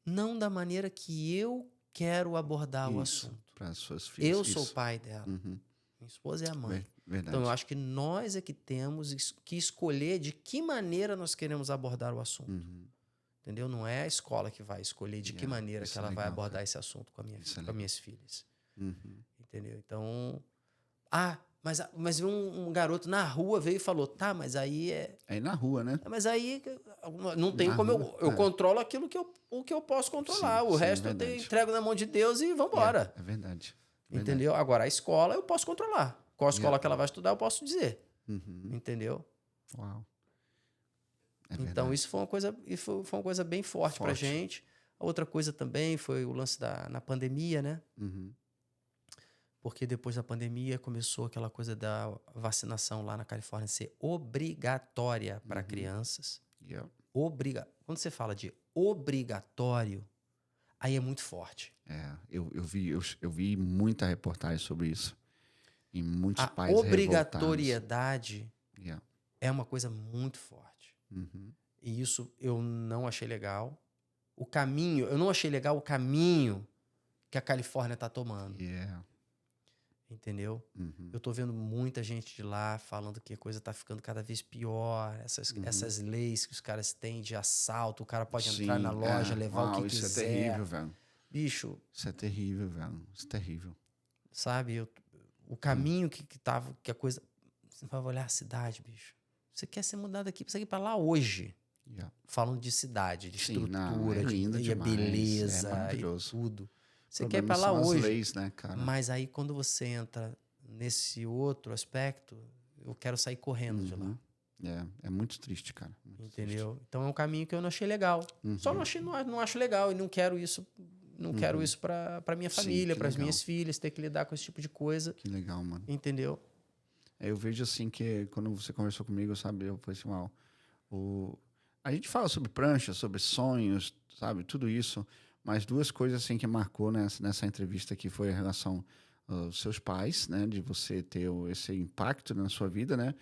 Não da maneira que eu quero abordar o assunto. Para as suas filhas. Eu sou o pai dela. Minha esposa é a mãe. Verdade. Então, eu acho que nós é que temos que escolher de que maneira nós queremos abordar o assunto. Entendeu? Não é a escola que vai escolher de que maneira que isso é ela vai legal, abordar cara. esse assunto com, Isso é com legal. minhas filhas. Uhum. Entendeu? Então... mas um garoto na rua veio e falou, tá, mas aí é... Aí na rua, né? Mas aí não tem Na como rua, eu controlo aquilo o que eu posso controlar. Sim, O sim, resto eu verdade. entrego na mão de Deus e vambora. É verdade. Entendeu? Agora, a escola eu posso controlar. Qual escola que ela vai estudar, eu posso dizer. Uhum. Entendeu? Uau. É Então, verdade. isso foi uma coisa bem forte pra gente. A outra coisa também foi o lance na pandemia, né? Uhum. Porque depois da pandemia começou aquela coisa da vacinação lá na Califórnia ser obrigatória para crianças. Yeah. Quando você fala de obrigatório, aí é muito forte. Eu vi muita reportagem sobre isso. E muitos A pais revoltados. obrigatoriedade Yeah. é uma coisa muito forte. Uhum. E isso eu não achei legal. Eu não achei legal o caminho que a Califórnia está tomando. Yeah. Entendeu? Uhum. Eu tô vendo muita gente de lá falando que a coisa tá ficando cada vez pior. Essas leis que os caras têm de assalto. O cara pode entrar na loja, levar o que isso quiser. é terrível, velho. Bicho, Isso é terrível, velho. Isso é terrível. sabe? O caminho que tava, que a coisa... Você vai olhar a cidade, bicho. Você quer ser mudado aqui, precisa ir pra lá hoje. Yeah. Falando de cidade, de Sim, estrutura, é lindo de demais, beleza é maravilhoso. e tudo. Você O quer ir problema pra lá são as hoje. leis, né, cara? Mas aí, quando você entra nesse outro aspecto, eu quero sair correndo de lá. É muito triste, cara. Muito Entendeu? Então é um caminho que eu não achei legal. Só não acho legal e não quero isso. Não quero isso para minha Sim, família, que para as legal. minhas filhas, ter que lidar com esse tipo de coisa. Que legal, mano. Entendeu? Eu vejo assim que quando você conversou comigo, sabe, eu falei assim, a gente fala sobre prancha, sobre sonhos, sabe, tudo isso, mas duas coisas assim que marcou nessa entrevista aqui foi a relação aos seus pais, né, de você ter esse impacto na sua vida, né,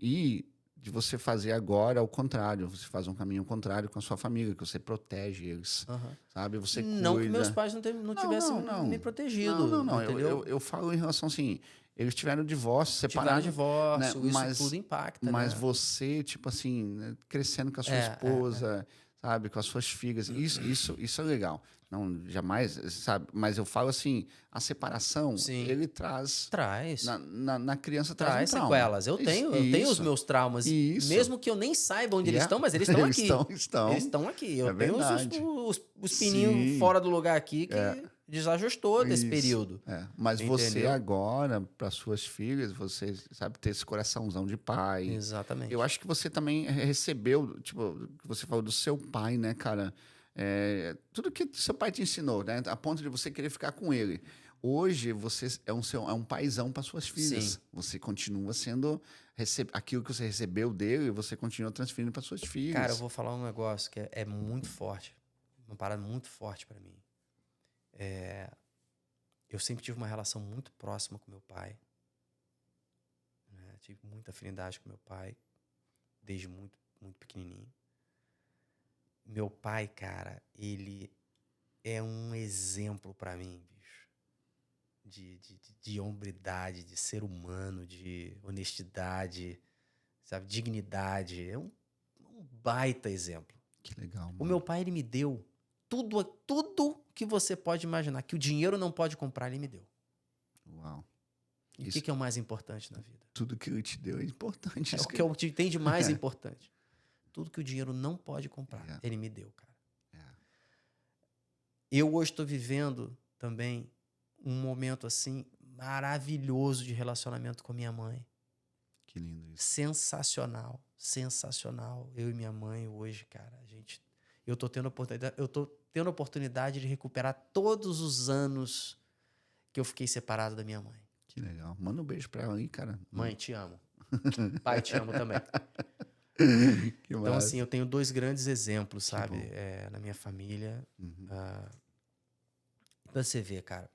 e de você fazer agora ao contrário, você faz um caminho contrário com a sua família, que você protege eles, sabe, você Não cuida. que meus pais não tivessem me protegido. Não. Entendeu? Eu falo em relação assim, eles tiveram divórcio, Tiveram separados, divórcio, né? isso tudo impacta, Mas né? você, tipo assim, né, crescendo com a sua esposa, sabe, com as suas filhas, isso é legal. Não, jamais, sabe? Mas eu falo assim, a separação, Sim. ele traz na criança traz um trauma. sequelas. Eu tenho os meus traumas, mesmo que eu nem saiba onde eles estão, mas eles estão aqui. Eles estão aqui. Eu tenho os pininhos fora do lugar aqui que desajustou desse período. Mas Entendeu? você agora, para suas filhas, você sabe ter esse coraçãozão de pai. Exatamente. Eu acho que você também recebeu, tipo, que você falou do seu pai, né, cara? Tudo que seu pai te ensinou, né? A ponto de você querer ficar com ele. Hoje você é um paizão para suas filhas. Sim. Você continua sendo aquilo que você recebeu dele, você continua transferindo para suas filhas. Cara, eu vou falar um negócio que é muito forte, uma parada muito forte para mim. Eu sempre tive uma relação muito próxima com meu pai. Né? Tive muita afinidade com meu pai desde muito, muito pequenininho. Meu pai, cara, ele é um exemplo pra mim, bicho. De hombridade, de ser humano, de honestidade, sabe, dignidade. É um baita exemplo. Que legal, mano. O meu pai, ele me deu tudo que você pode imaginar, que o dinheiro não pode comprar, ele me deu. Uau. E o que é o mais importante na vida? Tudo que ele te deu é importante. É o que tem de mais importante. Tudo que o dinheiro não pode comprar, ele me deu, cara. Eu hoje estou vivendo também um momento assim maravilhoso de relacionamento com minha mãe. Que lindo isso. Sensacional, sensacional. Eu e minha mãe hoje, cara, eu tô tendo a oportunidade de recuperar todos os anos que eu fiquei separado da minha mãe. Que legal. Manda um beijo pra ela aí, cara. Mãe, te amo. Pai, te amo também. Então, assim, eu tenho dois grandes exemplos, sabe? Na minha família. Pra você ver, cara.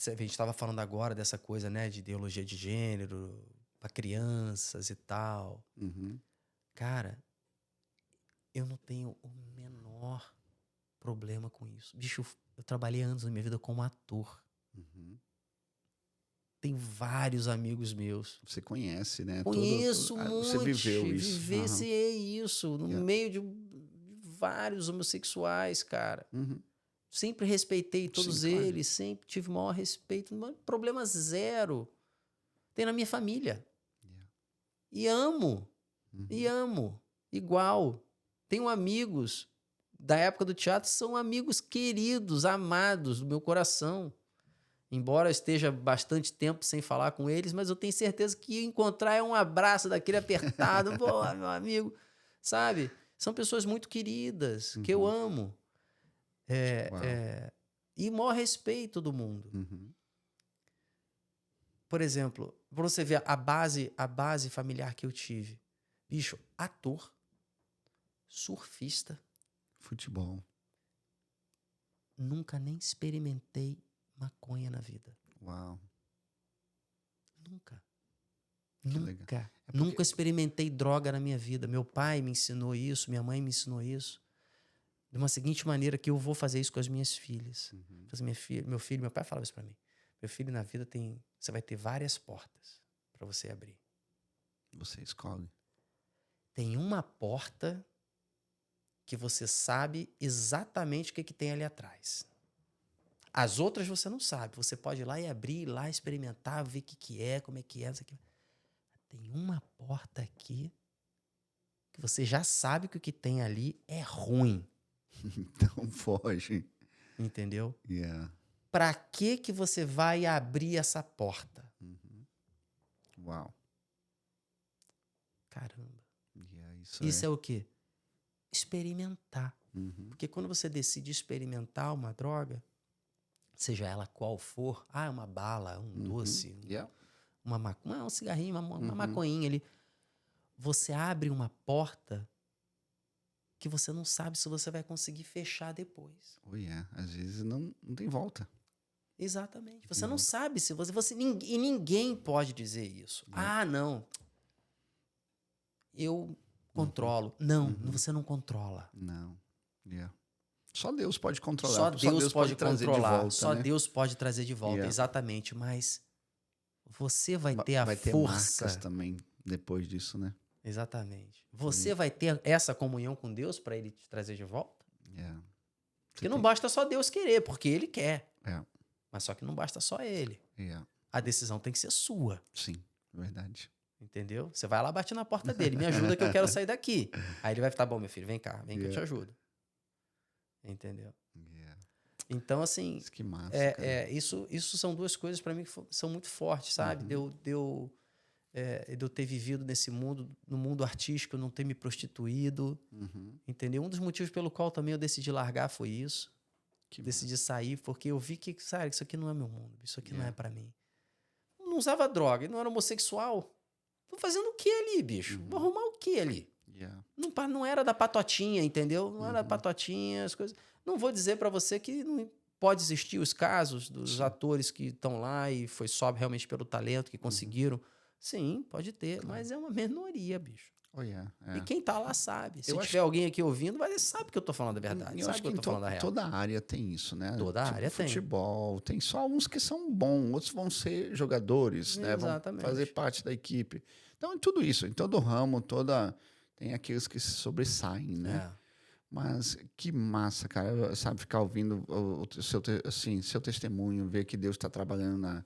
A gente estava falando agora dessa coisa, né? De ideologia de gênero para crianças e tal. Cara, eu não tenho o menor problema com isso. Bicho, eu trabalhei anos na minha vida como ator. Tem vários amigos meus. Você conhece, né? Conheço muito. Você viveu isso. Vivenciei isso no meio de vários homossexuais, cara. Uhum. Sempre respeitei todos Sim, claro. eles, sempre tive o maior respeito. Problema zero. Tem na minha família. E amo. E amo. Igual. Tenho amigos da época do teatro, são amigos queridos, amados do meu coração. Embora eu esteja bastante tempo sem falar com eles, mas eu tenho certeza que encontrar é um abraço daquele apertado. Pô, meu amigo, sabe? São pessoas muito queridas, que eu amo. E maior respeito do mundo. Por exemplo, pra você ver a base familiar que eu tive. Bicho, ator, surfista. Futebol. Nunca nem experimentei maconha na vida. Uau. Nunca. Legal. Nunca experimentei droga na minha vida. Meu pai me ensinou isso, minha mãe me ensinou isso. De uma seguinte maneira que eu vou fazer isso com as minhas filhas. Meu pai falava isso pra mim. Meu filho, na vida você vai ter várias portas pra você abrir. Você escolhe. Tem uma porta que você sabe exatamente o que tem ali atrás. As outras você não sabe. Você pode ir lá e abrir, ir lá experimentar, ver o que é, como é que é. Isso aqui. Tem uma porta aqui que você já sabe que o que tem ali é ruim. Então foge. Entendeu? Yeah. Pra que você vai abrir essa porta? Uau. Caramba. Yeah, Isso é o quê? Experimentar. Porque quando você decide experimentar uma droga, seja ela qual for, uma bala, um doce, um cigarrinho, uma maconhinha ali, você abre uma porta que você não sabe se você vai conseguir fechar depois. Às vezes não tem volta. Exatamente. Você não sabe se e ninguém pode dizer isso. Não. Eu controlo. Não, você não controla. Não. Só Deus pode controlar. Só Deus pode trazer controlar. de volta, Só né? Deus pode trazer de volta, exatamente. Mas você vai ter a vai ter força. marcas também depois disso, né? Exatamente. Você vai ter essa comunhão com Deus para Ele te trazer de volta? Porque não tem- basta só Deus querer, porque Ele quer. É. Mas só que não basta só Ele. A decisão tem que ser sua. Sim, verdade. Entendeu? Você vai lá, bate na porta dele. Me ajuda que eu quero sair daqui. Aí ele vai falar, bom, meu filho, vem cá. Vem que eu te ajudo. Entendeu? Então, assim... Que massa, cara. Isso são duas coisas para mim que são muito fortes, sabe? De eu ter vivido nesse mundo, no mundo artístico, não ter me prostituído. Entendeu? Um dos motivos pelo qual também eu decidi largar foi isso. Decidi sair, porque eu vi que, sabe, isso aqui não é meu mundo. Isso aqui não é para mim. Eu não usava droga, não era homossexual. Tô fazendo o que ali, bicho? Vou arrumar o que ali? Não era da patotinha, entendeu? Não era da patotinha, as coisas. Não vou dizer para você que não pode existir os casos dos atores que estão lá e foi só realmente pelo talento que conseguiram. Sim, pode ter, mas é uma minoria, bicho. E quem tá lá sabe. Se tiver alguém aqui ouvindo, sabe que eu tô falando a verdade. Eu Sabe acho que eu tô falando a real. Toda área tem isso, né? Toda área tem. Futebol, tem só uns que são bons, outros vão ser jogadores, né? Vão fazer parte da equipe. Então, é tudo isso, em todo ramo, tem aqueles que se sobressaem, né? Mas que massa, cara, sabe, ficar ouvindo seu testemunho, ver que Deus está trabalhando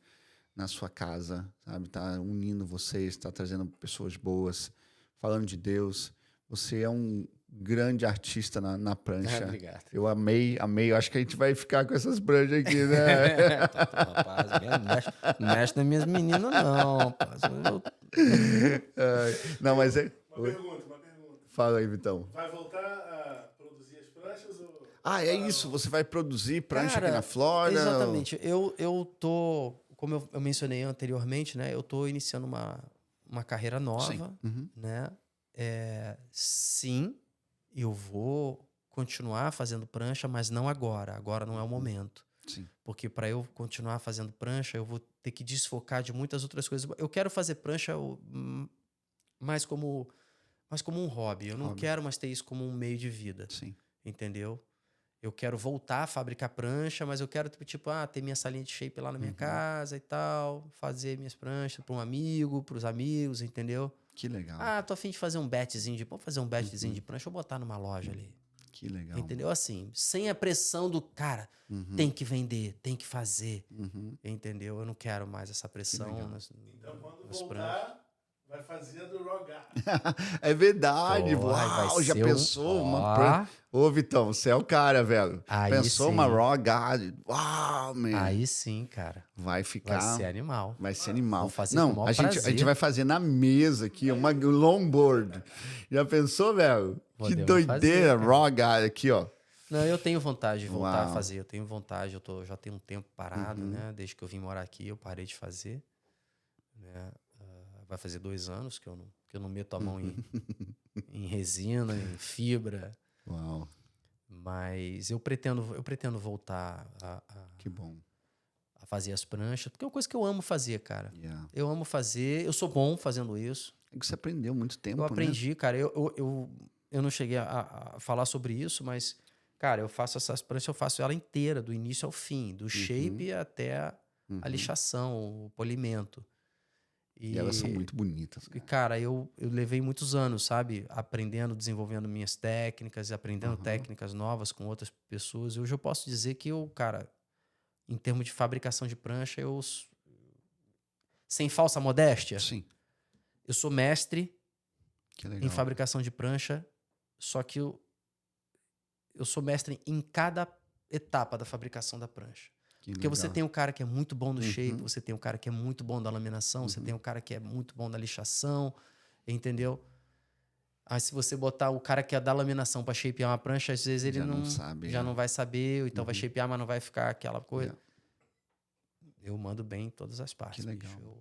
na sua casa, sabe? Tá unindo vocês, está trazendo pessoas boas, falando de Deus. Você é um grande artista na prancha. Obrigado. Eu amei. Eu acho que a gente vai ficar com essas pranchas aqui, né? Rapaz, mexe nas minhas meninas, não, rapaz. Não, mas é... Uma pergunta. Fala aí, Vitão. Vai voltar a produzir as pranchas ou... É isso. Você vai produzir prancha Cara, aqui na Flórida? Exatamente. Eu tô, como eu mencionei anteriormente, né? Eu tô iniciando uma carreira nova, né? Sim, eu vou continuar fazendo prancha, mas não agora. Agora não é o momento. Sim. Porque para eu continuar fazendo prancha, eu vou ter que desfocar de muitas outras coisas. Eu quero fazer prancha mais como um hobby. Eu não quero mais ter isso como um meio de vida. Sim. Entendeu? eu quero voltar a fabricar prancha, mas eu quero, tipo, ter minha salinha de shape lá na minha casa e tal, fazer minhas pranchas para um amigo, para os amigos, entendeu? Que legal. Tô a fim de fazer um batchzinho vou fazer um batchzinho de prancha, vou botar numa loja ali. Que legal. Entendeu? Assim, sem a pressão do cara, tem que vender, tem que fazer. Entendeu? Eu não quero mais essa pressão Então, quando nas pranchas. voltar, vai fazer a do Rogar. É verdade. Pô, Uau, vai já ser pensou? Ó, Ô, Vitão, você é o cara, velho. Aí Pensou sim. uma raw guard. Uau, man. Aí sim, cara. Vai ficar... Vai ser animal. Vai ser animal. Vou fazer com o Não, maior a gente prazer. vai fazer na mesa aqui, uma longboard. Já pensou, velho? Que Podemos doideira, fazer, cara. raw guard aqui, ó. Não, eu tenho vontade de voltar Uau. a fazer. Eu tenho vontade. Já tenho um tempo parado, né? Desde que eu vim morar aqui, eu parei de fazer. Né? Vai fazer 2 anos que eu não meto a mão em resina, em fibra. Uau, Mas eu pretendo voltar que bom. a fazer as pranchas, porque é uma coisa que eu amo fazer, cara. Yeah. Eu amo fazer, eu sou bom fazendo isso. É que você aprendeu muito tempo, Eu né? aprendi, cara. Eu não cheguei a falar sobre isso, mas, cara, eu faço essas pranchas, eu faço ela inteira, do início ao fim, do shape até a lixação, o polimento. E elas são muito bonitas. E, cara, eu levei muitos anos, sabe? Aprendendo, desenvolvendo minhas técnicas, aprendendo técnicas novas com outras pessoas. E hoje eu posso dizer que cara, em termos de fabricação de prancha, sem falsa modéstia, Sim, eu sou mestre que legal. em fabricação de prancha, só que eu sou mestre em cada etapa da fabricação da prancha. Que Porque você legal. tem um cara que é muito bom no shape, você tem um cara que é muito bom da laminação, você tem um cara que é muito bom na lixação, entendeu? Aí se você botar o cara que é da laminação para shapear uma prancha, às vezes ele Já não sabe, já né? não vai saber, ou então vai shapear, mas não vai ficar aquela coisa. Yeah. Eu mando bem em todas as partes. Que legal. Bicho.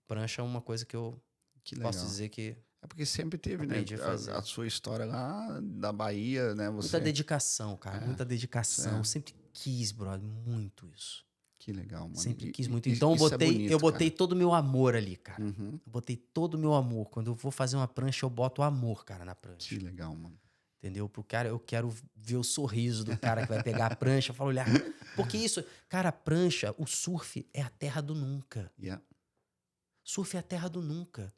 Prancha é uma coisa que eu Que legal. posso dizer que É porque sempre teve, né? Aprendi a fazer. A sua história lá da Bahia, né? Você... muita dedicação, cara, muita dedicação. É. Sempre quis, brother, muito isso. Que legal, mano. Sempre E- quis e- muito. e- Então isso é bonito, eu botei cara. todo o meu amor ali, cara. Uhum. Eu botei todo o meu amor. Quando eu vou fazer uma prancha, eu boto amor, cara, na prancha. Que legal, mano. Entendeu? Pro cara, eu quero ver o sorriso do cara que vai pegar a prancha e falar, olhar. Porque isso, cara, a prancha, o surf é a terra do nunca. Yeah. Surf é a terra do nunca.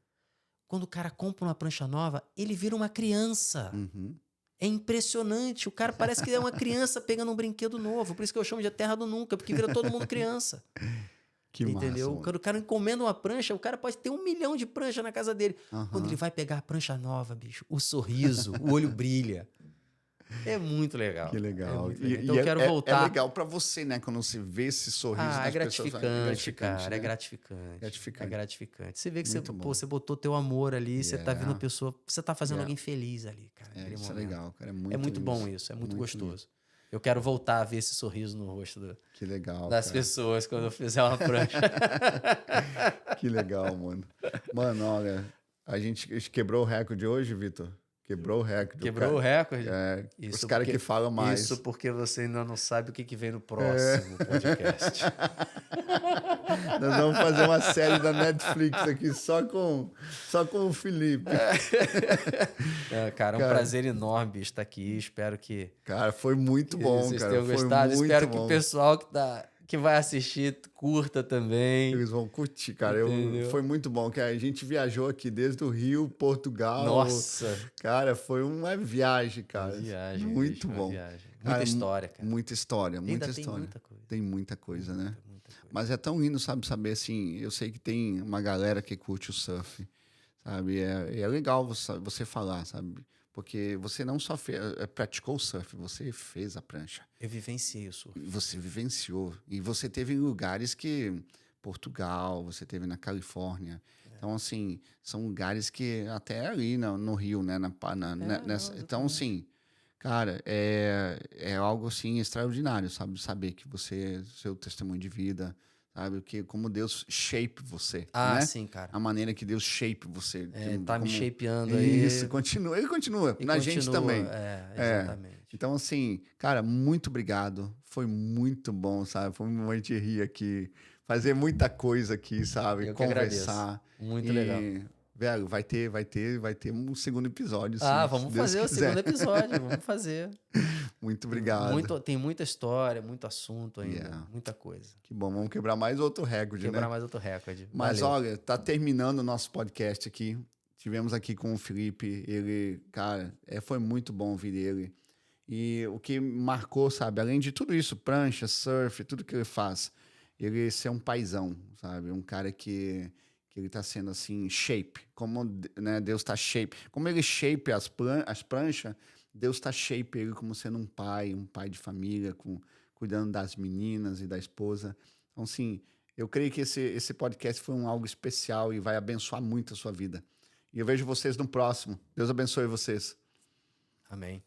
Quando o cara compra uma prancha nova, ele vira uma criança. Uhum. É impressionante. O cara parece que é uma criança pegando um brinquedo novo. Por isso que eu chamo de a terra do nunca, porque vira todo mundo criança. Que Entendeu? massa, Quando o cara encomenda uma prancha, o cara pode ter 1 milhão de pranchas na casa dele. Aham. Quando ele vai pegar a prancha nova, bicho, o sorriso, o olho brilha. É muito legal. Que legal. É muito legal. Então E eu quero é voltar. legal pra você, né? Quando você vê esse sorriso É nas pessoas. gratificante, cara. né? É gratificante. Gratificante. É gratificante. Você vê que Muito bom. você botou teu amor ali, você tá Yeah. vendo a pessoa, você tá fazendo Yeah. alguém feliz ali, cara. É, naquele isso é momento. legal, cara. É muito, É muito bom isso, é muito gostoso. Eu quero voltar a ver esse sorriso no rosto Que legal. das cara. pessoas quando eu fizer uma prancha. Que legal, mano. Mano, olha, a gente quebrou o recorde hoje, Vitor. Quebrou o recorde. Quebrou o recorde? É, Isso os caras porque- que falam mais. Isso porque você ainda não sabe o que vem no próximo podcast. Nós vamos fazer uma série da Netflix aqui só com o Felipe. Cara, é um Cara. prazer enorme bicho, estar aqui. Espero que Cara, foi muito bom, vocês cara. tenham Foi gostado. muito Espero bom. que o pessoal que vai assistir curta também. Eles vão curtir, cara. Entendeu? Foi muito bom, que a gente viajou aqui desde o Rio, Portugal. Nossa! Cara, foi uma viagem, cara. Viagem. Muito bicho, uma bom. viagem. Muita Cara, história, cara. Muita história, muita Ainda tem história. muita coisa. Tem muita coisa, né? Muita coisa. Mas é tão lindo, sabe, saber assim. Eu sei que tem uma galera que curte o surf, sabe? É legal você falar, sabe? Porque você não só praticou o surf, você fez a prancha. Eu vivenciei o surf. E você vivenciou. E você teve em lugares que. Portugal, você teve na Califórnia. Então, assim, são lugares que até ali no Rio, né? Nessa, então, assim, cara, é algo assim extraordinário, sabe? Saber que você, seu testemunho de vida, sabe? Que como Deus shape você, né? Sim, cara. A maneira que Deus shape você. Tá me como- shapeando aí. Isso, continua. Ele continua. E Na gente continua. também. Exatamente. Então, assim, cara, muito obrigado. Foi muito bom, sabe? Foi um momento de rir aqui. Fazer muita coisa aqui, sabe? Eu que agradeço. Conversar. Muito e legal. Velho, vai ter um segundo episódio. Ah, se vamos Deus fazer o quiser. segundo episódio, vamos fazer. Muito obrigado. Tem muita história, muito assunto ainda, Yeah. muita coisa. Que bom, vamos quebrar mais outro recorde, Quebrar né? mais outro recorde. Mas Valeu. olha, tá terminando o nosso podcast aqui. Tivemos aqui com o Felipe. Ele, cara, foi muito bom ouvir ele. E o que marcou, sabe, além de tudo isso, prancha, surf, tudo que ele faz, ele ser um paizão, sabe? Um cara que ele tá sendo assim, shape. Como, né, Deus tá shape. Como ele shape as pranchas, Deus tá shape ele como sendo um pai de família, cuidando das meninas e da esposa. Então, assim, eu creio que esse podcast foi algo especial e vai abençoar muito a sua vida. E eu vejo vocês no próximo. Deus abençoe vocês. Amém.